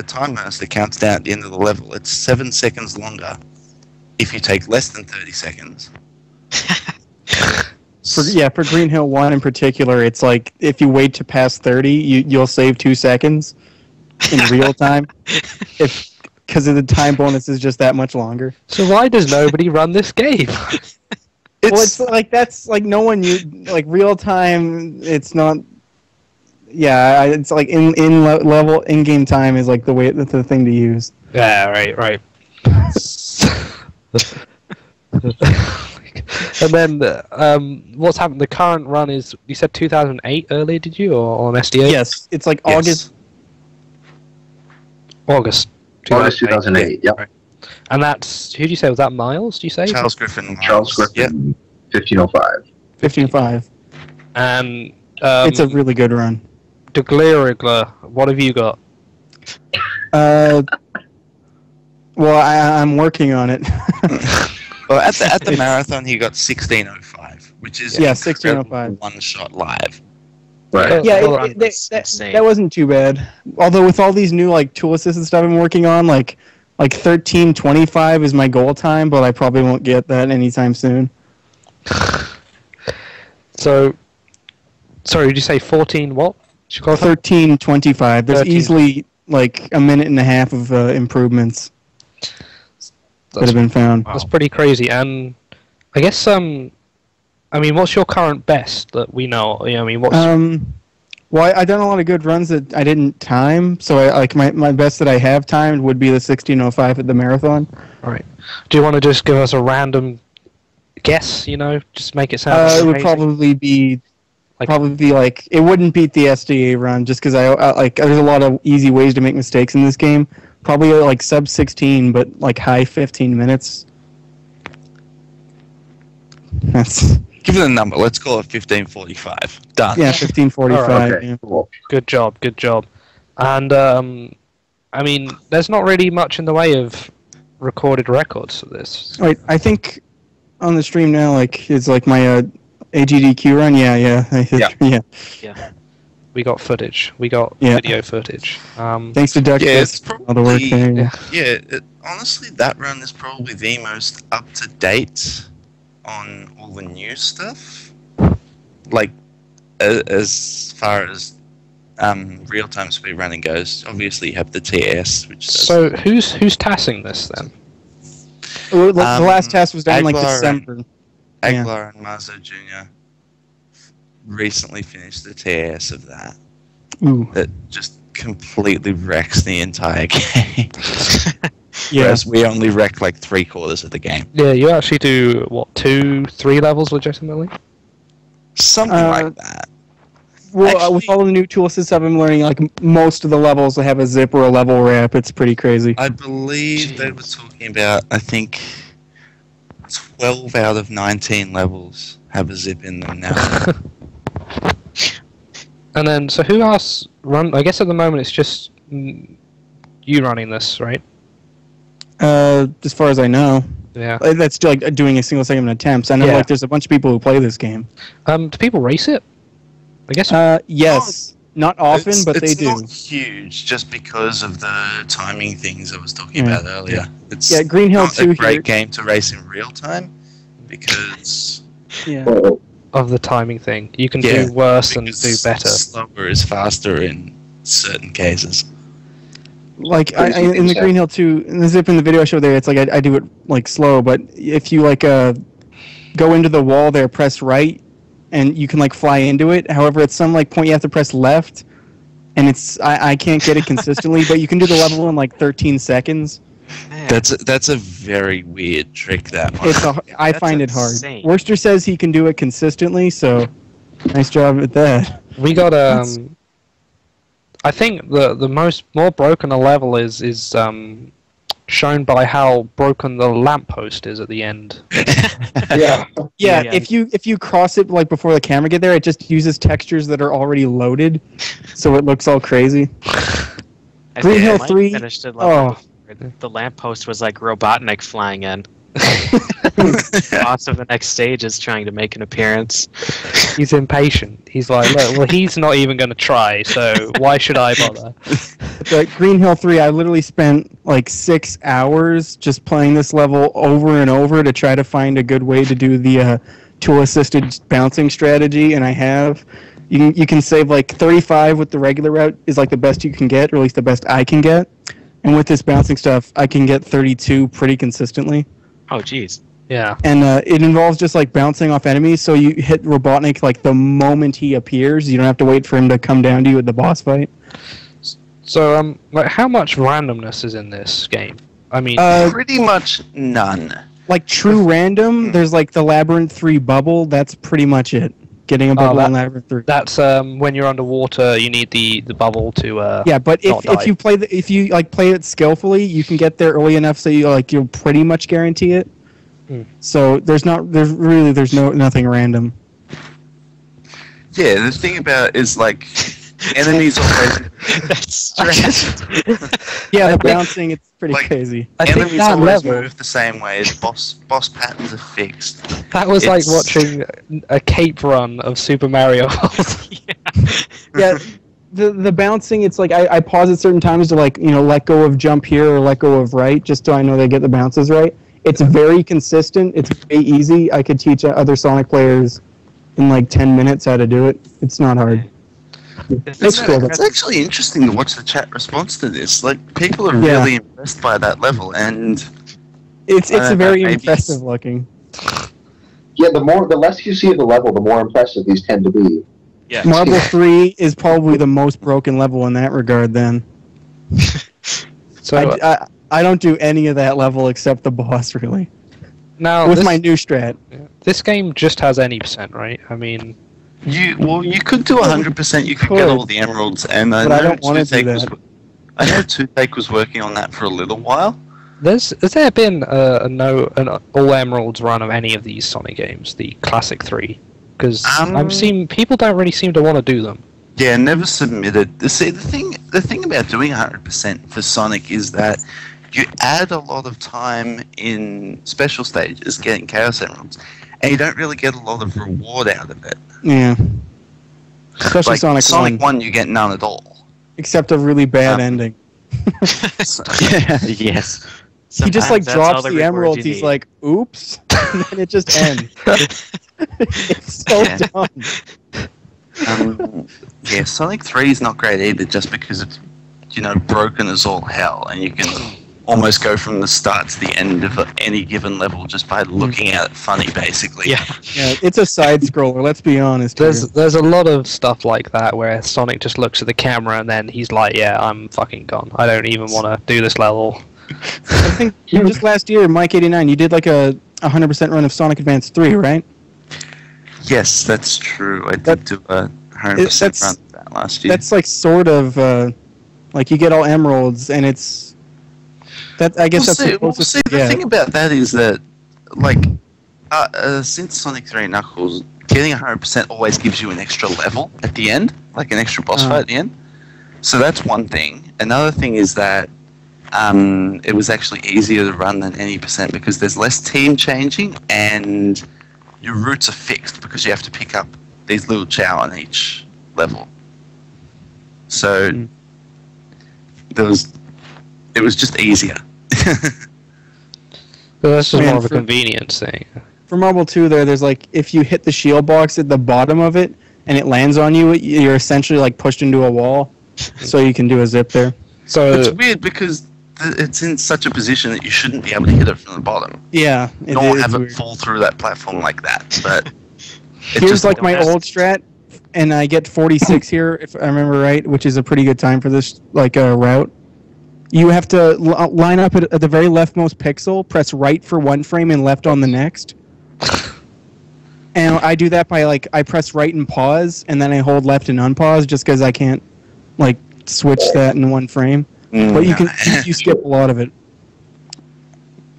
timer that counts down at the end of the level, it's 7 seconds longer if you take less than 30 seconds. For Green Hill 1 in particular, it's like if you wait to pass 30, you'll save 2 seconds in real time. Because of the time bonus is just that much longer. So why does nobody run this game? It's like that's like no one like real time. It's not. Yeah, it's like level in game time is like the thing to use. Yeah, right. And then what's happened? The current run is, you said 2008 earlier, did you, or on SDA? Yes, it's like August 2008. Yep. Right. And that's, who did you say, was that Miles? Do you say Charles Griffin. Charles Griffin. Yep. 1505. 15.5. And it's a really good run. Deglerigler, what have you got? Well, I'm working on it. Well, at the marathon, he got 16:05, which is 16:05. one shot live. Right. Yeah, the run was that insane. wasn't too bad. Although with all these new like tool assisted stuff I'm working on, like 13:25 is my goal time, but I probably won't get that anytime soon. So, sorry, did you say 14 what? 13:25. There's 13. easily like a minute and a half of improvements that have been found. That's pretty crazy. And I guess I mean, what's your current best that we know? You know, I mean, what's Well, I done a lot of good runs that I didn't time, so I like my best that I have timed would be the 16:05 at the marathon. all right? Do you want to just give us a random guess? You know, just make it sound. It would amazing? probably be Like- like it wouldn't beat the SDA run just because I like there's a lot of easy ways to make mistakes in this game. Probably like sub 16, but like high 15 minutes. That's Give it a number. Let's call it 15:45. Done. yeah, 15:45. Alright, okay, Yeah. cool. Good job. And I mean, there's not really much in the way of recorded records for this. Wait, I think on the stream now, like it's like my AGDQ run. Yeah. Yeah. We got footage. We got Yeah. video footage. Thanks to Duck Yeah, for it's all the work probably there. yeah. Honestly, that run is probably the most up to date on all the new stuff. Like as far as real time speed running goes, obviously you have the TS, which does So who's tassing this then? The last test was done in like Aguilar December. Yeah. Aguilar and Marzo Jr. recently finished the TS of that. Ooh, That just completely wrecks the entire game. yeah. Whereas we only wreck like 3/4 of the game. Yeah, you actually do what 2-3 levels legitimately. Something like that. Well, with Actually- all the new tool stuff I'm learning, like most of the levels have a zip or a level wrap. It's pretty crazy. I believe they were talking about, I think, 12 out of 19 levels have a zip in them now. And then, so who else run? I guess at the moment it's just you running this, right? As far as I know, Yeah. that's like doing a single segment attempts. I know Yeah. like there's a bunch of people who play this game. Do people race it? I guess. Yes, not often, but they it's do. not huge just because of the timing things I was talking about earlier. It's Yeah, Green Hill not 2 a great here. game to race in real time because Yeah. Oh, Of the timing thing, you can Yeah, do worse and because do better. slower is faster in certain cases. Like Crazy in things the Green Hill 2, in the zip in the video I showed there, it's like I do it like slow, but if you like go into the wall there, press right, and you can like fly into it. However, at some like point you have to press left, and it's I can't get it consistently, but you can do the level in like 13 seconds. Man, That's a very weird trick, that one. I That's find it hard. insane. Worcester says he can do it consistently, so nice job at that. We got I think the more broken a level is shown by how broken the lamppost is at the end. yeah. Yeah, Yeah. if you cross it like before the camera get there, it just uses textures that are already loaded, so it looks all crazy. I Green think Hill Mike 3 finished it level Oh. before the lamppost was like Robotnik flying in. Boss of the next stage is trying to make an appearance. He's impatient. He's like, look, well, he's not even going to try, so why should I bother? The Green Hill 3, I literally spent like 6 hours just playing this level over and over to try to find a good way to do the tool-assisted bouncing strategy, and I have. You can save like 35 with the regular route is like the best you can get, or at least the best I can get. And with this bouncing stuff, I can get 32 pretty consistently. Oh, jeez. Yeah. And it involves just like bouncing off enemies, so you hit Robotnik like the moment he appears. You don't have to wait for him to come down to you at the boss fight. So, like, how much randomness is in this game? I mean, Pretty much none. Like true random, there's like the Labyrinth 3 bubble. That's pretty much it. Getting a bubble in Labyrinth 3. that's when you're underwater, you need the bubble to. Yeah, but not die. if you like play it skillfully, you can get there early enough so you'll pretty much guarantee it. Hmm. So there's nothing random. Yeah, the thing about it is like enemies always That's stressed. Yeah, the bouncing it's pretty Like- crazy. I think enemies that always level, move the same way. Boss patterns are fixed. that was like it's- watching a cape run of Super Mario. Yeah, the bouncing, it's like I pause at certain times to like, let go of jump here or let go of right, just so I know they get the bounces right. It's very consistent. It's very easy. I could teach other Sonic players in like 10 minutes how to do it. It's not hard. It's actually interesting to watch the chat response to this. Like, people are really impressed by that level, and it's very impressive looking. Yeah, the less you see of the level, the more impressive these tend to be. Yeah. Marble 3 is probably the most broken level in that regard. Then, So I don't do any of that level except the boss, really. now With my new strat. this game just has any percent, right? I mean, you could do 100%. You could get all the emeralds, and But I don't want to do that. I know Toothache was working on that for a little while. has there been an all emeralds run of any of these Sonic games, the classic 3? Because I've seen people don't really seem to want to do them. Yeah, never submitted. See, the thing about doing 100% for Sonic is that you add a lot of time in special stages getting Chaos Emeralds, and you don't really get a lot of reward out of it. Yeah. Especially Like Sonic 1, you get none at all. Except a really bad ending. Yeah. Yes. He just like Sometimes that's all drops the rewards emeralds. you He's need. like, "Oops," and then it just ends. It's so dumb. Yeah, Sonic 3 is not great either, just because it's broken as all hell, and you can almost go from the start to the end of any given level just by looking at it funny, basically. Yeah. Yeah, it's a side scroller. Let's be honest. Here. There's a lot of stuff like that where Sonic just looks at the camera and then he's like, "Yeah, I'm fucking gone. I don't even want to do this level." I think just last year, Mike89, you did like a 100% run of Sonic Advance 3, right? Yes, that's true. I did do a 100% run of that last year. That's like sort of like you get all emeralds, and it's that. I guess that's the closest you the get. thing about that is that, like, since Sonic 3 and Knuckles, getting 100% always gives you an extra level at the end, like an extra boss fight at the end. So that's one thing. Another thing is that it was actually easier to run than any percent because there's less team changing and your routes are fixed because you have to pick up these little chow on each level. So it was just easier. But that's just Man, more of a for- convenience thing. For Marble 2, there's like if you hit the shield box at the bottom of it and it lands on you, you're essentially like pushed into a wall, so you can do a zip there. So It's weird because it's in such a position that you shouldn't be able to hit it from the bottom. Yeah, Nor is have weird. it fall through that platform like that. But Here's like my old strat, and I get 46 here if I remember right, which is a pretty good time for this route. You have to line up at the very leftmost pixel, press right for one frame and left on the next. And I do that by I press right and pause, and then I hold left and unpause just because I can't switch that in one frame. But you can you skip a lot of it.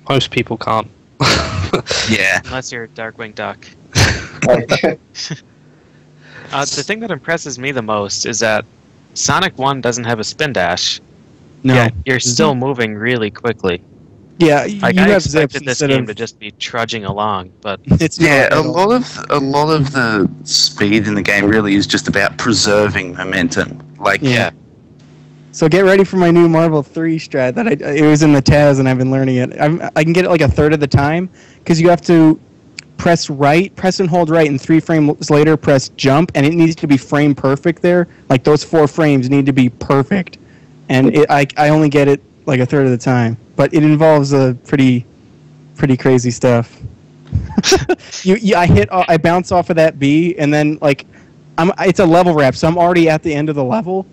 most people can't. yeah. Unless you're a Darkwing Duck. Like, The thing that impresses me the most is that Sonic 1 doesn't have a spin dash. No. Yet you're still moving really quickly. Yeah, Like, you I have zips expected this instead game of to just be trudging along, but it's Yeah, not a at all. lot of the speed in the game really is just about preserving momentum. Like, Yeah. So get ready for my new Marvel 3 strat that it was in the Taz and I've been learning it. I can get it like a third of the time because you have to press and hold right, and 3 frames later press jump, and it needs to be frame perfect there. Like those 4 frames need to be perfect, and I only get it like a third of the time. But it involves a pretty crazy stuff. I bounce off of that B, and then it's a level wrap, so I'm already at the end of the level.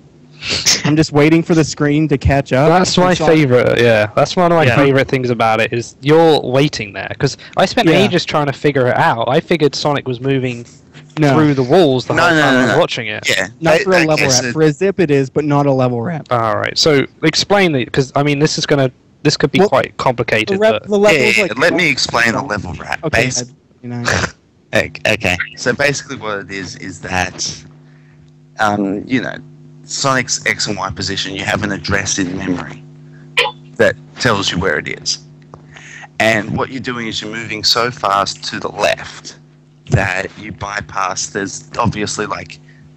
I'm just waiting for the screen to catch up. That's my favorite. Yeah, that's one of my favorite things about it is you're waiting there because I spent ages trying to figure it out. I figured Sonic was moving through the walls the whole time I was watching it. Yeah. Not for a level wrap. For a zip, it is, but not a level wrap. All right. So explain it because I mean this could be quite complicated. The levels, let me explain the level wrap. Okay. Okay. So basically, what it is that, Sonic's X and Y position, you have an address in memory that tells you where it is. And what you're doing is you're moving so fast to the left that you bypass, there's obviously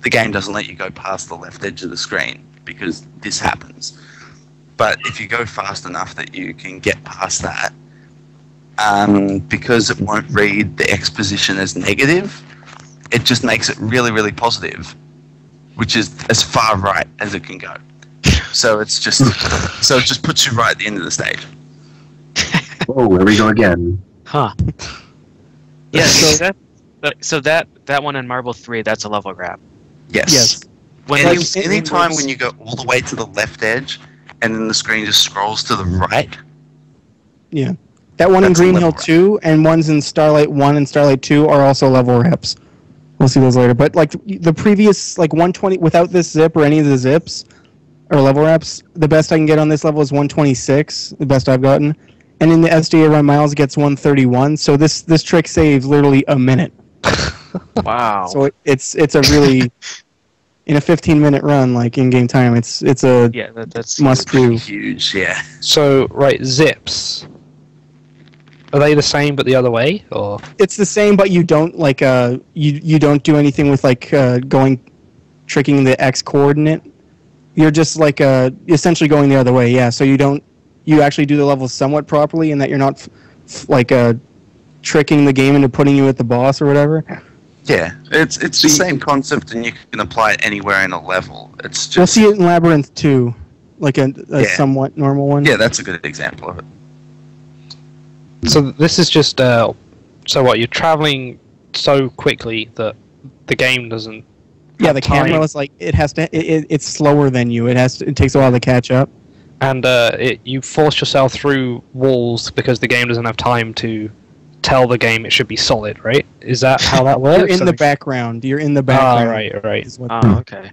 the game doesn't let you go past the left edge of the screen because this happens. But if you go fast enough that you can get past that, because it won't read the X position as negative, it just makes it really, really positive, which is as far right as it can go. So it just puts you right at the end of the stage. Oh, here we go again. Huh. Yeah, so that one in Marble 3, that's a level grab. Yes. When Anytime when you go all the way to the left edge, and then the screen just scrolls to the right. Yeah. That one in Green Hill 2 and ones in Starlight 1 and Starlight 2 are also level reps. We'll see those later. But like the previous, like 120, without this zip or any of the zips or level reps, the best I can get on this level is 126, the best I've gotten. And in the SDA run, Miles gets 131. So this trick saves literally a minute. Wow. So it's a really, in a 15-minute run, like in-game time, it's a that's must-do. Huge, yeah. So, right, zips. Are they the same but the other way, or? It's the same, but you don't like you don't do anything with like tricking the X coordinate. You're just like essentially going the other way. Yeah, so you actually do the levels somewhat properly, in that you're not tricking the game into putting you at the boss or whatever. Yeah, it's the same concept, and you can apply it anywhere in a level. It's just We'll see it in Labyrinth 2, like a somewhat normal one. Yeah, that's a good example of it. So this is just so what, you're traveling so quickly that the game doesn't. Yeah, the camera is like it's slower than you. It takes a while to catch up. And you force yourself through walls because the game doesn't have time to tell the game it should be solid, right? Is that how that works? You're in the background. You're in the background. Right. Okay.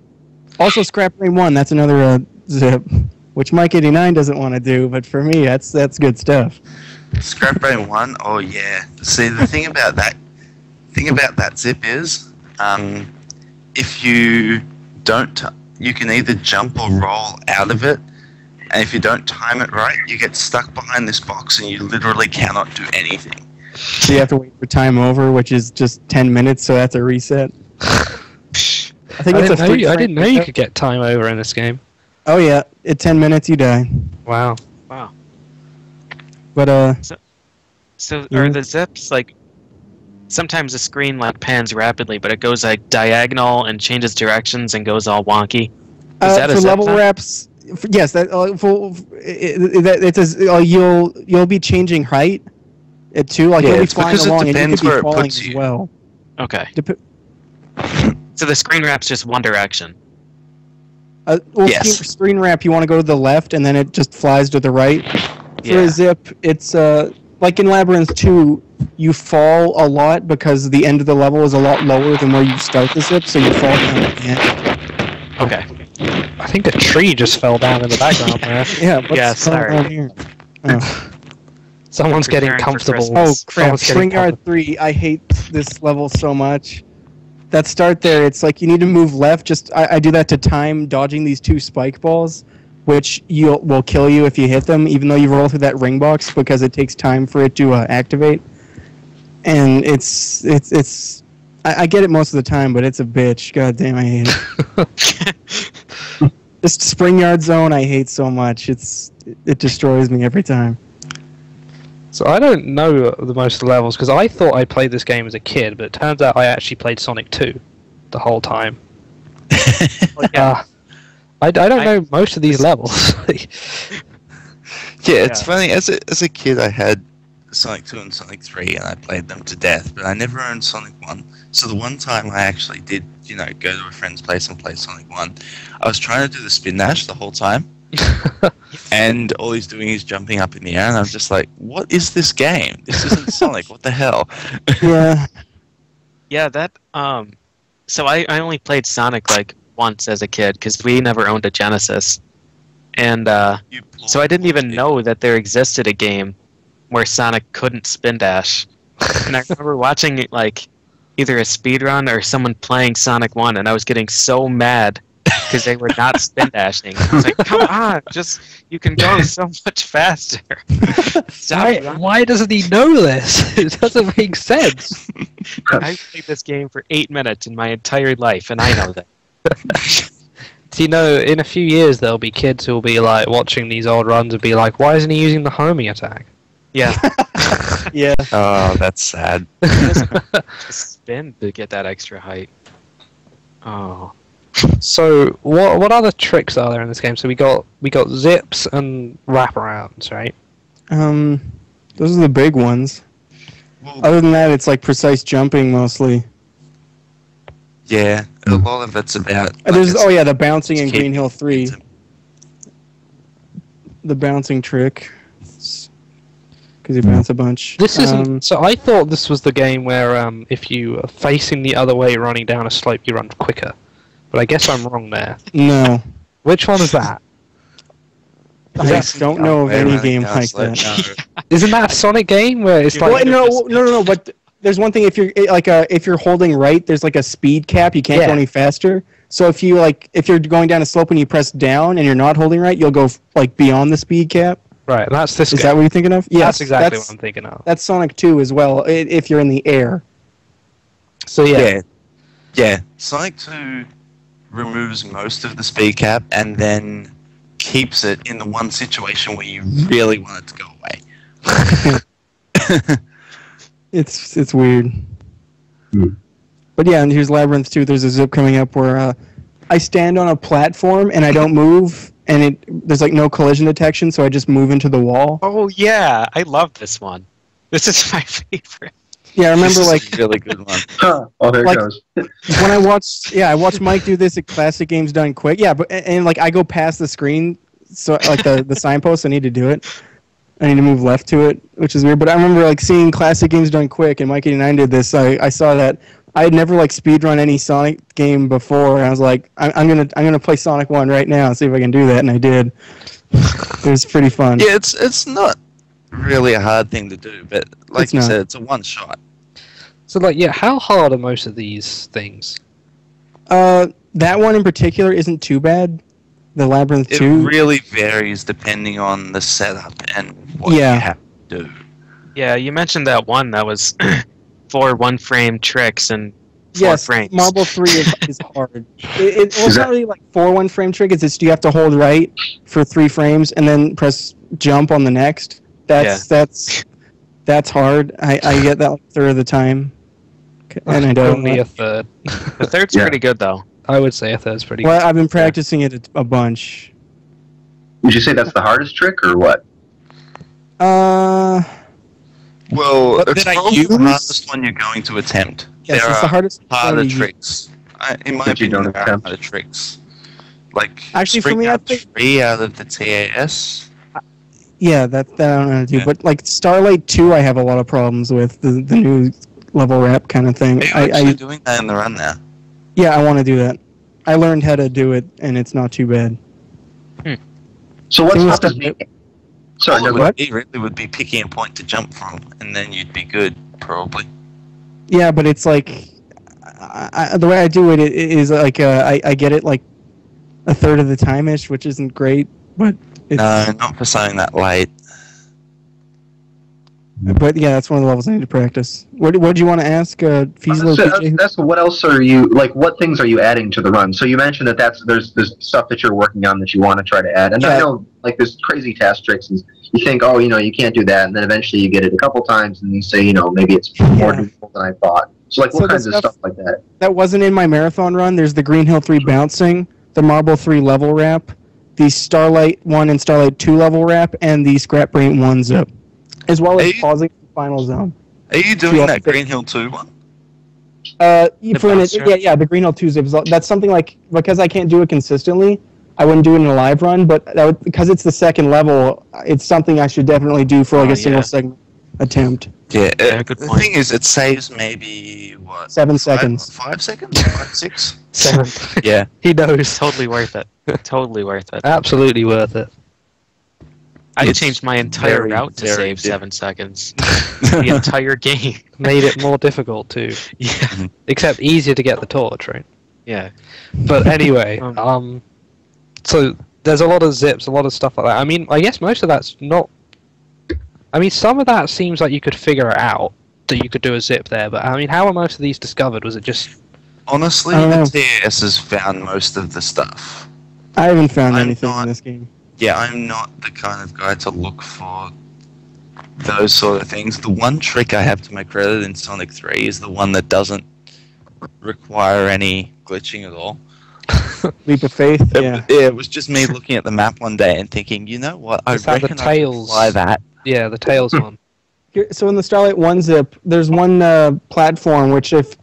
Also, Scrap Brain 1, that's another zip, which Mike 89 doesn't want to do, but for me, that's good stuff. Scrap Brain 1, oh yeah. See, the thing about that zip is, if you don't, you can either jump or roll out of it, and if you don't time it right, you get stuck behind this box and you literally cannot do anything. So you have to wait for time over, which is just 10 minutes, so that's a reset. I didn't know you could get time over in this game. Oh yeah, at 10 minutes you die. Wow. But So are the zips like? Sometimes the screen like pans rapidly, but it goes like diagonal and changes directions and goes all wonky. Is that for level reps? Yes, you'll be changing height. Too, like you'll be flying along and you could be falling as well. Okay. So the screen wrap's just one direction. Yes. Screen wrap, you want to go to the left, and then it just flies to the right. For a zip, it's like in Labyrinth 2, you fall a lot because the end of the level is a lot lower than where you start the zip, so you fall down at the end. Okay. I think a tree just fell down in the background there. What's going on here? Oh. Someone's getting comfortable. Oh crap! String Yard 3. I hate this level so much. That start there, it's like you need to move left. I do that to time dodging these two spike balls, which will kill you if you hit them, even though you roll through that ring box because it takes time for it to activate. And I get it most of the time, but it's a bitch. God damn, I hate it. This Spring Yard Zone, I hate so much. It destroys me every time. So I don't know the most levels because I thought I played this game as a kid, but it turns out I actually played Sonic 2 the whole time. I don't know most of these levels. Yeah, it's funny. As a kid, I had Sonic 2 and Sonic 3, and I played them to death, but I never owned Sonic 1. So the one time I actually did, go to a friend's place and play Sonic 1, I was trying to do the spin dash the whole time. And all he's doing is jumping up in the air, and I'm just like, what is this game? This isn't Sonic. What the hell? Yeah, that so I only played Sonic like once as a kid because we never owned a Genesis, and so I didn't even know that there existed a game where Sonic couldn't spin dash. And I remember watching like either a speedrun or someone playing Sonic 1, and I was getting so mad because they were not spin dashing. I was like, come on, you can go so much faster. Why doesn't he know this? It doesn't make sense. I played this game for 8 minutes in my entire life, and I know that. Do you know, in a few years there'll be kids who'll be like watching these old runs and be like, "Why isn't he using the homing attack?" Yeah. Yeah. Oh, that's sad. Just spin to get that extra height. Oh. So, what other tricks are there in this game? So we got zips and wraparounds, right? Those are the big ones. Well, Other than that, it's like precise jumping mostly. yeah, a lot of it's about. There's like, the bouncing in keep- Green Hill 3. The bouncing trick. Because you bounce a bunch. This isn't. So I thought this was the game where if you are facing the other way, running down a slope, you run quicker. But I guess I'm wrong there. No. Which one is that? I don't know of any game like that. No. Isn't that a Sonic game where it's Well, like no. But there's one thing. If you're holding right, there's like a speed cap. You can't go any faster. So if you're going down a slope and you press down and you're not holding right, you'll go like beyond the speed cap. right? That's this. Is game. that what you're thinking of? Yes, That's exactly what I'm thinking of. That's Sonic 2 as well. If you're in the air. So Yeah. Sonic 2 removes most of the speed cap and then keeps it in the one situation where you really want it to go away. It's weird. But yeah, and here's Labyrinth 2. There's a zip coming up where I stand on a platform and I don't move, and there's like no collision detection, so I just move into the wall. Oh yeah, I love this one. This is my favorite. Yeah, I remember This is like a really good one. Oh, there Like- it goes. when I watched Mike do this at Classic Games Done Quick. Yeah, but and like I go past the screen, so like the signpost, I need to do it. I need to move left to it, which is weird. But I remember like seeing Classic Games Done Quick, and Mike89 did this. I saw that. I had never like speedrun any Sonic game before, and I was like, I'm gonna play Sonic 1 right now and see if I can do that, and I did. It was pretty fun. Yeah, it's not really a hard thing to do, but like It's you not. said, it's a one shot. So like, yeah, how hard are most of these things? That one in particular isn't too bad. The Labyrinth It 2. really varies depending on the setup and what Yeah. you have to do. Yeah, you mentioned that one that was 4 one-frame tricks and 4 Yes, frames. Marble 3 is hard. It's Is not really like 4 one-frame trick. It's just you have to hold right for 3 frames and then press jump on the next. That's hard. I get that like a third of the time. And I don't. Only a third. The third's Yeah. pretty good though. I would say a third's pretty Well, I've been practicing it a bunch. Would you say that's the hardest trick or what? Well, But it's did I probably the use- hardest one you're going to attempt. Yes, there it's the are hardest. harder one to use. tricks. In my That you opinion, don't there are attempt. harder tricks. Like, Actually, for Spring me, I Out think- 3 out of the TAS. Yeah, that I don't know how to do. Yeah. But like Starlight 2, I have a lot of problems with the new level wrap kind of thing. Are you actually doing that in the run now? Yeah, I want to do that. I learned how to do it, and it's not too bad. So what's Same up with is me? Sorry, All no, it go would ahead. be really would be picking a point to jump from, and then you'd be good, probably. Yeah, but it's like the way I do it is like I get it like a third of the time-ish, which isn't great, but it's, No, not for something that late. but yeah, that's one of the levels I need to practice. What do you want to ask, Feasible? That's what else are you like? What things are you adding to the run? So you mentioned that there's stuff that you're working on that you want to try to add, and I Yeah. know like there's crazy task tricks, and you think, oh, you can't do that, and then eventually you get it a couple times, and you say, maybe it's more Yeah. doable than I thought. So like, So what the kinds of stuff- stuff like that? That wasn't in my marathon run. There's the Green Hill 3 bouncing, the Marble 3 level wrap, the Starlight 1 and Starlight 2 level wrap, and the Scrap Brain 1 zip, as well as Hey. pausing the final zone. Are you doing Yeah. that Green Hill 2 one? The bouncer? the Green Hill 2 zip. That's something like, because I can't do it consistently, I wouldn't do it in a live run, but because it's the second level, it's something I should definitely do for like Oh, a single yeah. segment attempt. Yeah, good the point. thing is, it saves maybe, 7 seconds. 5 seconds? 5, 6? 7. Yeah. He knows. Totally worth it. Totally worth it. Absolutely worth it. I It's changed my entire very, route to very save different. 7 seconds. The entire game. Made it more difficult too. Yeah. Except easier to get the torch, right? Yeah. But anyway, Um, so there's a lot of zips, a lot of stuff like that. I mean, I guess most of that's not. I mean, some of that seems like you could figure it out that you could do a zip there, but I mean, how were most of these discovered? Was it just Honestly, I don't know. the TS has found most of the stuff. I haven't found I'm anything not- in this game. Yeah, I'm not the kind of guy to look for those sort of things. The one trick I have to my credit in Sonic 3 is the one that doesn't require any glitching at all. Leap of faith. Yeah. It was just me looking at the map one day and thinking, you know what, I Is that the reckon I can Tails? fly that. Yeah, the Tails one. So in the Starlight 1 zip, there's one platform which, if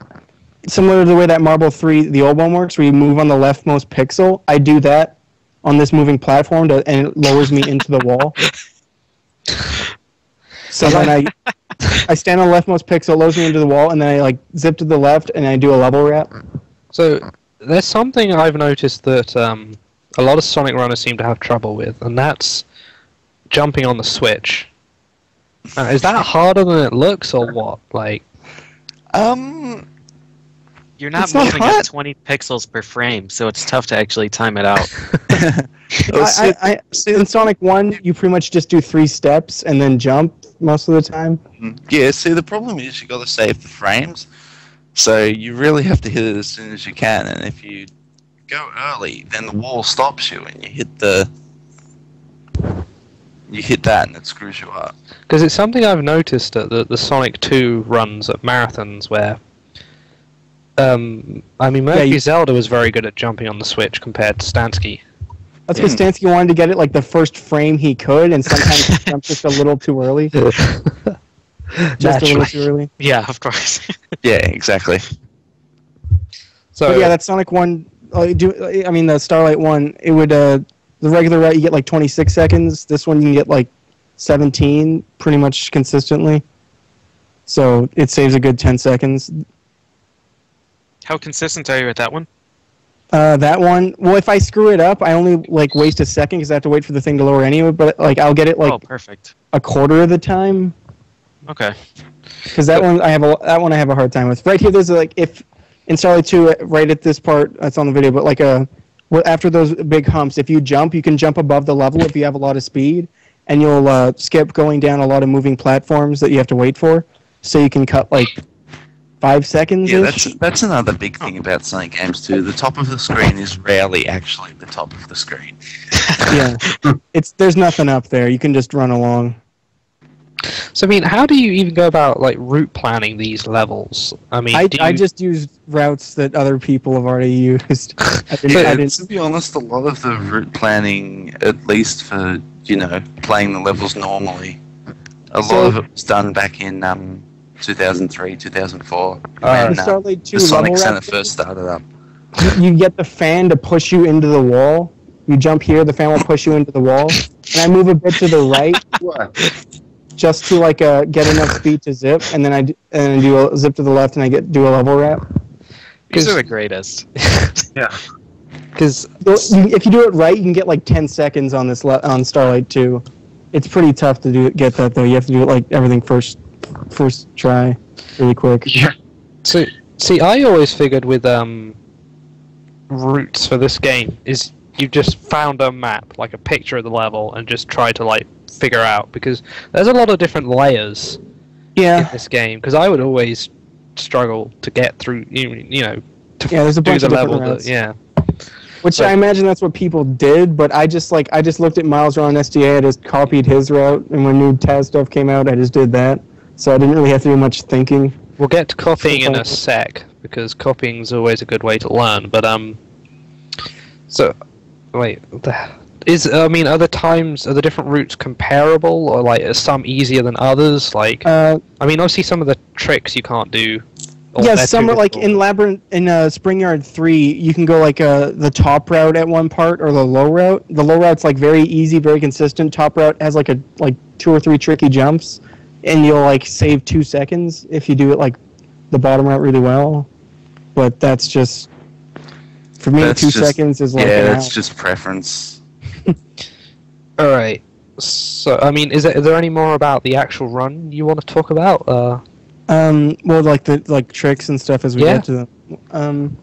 similar to the way that Marble 3, the old one works, where you move on the leftmost pixel, I do that on this moving platform, and it lowers me into the wall. So then I stand on the leftmost pixel, lowers me into the wall, and then I like zip to the left, and I do a level wrap. So there's something I've noticed that a lot of Sonic runners seem to have trouble with, and that's jumping on the Switch. Is that harder than it looks, or what? Like, You're not It's not moving hot. at 20 pixels per frame, so it's tough to actually time it out. In Sonic 1, you pretty much just do 3 steps and then jump most of the time. Yeah, see, the problem is you got to save the frames, so you really have to hit it as soon as you can. And if you go early, then the wall stops you, and you hit that, and it screws you up. because it's something I've noticed at the Sonic 2 runs at marathons where, Murphy Zelda was very good at jumping on the Switch compared to Stansky. That's because Stansky wanted to get it like the first frame he could, and sometimes he jumped just a little too early. Just a little too early. Yeah, of course. Yeah, exactly. So But yeah, that Sonic 1, the Starlight 1, it would, the regular route you get like 26 seconds. This one you can get like 17 pretty much consistently. So it saves a good 10 seconds. How consistent are you at that one? That one, well, if I screw it up, I only like waste a second because I have to wait for the thing to lower anyway. But like, I'll get it like Oh, perfect. a quarter of the time Okay. because that one I have a hard time with. Right here, there's like if in Starlight 2, right at this part, that's on the video, but like after those big humps, if you jump, you can jump above the level if you have a lot of speed, and you'll skip going down a lot of moving platforms that you have to wait for, so you can cut like 5 seconds. Yeah, that's another big thing about Sonic games too. The top of the screen is rarely actually the top of the screen. Yeah, there's nothing up there. You can just run along. So, how do you even go about like route planning these levels? I just use routes that other people have already used. I didn't. To be honest, a lot of the route planning, at least for playing the levels normally, a lot of it was done back in 2003, 2004 when Starlight 2 the Sonic level Center route first started up. You get the fan to push you into the wall. You jump here, the fan will push you into the wall. And I move a bit to the right What? just to get enough speed to zip, and then I do a zip to the left, and I do a level wrap. These are the greatest. Yeah. Because If you do it right, you can get like 10 seconds on on Starlight 2. It's pretty tough to get that though. You have to do it like everything first try, really quick. Yeah. So, see, I always figured with routes for this game is you just found a map, like a picture of the level, and just try to figure out, because there's a lot of different layers in this game. Because I would always struggle to get through, there's a do bunch the of level. different routes. Which So- I imagine that's what people did, but I just looked at Miles Rowe on SDA, I just copied his route, and when new Taz stuff came out, I just did that. So I didn't really have to do much thinking. We'll get to copying in a sec, because copying is always a good way to learn. But so wait, are the different routes comparable, or are some easier than others? Obviously some of the tricks you can't do. Yes, some are in Labyrinth, in Spring Yard 3, you can go the top route at one part or the low route. The low route's very easy, very consistent. Top route has 2 or 3 tricky jumps, and you'll save 2 seconds if you do it the bottom route really well. But that's just, for me, 2 seconds is that's just preference. All right. So is there any more about the actual run you want to talk about? The tricks and stuff as we get to them.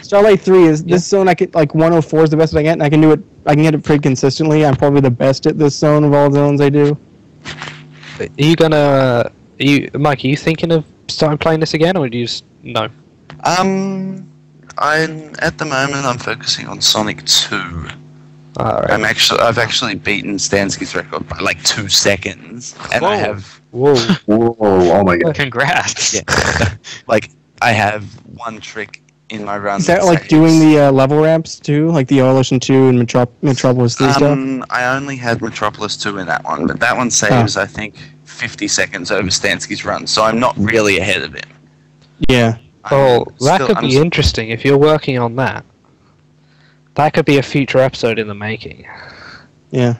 Starlight 3 is this zone. I get 104 is the best I get, and I can do it. I can get it pretty consistently. I'm probably the best at this zone of all the zones I do. Mike? Are you thinking of starting playing this again, or do you just no? At the moment I'm focusing on Sonic 2. Alright. I've actually beaten Stansky's record by like 2 seconds, and I Whoa. have Whoa. Whoa! Oh my god! Congrats. yeah, like I have one trick in my run. Is that like saves. doing the level ramps too, like the Evolution 2 and Metropolis 3 stuff? I only had Metropolis 2 in that one, but that one saves I think 50 seconds over Stansky's run, so I'm not really ahead of him. Yeah. Oh, that could be interesting if you're working on that. That could be a future episode in the making. Yeah.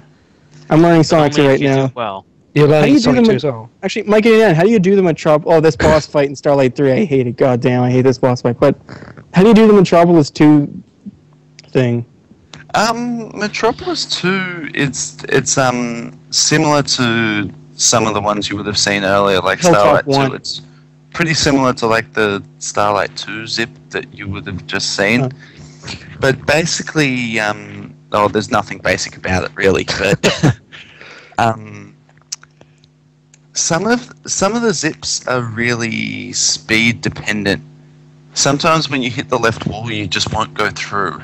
I'm learning Sonic 2 Only if right you do now. well. You're do learning you do Sonic them 2 with- as well. Actually, Mike and Dan, how do you do the this boss fight in Starlight 3? I hate it. God damn, I hate this boss fight. But how do you do the Metropolis 2 thing? Metropolis 2, it's similar to some of the ones you would have seen earlier, like Hilltop Starlight 2. 1. It's pretty similar to like the Starlight 2 zip that you would have just seen. Huh. But basically, there's nothing basic about it really, but some of the zips are really speed dependent. Sometimes when you hit the left wall, you just won't go through.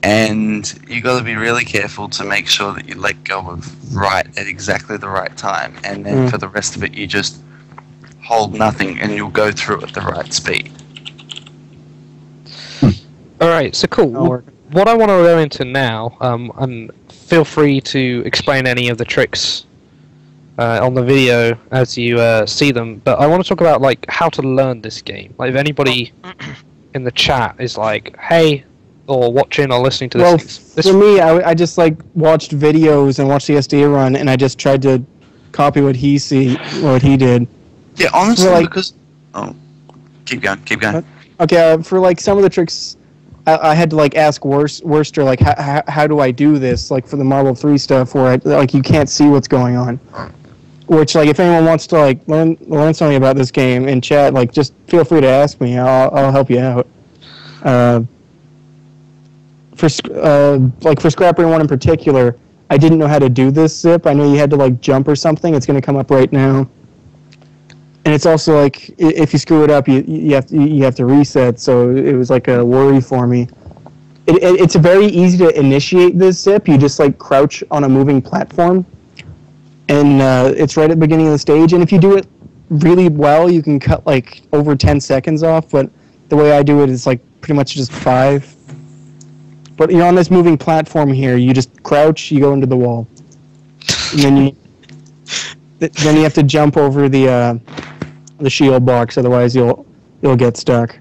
And you got to be really careful to make sure that you let go of right at exactly the right time. And then for the rest of it, you just hold nothing and you'll go through at the right speed. Alright, so cool. That'll work. What I want to go into now, and feel free to explain any of the tricks on the video as you see them, but I want to talk about like how to learn this game. Like if anybody in the chat is like, hey, or watching or listening to this, Well, for me, I just like watched videos and watched the SD run, and I just tried to copy what he did. Yeah, honestly, Well, like- because... Oh, keep going. Okay, for like some of the tricks, I had to like ask Worcester like how do I do this, like for the Marble 3 stuff where like you can't see what's going on. Which like if anyone wants to like learn something about this game in chat, like just feel free to ask me. I'll help you out. For Scrap Ring 1 in particular, I didn't know how to do this zip. I know you had to like jump or something. It's going to come up right now. And it's also like if you screw it up, you have to reset. So it was like a worry for me. It's very easy to initiate this zip. You just like crouch on a moving platform, and it's right at the beginning of the stage. And if you do it really well, you can cut like over 10 seconds off. But the way I do it is like pretty much just 5. But you're on this moving platform here. You just crouch. You go into the wall, and then you have to jump over the shield box. Otherwise, you'll get stuck.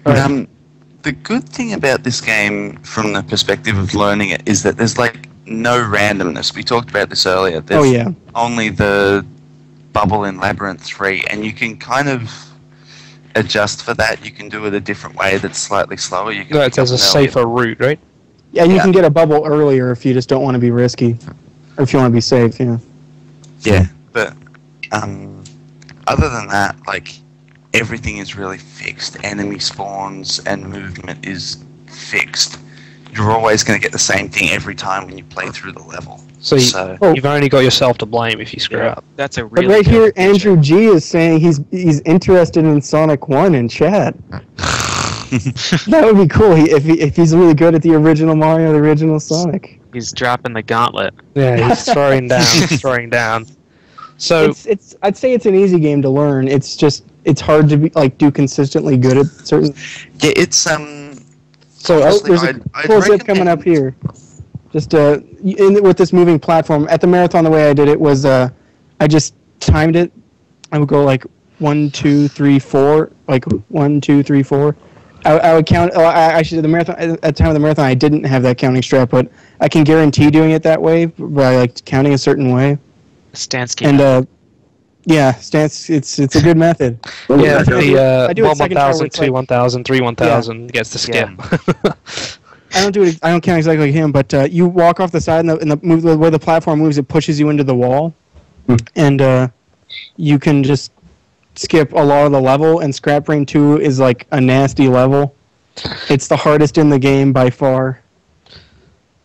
The good thing about this game, from the perspective of learning it, is that there's like no randomness. We talked about this earlier. There's only the bubble in Labyrinth 3, and you can kind of adjust for that. You can do it a different way that's slightly slower. You can there's a safer route, right? Yeah, you can get a bubble earlier if you just don't want to be risky, or if you want to be safe. Yeah. Yeah, but other than that, like everything is really fixed. Enemy spawns and movement is fixed. You're always going to get the same thing every time when you play through the level. So you've only got yourself to blame if you screw up. That's a But really right good here, feature. Andrew G is saying he's interested in Sonic 1 in chat. That would be cool if he's really good at the original Mario, the original Sonic. He's dropping the gauntlet. Yeah, he's throwing down. So I'd say it's an easy game to learn. It's hard to do consistently good at certain. Yeah, it's So honestly, there's a I'd cool zip coming up recommend- here. Just with this moving platform at the marathon, the way I did it was I just timed it. I would go like 1, 2, 3, 4, like 1, 2, 3, 4. I would count. I actually the marathon at the time of the marathon. I didn't have that counting strap, but I can guarantee doing it that way by like counting a certain way. Stansky. And stance. It's a good method. yeah, I the do it 1 second try where 1000, it's 2 like- 1000, 3 1000 gets the skip. I don't do it. I don't count exactly like him, but you walk off the side, and the way the platform moves, it pushes you into the wall, and you can just skip a lot of the level. And Scrap Brain 2 is like a nasty level. It's the hardest in the game by far.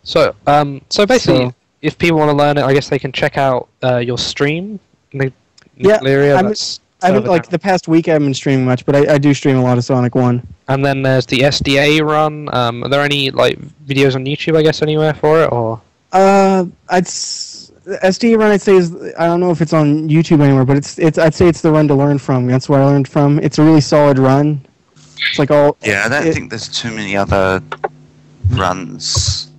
So basically, if people want to learn it, I guess they can check out your stream, Nuclearia. I haven't, further like, down. the past week I haven't been streaming much, but I do stream a lot of Sonic 1. And then there's the SDA run. Are there any like videos on YouTube, I guess, anywhere for it, or? SD run, I'd say, is, I don't know if it's on YouTube anywhere, but I'd say it's the run to learn from. That's what I learned from. It's a really solid run. It's like all. Yeah, I don't think there's too many other runs.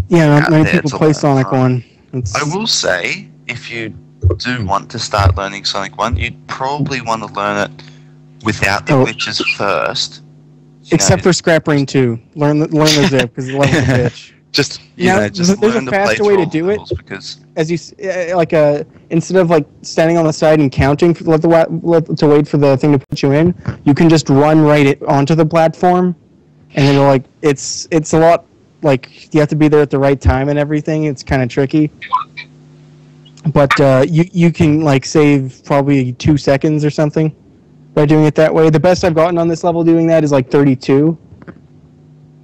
Yeah, not out many there people to play learn Sonic from. 1. It's, I will say, if you do want to start learning Sonic 1, you'd probably want to learn it without the glitches first. Except for Scrap Brain 2. Learn the zip, because the level's a bitch. Just, There's learn a to play faster through way to all the do it. levels because As you instead of like standing on the side and counting to wait for the thing to put you in, you can just run onto the platform, and it'll like it's a lot like you have to be there at the right time and everything. It's kind of tricky, but you can like save probably 2 seconds or something by doing it that way. The best I've gotten on this level doing that is like 32.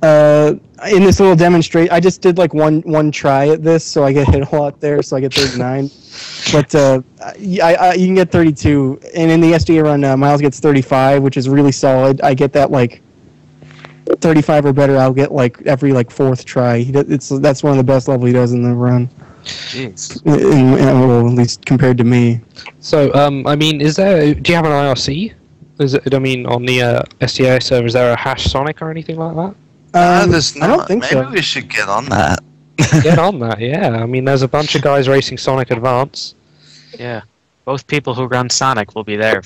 In this little demonstration, I just did like one try at this, so I get hit a lot there, so I get 39. But you can get 32, and in the SDA run, Miles gets 35, which is really solid. I get that like 35 or better. I'll get like every like 4th try. That's one of the best level he does in the run. Jeez. Well, at least compared to me. So, I mean, do you have an IRC? I mean, on the SDA server, is there a hash Sonic or anything like that? no, there's not. I don't think Maybe so. we should get on that. Get on that, yeah. I mean, there's a bunch of guys racing Sonic Advance. Yeah. Both people who run Sonic will be there.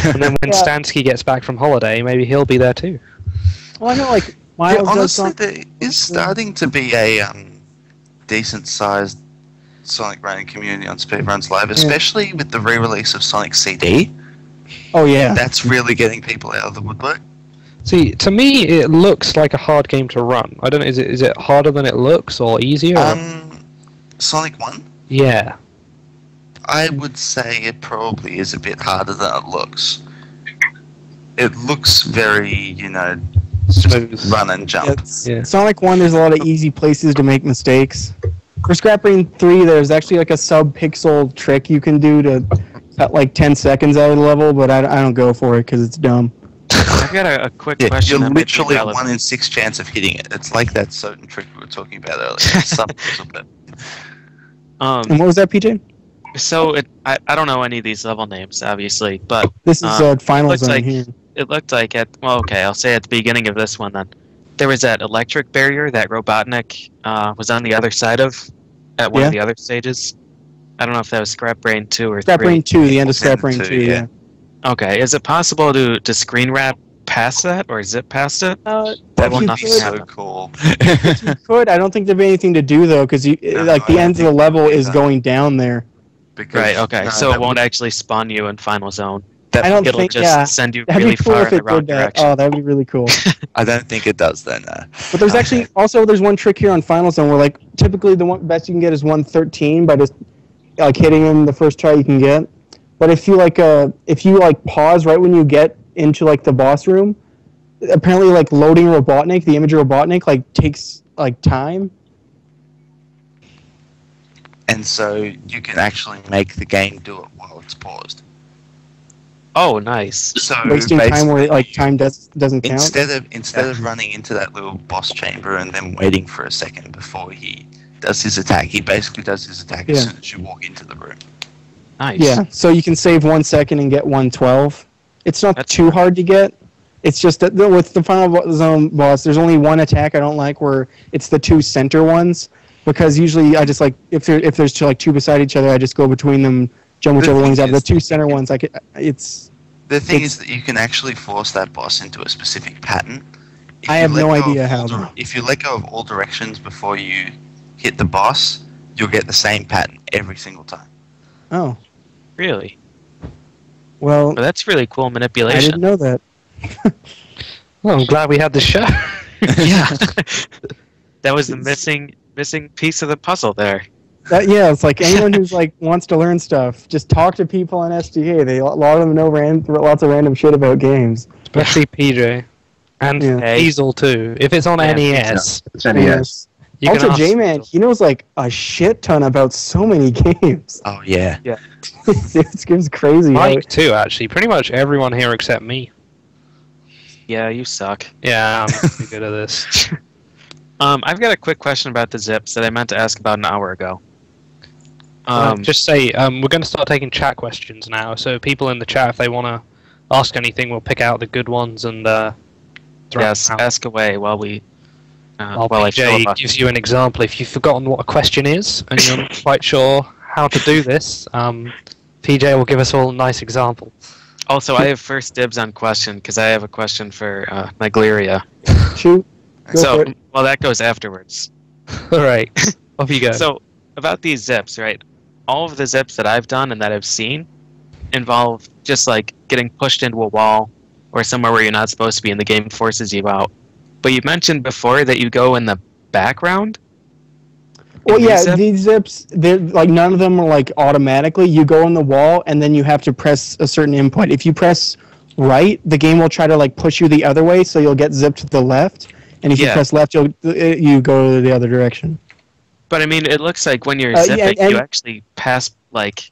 And then when Stansky gets back from holiday, maybe he'll be there too. Well, I know like Miles does honestly, something. there is starting to be a decent-sized Sonic running community on Speedruns Live, especially with the re-release of Sonic CD. Oh yeah. That's really getting people out of the woodwork. See, to me, it looks like a hard game to run. I don't know, is it harder than it looks or easier? Sonic 1? Yeah. I would say it probably is a bit harder than it looks. It looks very, Smooth. run and jump. Yeah. Sonic 1, there's a lot of easy places to make mistakes. For Scrap Brain 3, there's actually like a sub-pixel trick you can do to cut like 10 seconds out of the level, but I don't go for it because it's dumb. I've got a quick question. You're that might be literally a relevant. 1 in 6 chance of hitting it. It's like that certain trick we were talking about earlier. Some little bit. And what was that, PJ? So I don't know any of these level names, obviously, but This is Final looks Zone like- here. it looked like I'll say at the beginning of this one then. There was that electric barrier that Robotnik was on the other side of at one of the other stages. I don't know if that was Scrap Brain 2 or Scrap 3. Brain 2, the end of Scrap Brain Brain 2, 2, yeah. Okay, is it possible to screen wrap past that or zip past it? That Or will would nothing be so happen? cool. You could. I don't think there'd be anything to do, though, because No, like the I end of the think level it'd be is that. going down there. Because, Right, okay, no, so that it won't would- actually spawn you in Final Zone. I don't It'll think, just send you That'd really be cool far if in the it wrong did that. direction. Oh, that'd be really cool. I don't think it does then, no. But there's actually there's one trick here on Final Zone where like typically the best you can get is 113 by just like hitting him the first try you can get. But if you pause right when you get into like the boss room, apparently like loading Robotnik, the image of Robotnik, like takes like time. And so you can actually make the game do it while it's paused. Oh, nice. So Wasting time where basically, like time doesn't count. instead of running into that little boss chamber and then waiting for a second before he does his attack, he basically does his attack as Yeah. soon as you walk into the room. Nice. Yeah, so you can save 1 second and get 112. It's not That's too hard to get. It's just that with the Final Zone boss, there's only one attack I don't like where it's the 2 center ones. Because usually I just like if there's two beside each other, I just go between them, jump whichever one's out. The 2 center ones, The thing is that you can actually force that boss into a specific pattern. If I you have let no go of idea all how, dir- though. If you let go of all directions before you hit the boss, you'll get the same pattern every single time. oh Really? well, Well, that's really cool I manipulation. didn't know that. Well, I'm glad we had the show. Yeah. That was the missing piece of the puzzle there. It's like anyone who's like wants to learn stuff, just talk to people on SDA. A lot of them know lots of random shit about games. Especially PJ. And Yeah. Hazel too. If it's on Yeah, NES. It's NES. You can Also, ask- J-Man, he knows like a shit ton about so many games. Oh yeah. It's crazy. how- Mike too, actually. Pretty much everyone here except me. Yeah, you suck. Yeah, I'm pretty good at this. I've got a quick question about the zips that I meant to ask about an hour ago. Just say we're going to start taking chat questions now. So people in the chat, if they want to ask anything, we'll pick out the good ones and throw yes, them out. ask away while we. While While I PJ filibuster. gives you an example, if you've forgotten what a question is and you're not quite sure how to do this, PJ will give us all a nice example. Also, I have first dibs on question because I have a question for Nigleria. Shoot. Go for So, it. well, that goes afterwards. All right, off you go. So, about these zips, right? All of the zips that I've done and that I've seen involve just like getting pushed into a wall or somewhere where you're not supposed to be and the game forces you out. But you mentioned before that you go in the background. Well, in yeah, these zips? these zips, they're like none of them are like automatically. You go in the wall and then you have to press a certain input. If you press right, the game will try to like push you the other way, so you'll get zipped to the left. And if you Yeah. press left, you go the other direction. But I mean, it looks like when you're Yeah, zipping, and- you actually pass like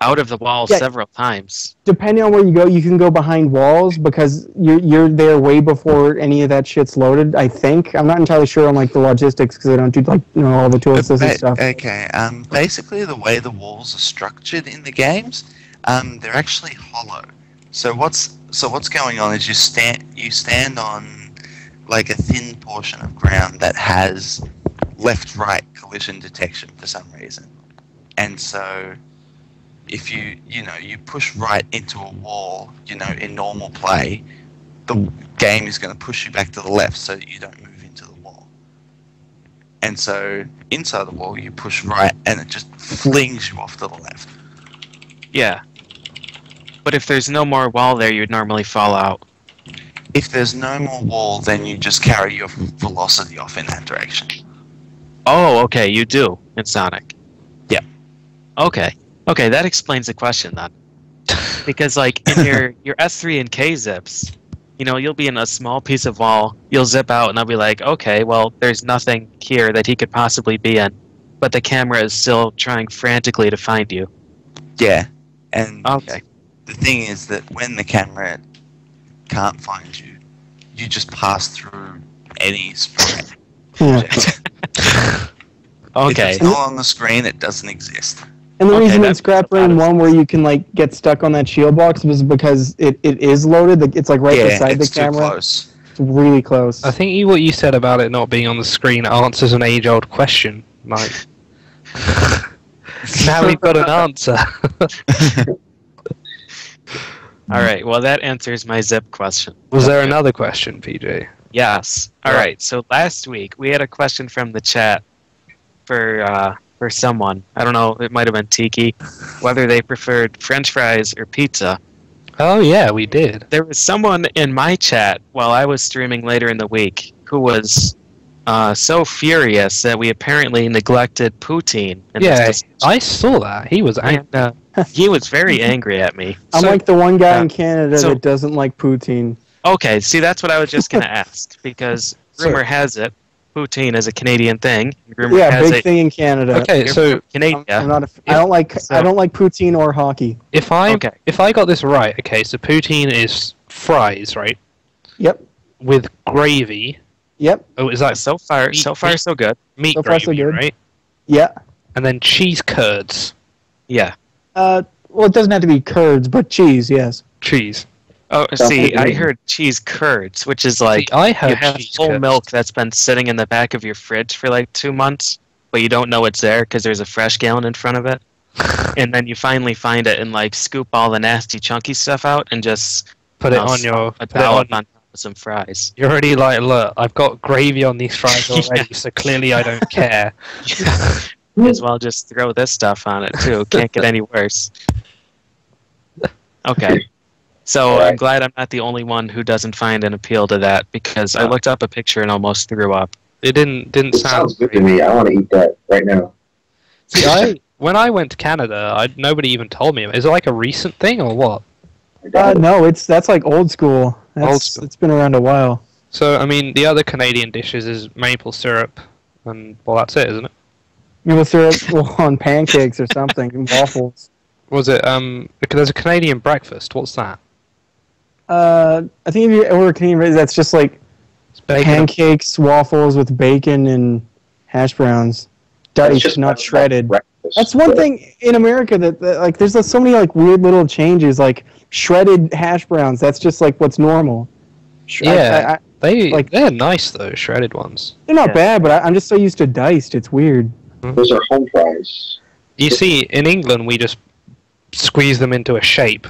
out of the wall Yeah. several times. Depending on where you go, you can go behind walls because you're there way before any of that shit's loaded. I think I'm not entirely sure on like the logistics because I don't do like all the tool assist and stuff. Okay. Basically, the way the walls are structured in the games, they're actually hollow. So what's going on is you stand on like a thin portion of ground that has left-right collision detection for some reason, and so if you push right into a wall, in normal play, the game is going to push you back to the left so that you don't move into the wall. And so inside the wall, you push right, and it just flings you off to the left. Yeah. But if there's no more wall there, you'd normally fall out. If there's no more wall, then you just carry your velocity off in that direction. Oh, okay, you do in Sonic. Yeah. Okay. Okay, that explains the question then. Because like in your S3 and K zips, you'll be in a small piece of wall, you'll zip out and I'll be like, okay, well, there's nothing here that he could possibly be in. But the camera is still trying frantically to find you. Yeah, and Okay. the thing is that when the camera can't find you, you just pass through any sprite. Yeah. If Okay. it's not on the screen, it doesn't exist. And the Okay, reason that in Scrap makes a lot Brain of 1 where you can like get stuck on that shield box was because it is loaded. It's like right Yeah, beside the it's too camera. close. It's really close. I think what you said about it not being on the screen answers an age-old question, Mike. Now we've got an answer. All right. Well, that answers my zip question. Was there another question, PJ? Yes. All right. So last week we had a question from the chat for someone. I don't know. It might have been Tiki, whether they preferred French fries or pizza. Oh yeah, we did. There was someone in my chat while I was streaming later in the week who was so furious that we apparently neglected poutine. in Yeah, this I saw that. He was angry. and he was very angry at me. I'm So- like the one guy yeah. in Canada So- that doesn't like poutine. Okay, see, that's what I was just going to ask, because rumor has it poutine is a Canadian thing. Rumor Yeah, has big it thing in Canada. Okay, you're so from Canada. I'm not I don't like poutine or hockey. if I Okay. got this right, okay, so poutine is fries, right? Yep. With gravy. Yep. Oh, is that So far, so good. meat So far, so gravy, good. right? Yeah. And then cheese curds. Yeah. Well, it doesn't have to be curds, but cheese, yes. Cheese. Oh, Sounds see, good. I heard cheese curds, which is like See, I you heard have cheese whole curds. milk that's been sitting in the back of your fridge for like 2 months, but you don't know it's there because there's a fresh gallon in front of it. And then you finally find it and like scoop all the nasty chunky stuff out and just Put it know, on your. a Put it on. dollop on top of some fries. You're already like, look, I've got gravy on these fries already, so clearly I don't care. May as well just throw this stuff on it too. Can't get any worse. Okay. So All right. I'm glad I'm not the only one who doesn't find an appeal to that because I looked up a picture and almost threw up. It didn't It sound sounds good great. to me. I want to eat that right now. See, when I went to Canada, nobody even told me. Is it like a recent thing or what? No, that's like old school. Old school. It's been around a while. So, I mean, the other Canadian dishes is maple syrup, and well, that's it, isn't it? Maple syrup on pancakes or something, and waffles. Was it? There's a Canadian breakfast. What's that? I think if you order Canadian bread, that's just like It's bacon. pancakes, waffles with bacon and hash browns, That's diced, not like shredded. breakfast. That's one thing in America that like there's so many like weird little changes, like shredded hash browns. That's just like what's normal. Yeah. Like- They're nice though, shredded ones. They're not Yeah. bad, but I'm just so used to diced. It's weird. Those are home fries. You see, in England we just squeeze them into a shape.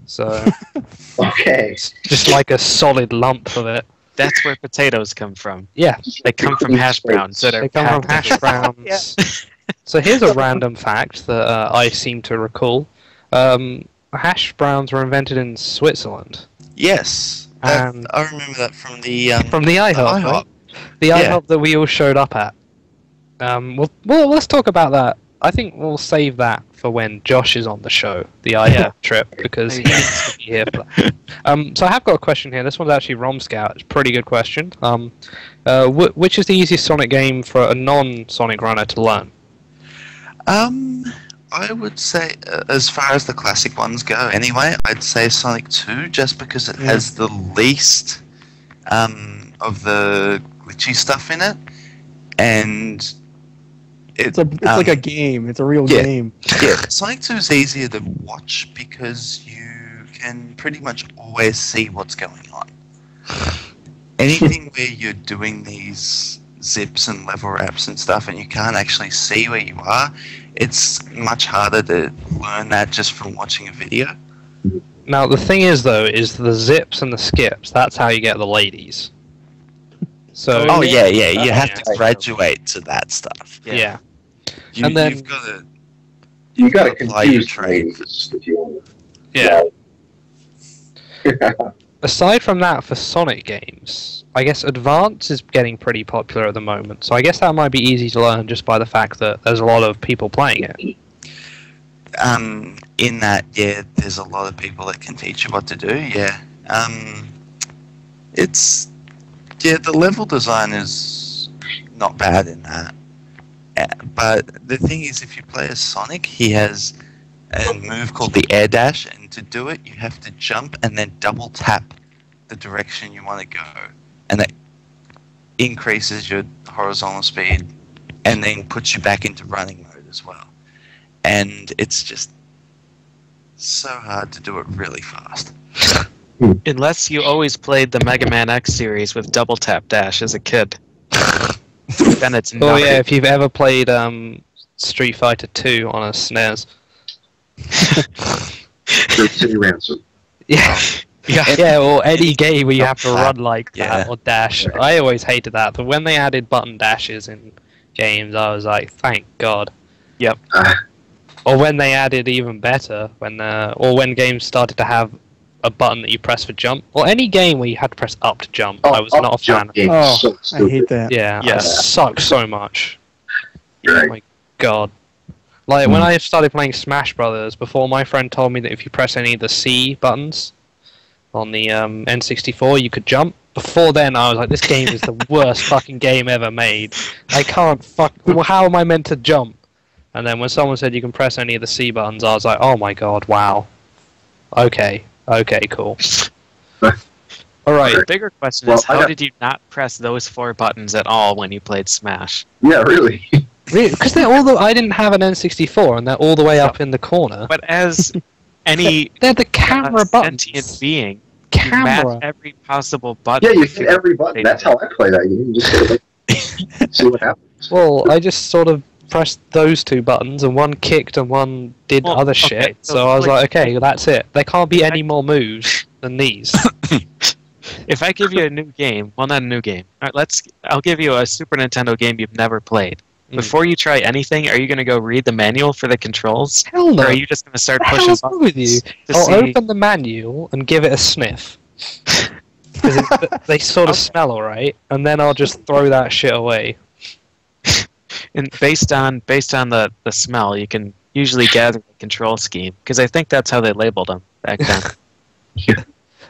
So Okay. it's just like a solid lump of it. That's where potatoes come from. Yeah, They come from hash browns that are they come from packed hash browns. So here's a random fact that I seem to recall. Hash browns were invented in Switzerland. Yes, And- I remember that from the From the IHOP, IHOP. right? The Yeah. IHOP that we all showed up at. Well, let's talk about that. I think we'll save that for when Josh is on the show, the IHOP trip, because he needs to be here for that. So I have got a question here. This one's actually Rom Scout. It's a pretty good question. Which is the easiest Sonic game for a non-Sonic runner to learn? I would say, as far as the classic ones go, anyway, I'd say Sonic 2, just because it has the least of the glitchy stuff in it, and It's like a game. It's a real yeah. game. Yeah, Sonic 2 is easier to watch because you can pretty much always see what's going on. Anything where you're doing these zips and level wraps and stuff and you can't actually see where you are, it's much harder to learn that just from watching a video. Now, the thing is, though, is the zips and the skips, that's how you get the ladies. So, Oh, yeah, you have yeah. to graduate to that stuff. yeah. You've got to... You got to apply your confuse trade. trades if you want. Yeah. Aside from that, for Sonic games, I guess Advance is getting pretty popular at the moment, so I guess that might be easy to learn just by the fact that there's a lot of people playing it. In that, yeah, there's a lot of people that can teach you what to do, yeah. The level design is not bad in that. But the thing is, if you play as Sonic, he has a move called the air dash, and to do it, you have to jump and then double tap the direction you want to go. And that increases your horizontal speed and then puts you back into running mode as well. And it's just so hard to do it really fast. Unless you always played the Mega Man X series with double tap dash as a kid. Then it's not. Oh yeah, if you've ever played Street Fighter 2 on a SNES. Great City Ransom. Yeah. Yeah, or any game where you have to run like that Yeah. or dash. I always hated that, but when they added button dashes in games, I was like, thank God. Yep. Or when they added even better, when games started to have a button that you press for jump, or any game where you had to press up to jump, I was not a fan. Game Oh, is so I stupid. hate that. Yeah, Yeah. it sucks so much. You're Oh right. my God. Like, when I started playing Smash Brothers, before my friend told me that if you press any of the C buttons on the N64, you could jump. Before then, I was like, this game is the worst fucking game ever made. I can't how am I meant to jump? And then when someone said you can press any of the C buttons, I was like, oh my God, wow. Okay, cool. Alright, The bigger question Well, is, I how got- did you not press those 4 buttons at all when you played Smash? Yeah, really. because they're I didn't have an N64, and they're all the way up in the corner. But as any They're the camera buttons. sentient being, you Camera. mash every possible button. Yeah, you hit every button. That's how I play that game. You just sort of like, see what happens. Well, I just sort of pressed those 2 buttons, and one kicked and one did Well, other okay, shit. so So I was like- like, okay, that's it. There can't be any more moves than these. If I give you a new game, well, not a new game. All right, I'll give you a Super Nintendo game you've never played. Mm. Before you try anything, are you going to go read the manual for the controls? Hell no. Or are you just going to start What the pushing hell's wrong with you? buttons to I'll see? open the manual and give it a sniff. 'Cause they sort of smell alright, and then I'll just throw that shit away. And based on the smell, you can usually gather the control scheme. Because I think that's how they labeled them back then.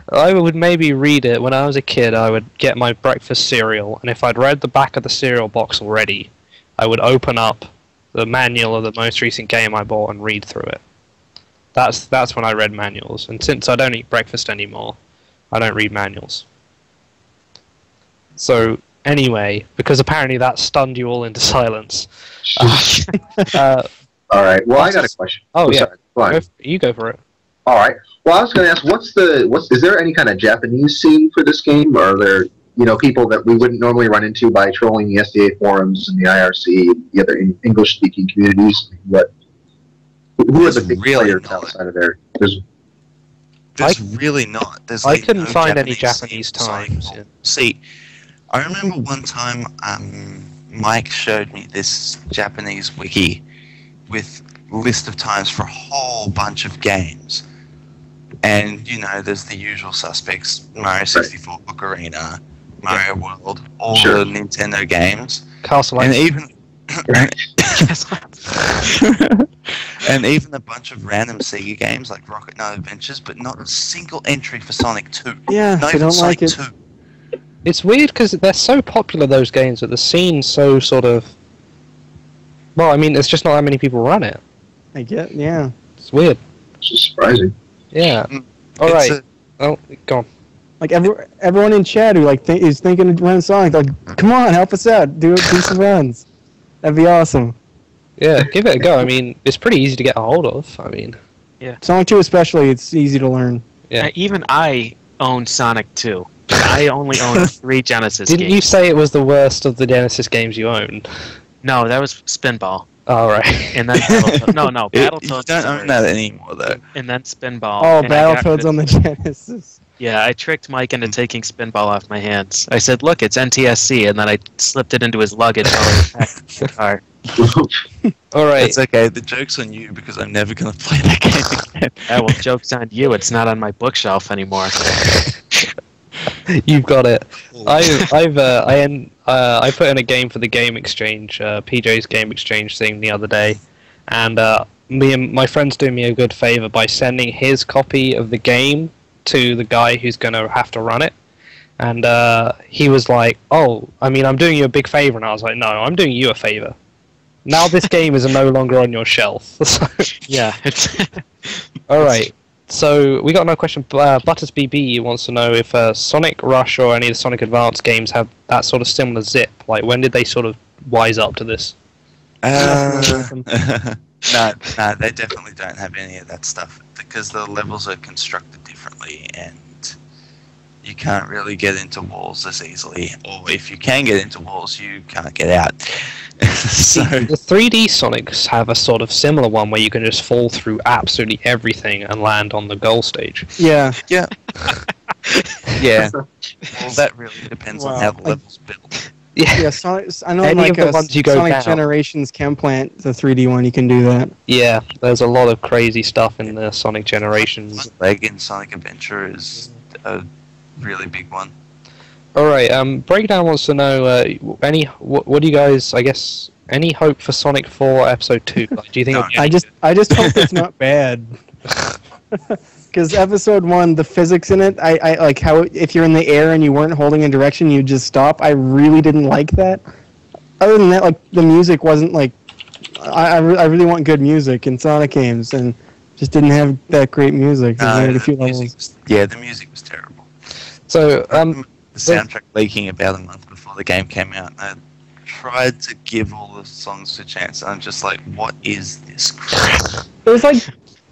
I would maybe read it. When I was a kid, I would get my breakfast cereal, and if I'd read the back of the cereal box already, I would open up the manual of the most recent game I bought and read through it. That's when I read manuals, and since I don't eat breakfast anymore, I don't read manuals. So, anyway, because apparently that stunned you all into silence. Alright, well, I got a question. Oh, yeah. Sorry. Go on. You go for it. Alright. Well, I was going to ask, is there any kind of Japanese scene for this game? Or are there, people that we wouldn't normally run into by trolling the SDA forums and the IRC and the other English-speaking communities? Who are the big players outside of there? There's really not. I couldn't find any Japanese times. Yeah. See, I remember one time Mike showed me this Japanese wiki with a list of times for a whole bunch of games. And, there's the usual suspects, Mario 64, Ocarina, Mario World, all the Nintendo games. Castle and even and even a bunch of random Sega games like Rocket Knight Adventures, but not a single entry for Sonic 2. Yeah, not they even don't Sonic like it. 2. It's weird because they're so popular, those games, that the scene's so sort of... Well, I mean, there's just not that many people run it. Yeah. It's weird. It's just surprising. Yeah. Alright. Oh, go on. Like everyone in chat who is thinking of running Sonic, like, come on, help us out, do some runs. That'd be awesome. Yeah, give it a go. I mean, it's pretty easy to get a hold of. I mean, Sonic 2 especially, it's easy to learn. Yeah. Even I own Sonic 2. I only own 3 Genesis games. Didn't you say it was the worst of the Genesis games you owned? No, that was Spinball. Oh, right. And then Battletoads. No, You Battletoads. don't own that anymore, though. And then Spinball. Oh, and I got Battletoads rid on the Genesis. Yeah, I tricked Mike into taking Spinball off my hands. I said, look, it's NTSC, and then I slipped it into his luggage while he was packing the car. Alright. It's okay, the joke's on you because I'm never going to play that game again. Yeah, well, joke's on you. It's not on my bookshelf anymore. You've got it. I put in a game for the Game Exchange, PJ's Game Exchange thing the other day, and me and my friend's doing me a good favor by sending his copy of the game to the guy who's going to have to run it. And he was like, oh, I mean, I'm doing you a big favor. And I was like, no, I'm doing you a favor. Now this game is no longer on your shelf. Yeah. Alright, so we got another question. Butters BB wants to know if Sonic Rush or any of the Sonic Advance games have that sort of similar zip. Like, when did they sort of wise up to this? No, they definitely don't have any of that stuff because the levels are constructed differently and you can't really get into walls as easily, or if you can get into walls, you can't get out. So the 3D Sonics have a sort of similar one where you can just fall through absolutely everything and land on the goal stage. Yeah. yeah. Well, that really depends on how the level's built. Yeah, Sonic, I know Any of the ones you go Sonic down. Generations Chem Plant, the 3D one, you can do that. Yeah, there's a lot of crazy stuff in the Sonic Generations. Leg in Sonic Adventure is a really big one. Alright, Breakdown wants to know, what do you guys, I guess, any hope for Sonic 4 Episode 2? Like, do you think No. it'll get I just hope it's not bad. Because Episode 1, the physics in it, I like how if you're in the air and you weren't holding a direction, you just stop. I really didn't like that. Other than that, like, the music wasn't like... I really want good music in Sonic games, and just didn't have that great music. The music was terrible. So, the soundtrack leaking about a month before the game came out. I tried to give all the songs a chance, and I'm just like, what is this crap? There's like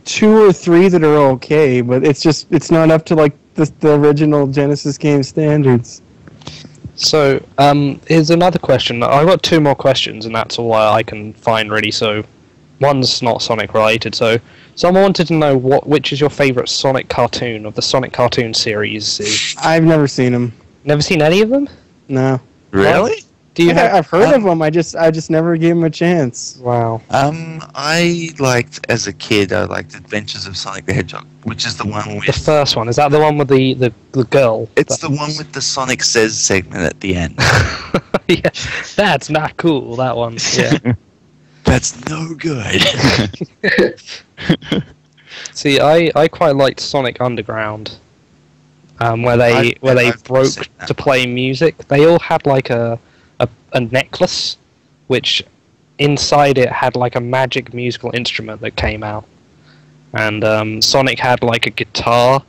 2 or 3 that are okay, but it's not up to like the original Genesis game standards. So, here's another question. I've got 2 more questions, and that's all I can find, really. So, one's not Sonic related. So, someone wanted to know which is your favourite Sonic cartoon of the Sonic cartoon series. I've never seen them. Never seen any of them? No. Really? Do you have? I've heard of them. I just never gave them a chance. Wow. I liked, as a kid, I liked Adventures of Sonic the Hedgehog, which is the one with... The first one. Is that the one with the girl? It's the one with the Sonic Says segment at the end. Yeah, that's not cool, that one. Yeah. That's no good. See, I quite liked Sonic Underground. where they I've broke seen that to one. play music. They all had like a necklace, which inside it had like a magic musical instrument that came out, and Sonic had like a guitar.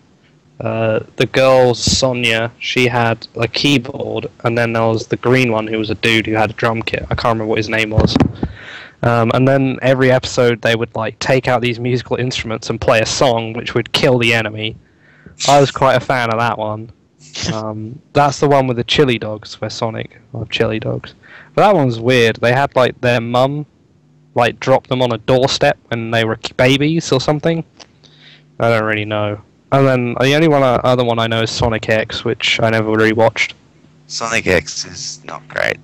The girl Sonia, she had a keyboard, and then there was the green one who was a dude who had a drum kit. I can't remember what his name was. And then every episode they would like take out these musical instruments and play a song which would kill the enemy. I was quite a fan of that one. That's the one with the chili dogs, where Sonic loved chili dogs. But that one was weird. They had like their mum like drop them on a doorstep when they were babies or something. I don't really know. And then the only other one I know is Sonic X, which I never really watched. Sonic X is not great.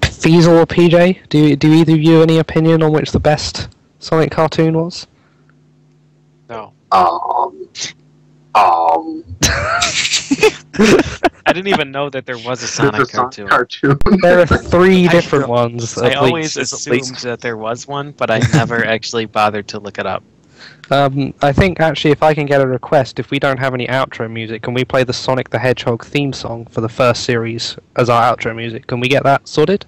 Feasel or PJ, do either of you have any opinion on which the best Sonic cartoon was? No. I didn't even know that there was a Sonic cartoon. There are three different ones. I always assumed that there was one, but I never actually bothered to look it up. I think actually, if I can get a request, if we don't have any outro music, can we play the Sonic the Hedgehog theme song for the first series as our outro music? Can we get that sorted?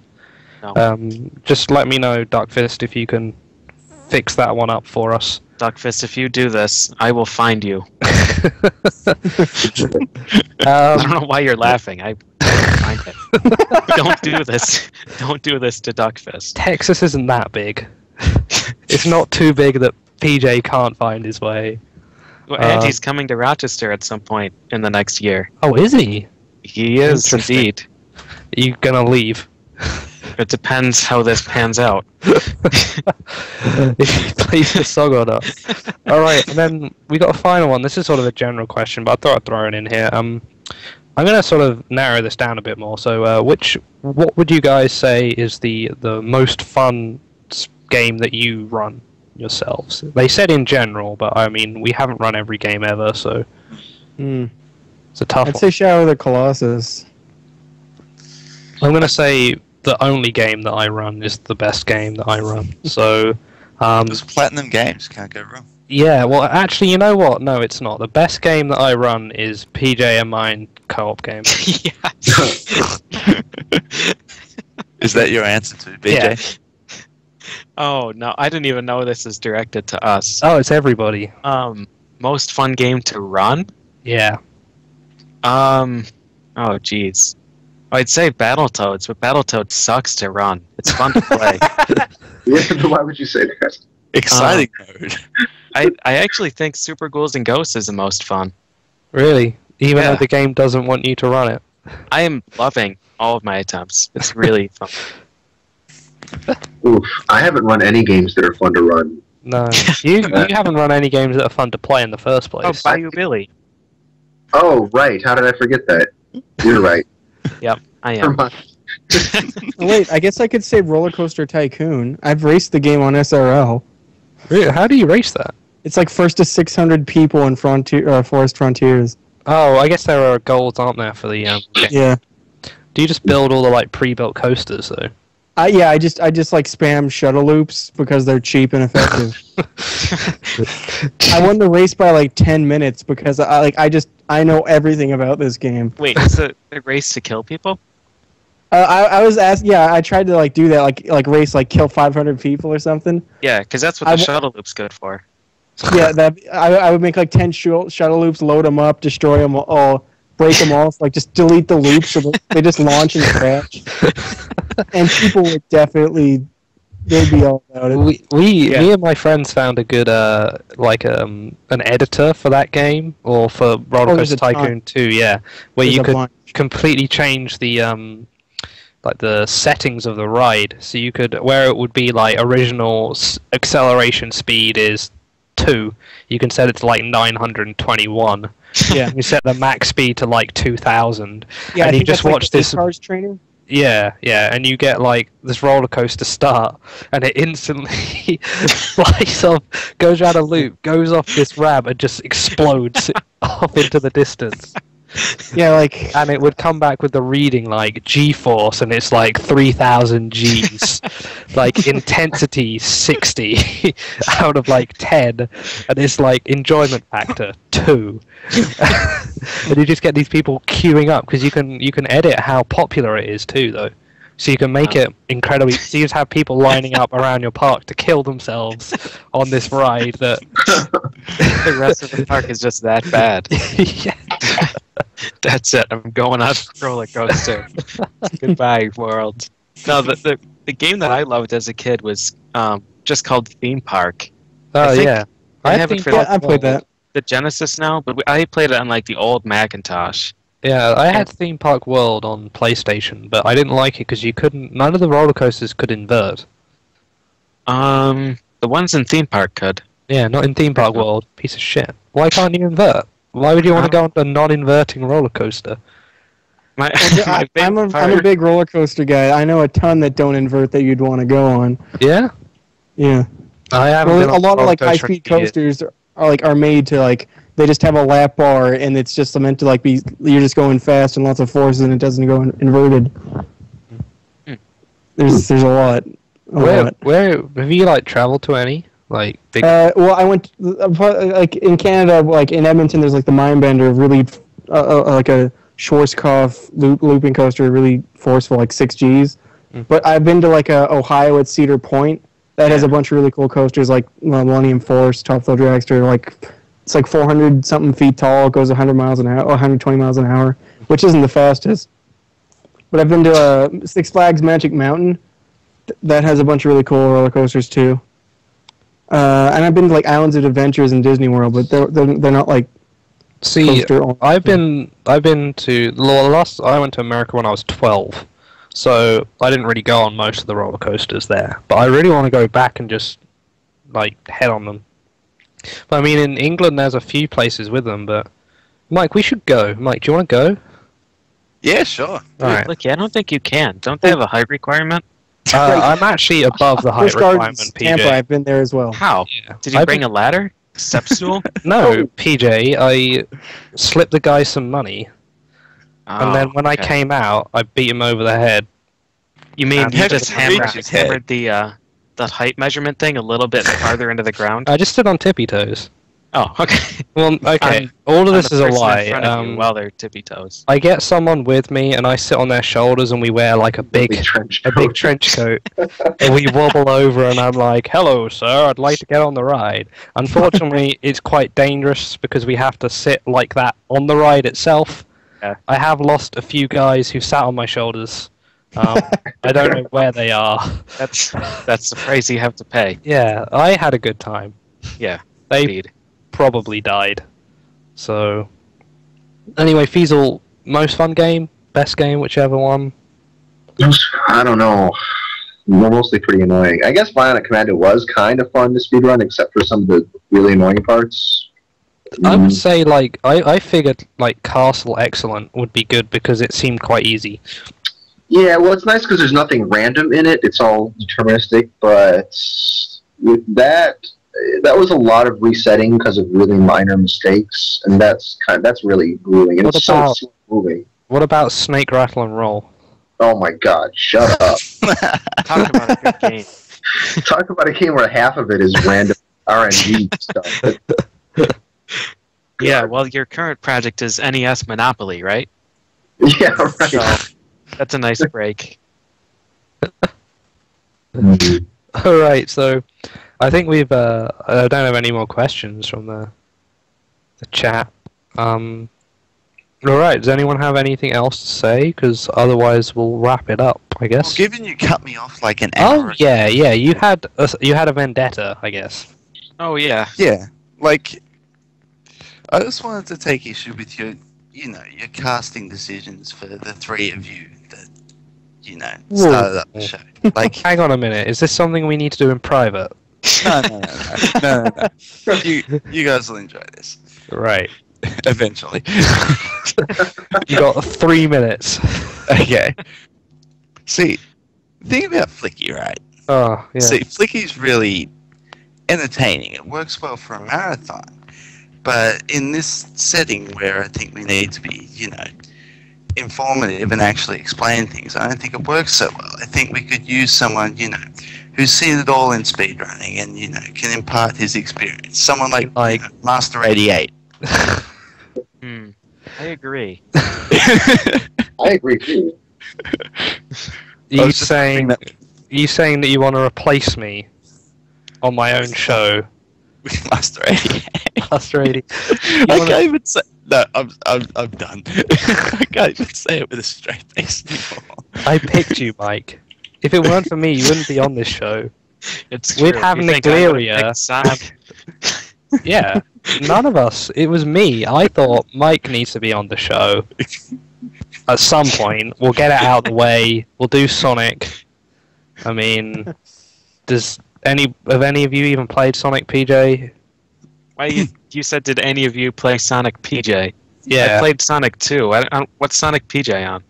No. Just let me know, Darkfist, if you can fix that one up for us. Darkfist, if you do this, I will find you. I don't know why you're laughing. I find it. Don't do this. Don't do this to Duckfist. Texas isn't that big. It's not too big that PJ can't find his way. Well, Andy's coming to Rochester at some point in the next year. Oh, is he? He is, Interesting. indeed. Are you gonna leave? It depends how this pans out. If he plays the song or not. Alright, and then we got a final one. This is sort of a general question, but I thought I'd throw it in here. I'm going to sort of narrow this down a bit more. So, what would you guys say is the most fun game that you run yourselves? They said in general, but I mean, we haven't run every game ever, so it's a tough I'd one. say Shadow of the Colossus. I'm going to say the only game that I run is the best game that I run. So, Those Platinum games can't go wrong. yeah, well, actually, you know what? No, it's not. The best game that I run is PJ and mine co-op game. Is that your answer to BJ? Yeah. Oh, no, I didn't even know this is directed to us. Oh, it's everybody. Most fun game to run? Yeah. Oh, jeez. I'd say Battletoads, but Battletoads sucks to run. It's fun to play. Yeah, why would you say that? Exciting mode. I actually think Super Ghouls and Ghosts is the most fun. Really? Even Yeah. though the game doesn't want you to run it? I am loving all of my attempts. It's really fun. Oof, I haven't run any games that are fun to run. No. You haven't run any games that are fun to play in the first Oh, place. Bayou Billy. Oh, right. How did I forget that? You're right. Yep, I Never am. mind. Oh, wait, I guess I could say Roller Coaster Tycoon. I've raced the game on SRL. Really? How do you race that? It's like first to 600 people in Forest Frontiers. Oh, I guess there are goals, aren't there, for the game? Yeah. Do you just build all the like pre-built coasters though? I just like spam shuttle loops because they're cheap and effective. I won the race by like 10 minutes because I know everything about this game. Wait, is it a race to kill people? I was asked. Yeah, I tried to like do that, like race, like kill 500 people or something. Yeah, because that's what the shuttle loop's good for. Yeah, I would make like 10 shuttle loops, load them up, destroy them all, break them off, like just delete the loops so they just launch and crash. And people would definitely, they'd be all about it. Me and my friends found a good an editor for that game, or for Roller there's Coaster a Tycoon 2, yeah, where There's you a could bunch. completely change the like the settings of the ride, so you could, where it would be like original acceleration speed is 2, you can set it to like 921. Yeah. You set the max speed to like 2000. Yeah, and I you think just that's watch like the this. Cars trainer. Yeah, and you get like this roller coaster start, and it instantly flies off, goes around a loop, goes off this ramp, and just explodes off into the distance. Yeah, like and it would come back with the reading like G-force, and it's like 3,000 Gs, like intensity 60 out of like 10, and it's like enjoyment factor 2. And you just get these people queuing up because you can edit how popular it is too, though. So you can make it incredibly. So you just have people lining up around your park to kill themselves on this ride. That The rest of the park is just that bad. yeah. That's it. I'm going on the roller coaster. Goodbye, world. No, the game that I loved as a kid was just called Theme Park. Oh I think yeah. they have it for I played that. the Genesis now, but I played it on like the old Macintosh. Yeah, I had Theme Park World on PlayStation, but I didn't like it because you couldn't. None of the roller coasters could invert. The ones in Theme Park could. Yeah, not in Theme Park World. Piece of shit. Why can't you invert? Why would you want to go on a non-inverting roller coaster? My, I'm a big roller coaster guy. I know a ton that don't invert that you'd want to go on. Yeah, Yeah. I haven't. been Well, on a lot of roller like coaster high-speed in years. coasters are made to like they just have a lap bar and it's just meant to like be you're just going fast and lots of forces and it doesn't go inverted. There's a lot. Where have you like traveled to any like big? Well, I went like in Canada, like in Edmonton. There's like the Mindbender, really like a Schwarzkopf looping coaster, really forceful, like 6 Gs. But I've been to like Ohio at Cedar Point. That has a bunch of really cool coasters, like Millennium Force, Top Thrill Dragster. Like it's like 400 something feet tall. It goes 100 miles an hour, 120 miles an hour, which isn't the fastest. But I've been to Six Flags Magic Mountain. That has a bunch of really cool roller coasters too. And I've been to like Islands of Adventures in Disney World, but they're not like. See, coaster. I've been to I went to America when I was 12, so I didn't really go on most of the roller coasters there. But I really want to go back and just like head on them. But I mean, in England, there's a few places with them. But Mike, we should go. Mike, do you want to go? Yeah, sure. Alright. Look, I don't think you can. Don't they have a height requirement? I'm actually above the height Busch Gardens, requirement, Tampa. PJ. I've been there as well. How? Yeah. Did you bring a ladder? Step stool? No, PJ. I slipped the guy some money, and then when I okay. came out, I beat him over the head. You mean and you had just to reach his head. hammered the height measurement thing a little bit farther into the ground? I just stood on tippy toes. Oh, okay. Well, okay. On- All of On this the is a person in lie. front of you while they're tippy toes. I get someone with me, and I sit on their shoulders, and we wear like a big trench coat, and we wobble over, and I'm like, "Hello, sir. I'd like to get on the ride." Unfortunately, it's quite dangerous because we have to sit like that on the ride itself. Yeah. I have lost a few guys who sat on my shoulders. I don't know where they are. That's the price you have to pay. Yeah, I had a good time. Yeah, They indeed. probably died. So, anyway, Feasel, most fun game, best game, whichever one. I don't know. They're mostly pretty annoying. I guess Bionic Commando was kind of fun to speedrun, except for some of the really annoying parts. I would say, like, I figured, like, Castle Excellent would be good because it seemed quite easy. Yeah, well, it's nice because there's nothing random in it. It's all deterministic, but with that was a lot of resetting because of really minor mistakes, and that's really grueling. And What it's about- so moving. What about Snake, Rattle, and Roll? Oh my god, shut up. Talk about a good game. Talk about a game where half of it is random RNG stuff. Yeah, well, your current project is NES Monopoly, right? Yeah, right. So that's a nice break. Alright, so I think we've, I don't have any more questions from the chat. Alright, does anyone have anything else to say? Because otherwise we'll wrap it up, I Well, guess. given you cut me off like an hour Oh, yeah, you had a vendetta, I guess. Oh, yeah. Yeah, like, I just wanted to take issue with your casting decisions for the three of you that, started up the show. Like, Hang on a minute, is this something we need to do in private? no. You guys will enjoy this. Right. Eventually. You got 3 minutes. Okay. See, think about Flicky, right? Oh, yeah. See, Flicky's really entertaining. It works well for a marathon. But in this setting where I think we need to be, informative and actually explain things, I don't think it works so well. I think we could use someone, who's seen it all in speedrunning and, can impart his experience. Someone like Master 88. I agree. I agree too. Are you saying that you want to replace me on my own show? With Master 88. Master 88. I can't even say... No, I'm done. I can't even say it with a straight face anymore. I picked you, Mike. If it weren't for me, you wouldn't be on this show. It's We'd true. have You think I would've Nigleria. picked Sonic? Yeah, none of us. It was me. I thought Mike needs to be on the show. At some point, we'll get it out of the way. We'll do Sonic. I mean, have any of you even played Sonic, PJ? Why you said, did any of you play Sonic PJ? Yeah. I played Sonic 2. What's Sonic PJ on?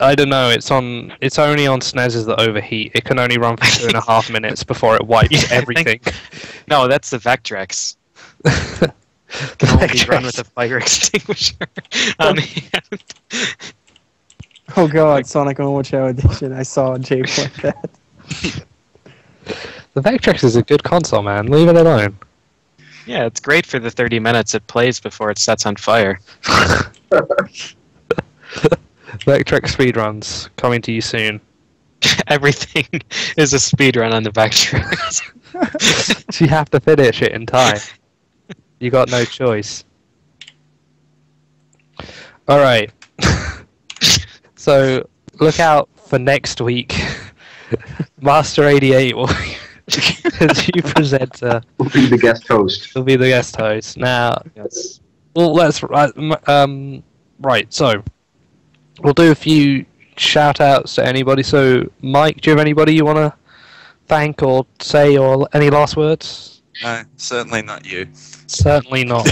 I don't know. It's only on SNESes that overheat. It can only run for 2.5 minutes before it wipes everything. No, that's the Vectrex. Can only run with a fire extinguisher on the end. Oh god, Sonic Omocho Edition. I saw Jay play that. The Vectrex is a good console, man. Leave it alone. Yeah, it's great for the 30 minutes it plays before it sets on fire. Vectrex speedruns coming to you soon. Everything is a speedrun on the Vectrex. So you have to finish it in time. You got no choice. Alright. So, look out for next week. Master 88 will be the new presenter. Will be the guest host. Will be the guest host. Now, Yes. well, let's... right, so... We'll do a few shout-outs to anybody. So, Mike, do you have anybody you want to thank or say, or any last words? No, certainly not you. Certainly not.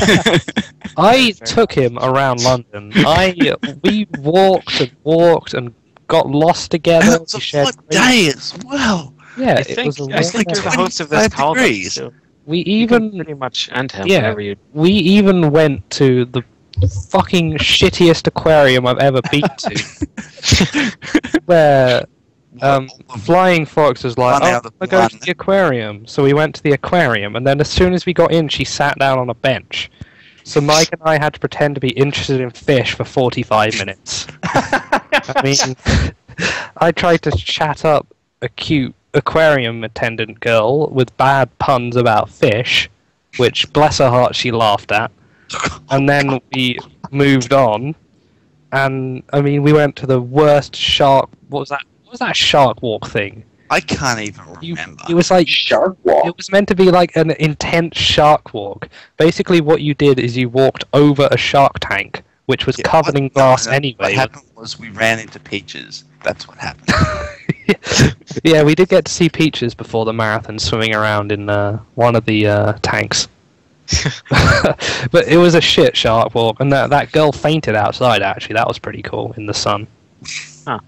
I took him around London. We walked and got lost together. It was a hot day as well. Yeah, I it think, was a I think lovely you're the day. host of this 25 call. degrees. So We you can even pretty much end him yeah. whenever you... we even went to the fucking shittiest aquarium I've ever been to, where Flying Fox was like, One "Oh, out of I go to one. the aquarium." So we went to the aquarium, and then as soon as we got in, she sat down on a bench. So Mike and I had to pretend to be interested in fish for 45 minutes. I mean, I tried to chat up a cute aquarium attendant girl with bad puns about fish, which, bless her heart, she laughed at. And then we moved on, and I mean, we went to the worst shark. What was that? What was that shark walk thing? I can't even remember. It was like Shark walk. it was meant to be like an intense shark walk. Basically, what you did is you walked over a shark tank, which was covered in glass anyway. What happened was we ran into Peaches. That's what happened. Yeah, we did get to see Peaches before the marathon swimming around in one of the tanks. But it was a shit shark walk, and that girl fainted outside, actually. That was pretty cool, in the sun. Huh.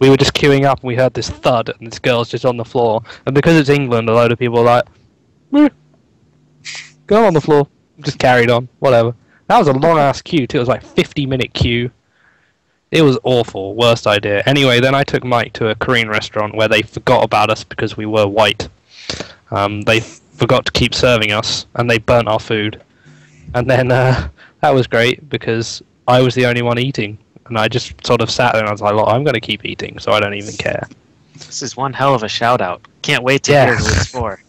We were just queuing up, and we heard this thud, and this girl's just on the floor. And because it's England, a load of people were like, "Meh, go on the floor." Just carried on, whatever. That was a long-ass queue, too. It was like 50-minute queue. It was awful. Worst idea. Anyway, then I took Mike to a Korean restaurant where they forgot about us because we were white. They forgot to keep serving us, and they burnt our food. And then that was great because I was the only one eating, and I just sort of sat there and I was like, "Look, I'm going to keep eating, so I don't even care." This is one hell of a shout-out. Can't wait to Yeah. hear who it's for.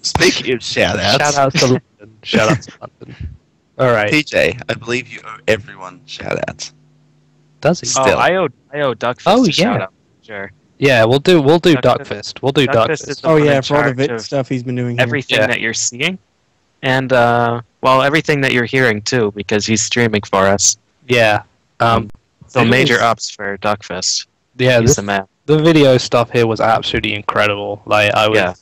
Speaking of shout-outs, Shout-outs to London. Shout-outs to London. All right. PJ, I believe you owe everyone shout-outs. Does he? Still. Oh, I owe Duckfist Oh, a yeah. shout-out. Sure. Yeah, we'll do Duckfist. Duckfist. We'll do Duckfist Duckfist. is the Oh one yeah, in for all the charge vid of stuff he's been doing here. everything Yeah. that you're seeing, and well, everything that you're hearing too, because he's streaming for us. Yeah. So It major was- ups for Duckfist. Yeah, He's this, the man. the video stuff here was absolutely incredible. Like, I was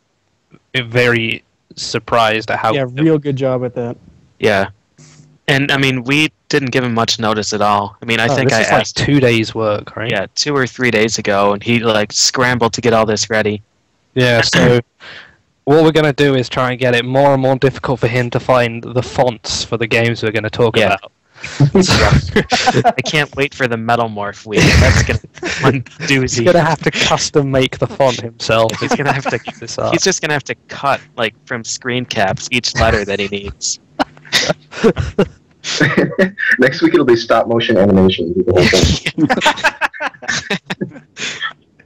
very surprised at how Yeah, real good job at that. Yeah, and I mean, we didn't give him much notice at all. I mean, I think this I is like asked 2 days work, right? yeah 2 or 3 days ago, and he like scrambled to get all this ready. Yeah, so what we're going to do is try and get it more and more difficult for him to find the fonts for the games we're going to talk about. I can't wait for the Metalmorph week. That's gonna be one doozy. He's going to have to custom make the font himself. He's gonna have to. He's just gonna have to cut like from screen caps each letter that he needs. Next week it'll be stop motion animation.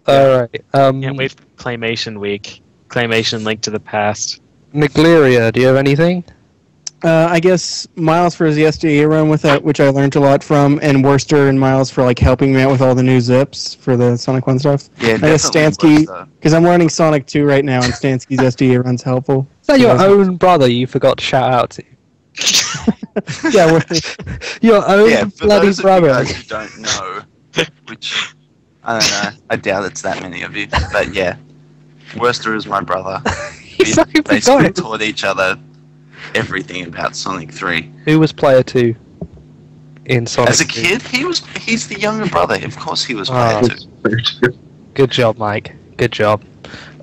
All right. Can't wait for Claymation week. Claymation Link to the Past. Nigleria, do you have anything? I guess Miles for his SDA run with that, which I learned a lot from, and Worcester and Miles for like helping me out with all the new zips for the Sonic 1 stuff. Yeah, I guess definitely Stansky, because I'm running Sonic 2 right now, and Stansky's SDA run's helpful. Is that your own brother you forgot to shout out to? Yeah, Your own Yeah, for bloody those brother. of you guys who don't know, which I don't know, I doubt it's that many of you, but yeah, Worcester is my brother. We fucking basically forgot. taught each other everything about Sonic 3. Who was player 2 in Sonic As a 2? kid, he's the younger brother. Of course he was player 2. Good job, Mike. Good job.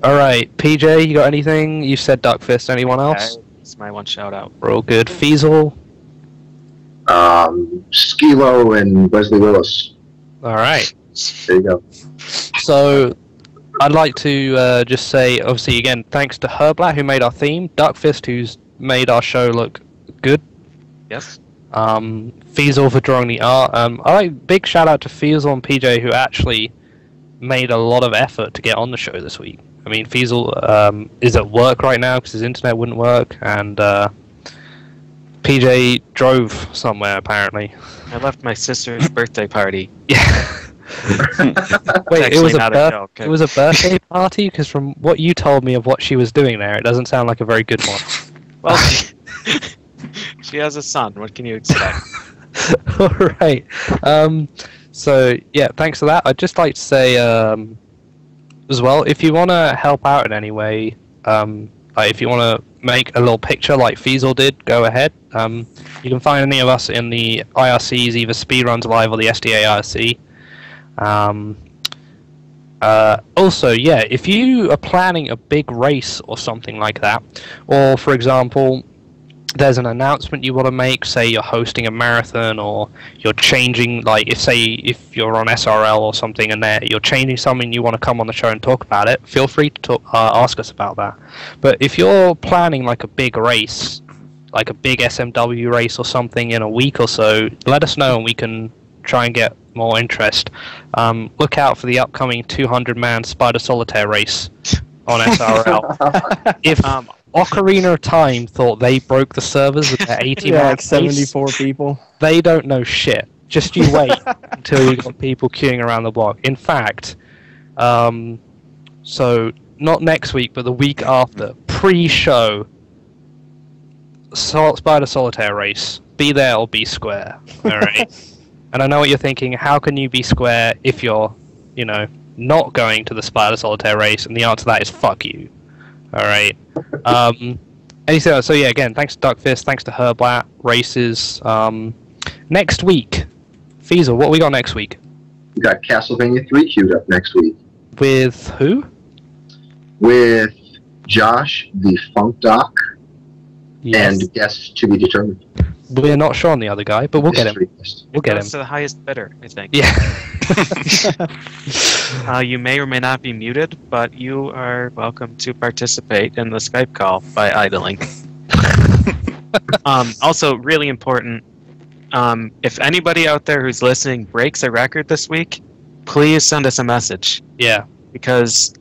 Alright, PJ, you got anything? You said Duckfist. Anyone else? It's my one shout out. We're all good. Feasel? Skilo and Wesley Willis. Alright. There you go. So, I'd like to just say, obviously, again, thanks to Herblat, who made our theme, Duckfist, who's made our show look good, Yes. Feasel for drawing the art. Big shout out to Feasel and PJ, who actually made a lot of effort to get on the show this week. I mean, Feasel is at work right now because his internet wouldn't work, and PJ drove somewhere, apparently. I left my sister's birthday party. Yeah. Wait, it actually was not a joke. it was a birthday party? Because from what you told me of what she was doing there, it doesn't sound like a very good one. Well, she has a son. What can you expect? All right. So yeah, thanks for that. I'd just like to say as well, if you want to help out in any way, like if you want to make a little picture like Feasel did, go ahead. You can find any of us in the IRCs, either Speedruns Live or the SDA IRC. Also, yeah, if you are planning a big race or something like that, or for example, there's an announcement you want to make, say you're hosting a marathon, or you're changing, like if you're on SRL or something and you're changing something, you want to come on the show and talk about it, feel free to ask us about that. But if you're planning like a big race, like a big SMW race or something in a week or so, let us know and we can try and get more interest. Look out for the upcoming 200-man Spider Solitaire race on SRL. If Ocarina of Time thought they broke the servers with their 80 yeah, like 74 people. They don't know shit. Just you wait until you got people queuing around the block. In fact, so not next week, but the week after, pre-show, Spider Solitaire race. Be there or be square. All right. And I know what you're thinking. How can you be square if you're, not going to the Spider Solitaire race? And the answer to that is fuck you. All right. Anything else? So yeah, again, thanks to Duckfist, thanks to Herblat, races. Next week, Feasel, what we got next week? We got Castlevania 3 queued up next week. With who? With Josh, the Funk Doc, Yes. and guests to be determined. We're not sure on the other guy, but we'll get him. Mystery guest. We'll get him. Goes to the highest bidder, I think. Yeah. You may or may not be muted, but you are welcome to participate in the Skype call by idling. Also, really important, if anybody out there who's listening breaks a record this week, please send us a message. Yeah. Because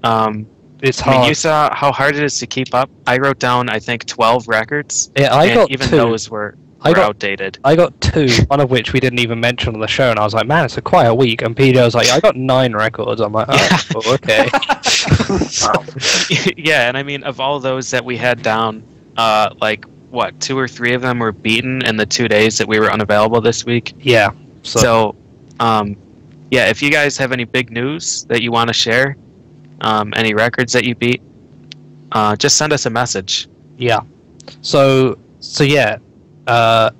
It's I hard. mean, you saw how hard it is to keep up. I wrote down, I think, 12 records, Yeah, I and got even 2. those were outdated. I got 2, one of which we didn't even mention on the show, and I was like, man, it's a quiet week. And PJ was like, I got 9 records. I'm like, oh, okay. Yeah, and I mean, of all those that we had down, 2 or 3 of them were beaten in the 2 days that we were unavailable this week. Yeah. So, yeah, if you guys have any big news that you want to share, any records that you beat, just send us a message. Yeah. So yeah.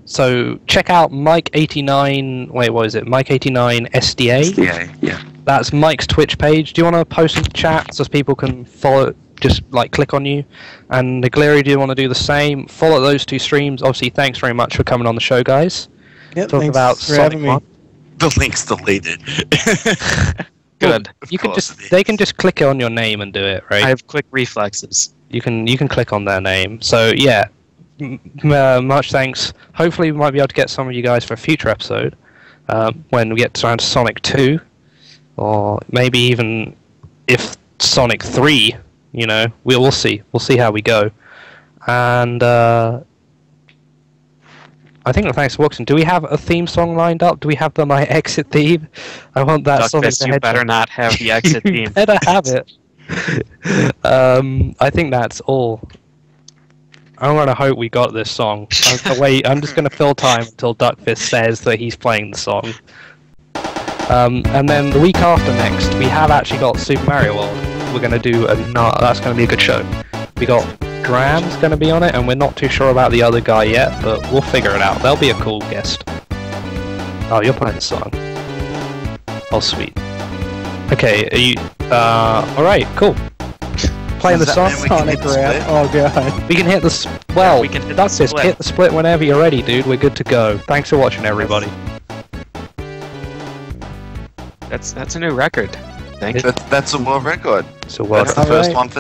So check out Mike89. Wait, what is it? Mike89 SDA. Yeah. That's Mike's Twitch page. Do you want to post in the chat so people can follow just like click on you. And Nagleri, do you want to do the same? Follow those 2 streams. Obviously, thanks very much for coming on the show, guys. Yep, Talk thanks about for Sonic having me. 1. The link's deleted. Good. You can Of course just it is. they can just click on your name and do it, right? I have quick reflexes. You can click on their name. So yeah, much thanks. Hopefully, we might be able to get some of you guys for a future episode when we get around to Sonic 2, or maybe even if Sonic 3. You know, we'll see. We'll see how we go. And I think thanks for watching. Do we have a theme song lined up? Do we have the My Exit theme? I want that Sonic Duckfist, the you Hedgehog. better not have the exit You theme. better have it. I think that's all. I'm gonna hope we got this song. I'm just gonna fill time until Duckfist says that he's playing the song. And then the week after next, we have actually got Super Mario World. We're gonna do that's gonna be a good show. We got Graham's gonna be on it, and we're not too sure about the other guy yet, but we'll figure it out. They'll be a cool guest. Oh, you're playing the song. Oh, sweet. Okay, are you? All right, cool. Playing the Does song. that mean we can hit the split? Oh god. We can hit the well. we can hit the That's it. split. Hit the split whenever you're ready, dude. We're good to go. Thanks for watching, everybody. That's a new record. Thank you. That's a world record. So well That's the All first right. one for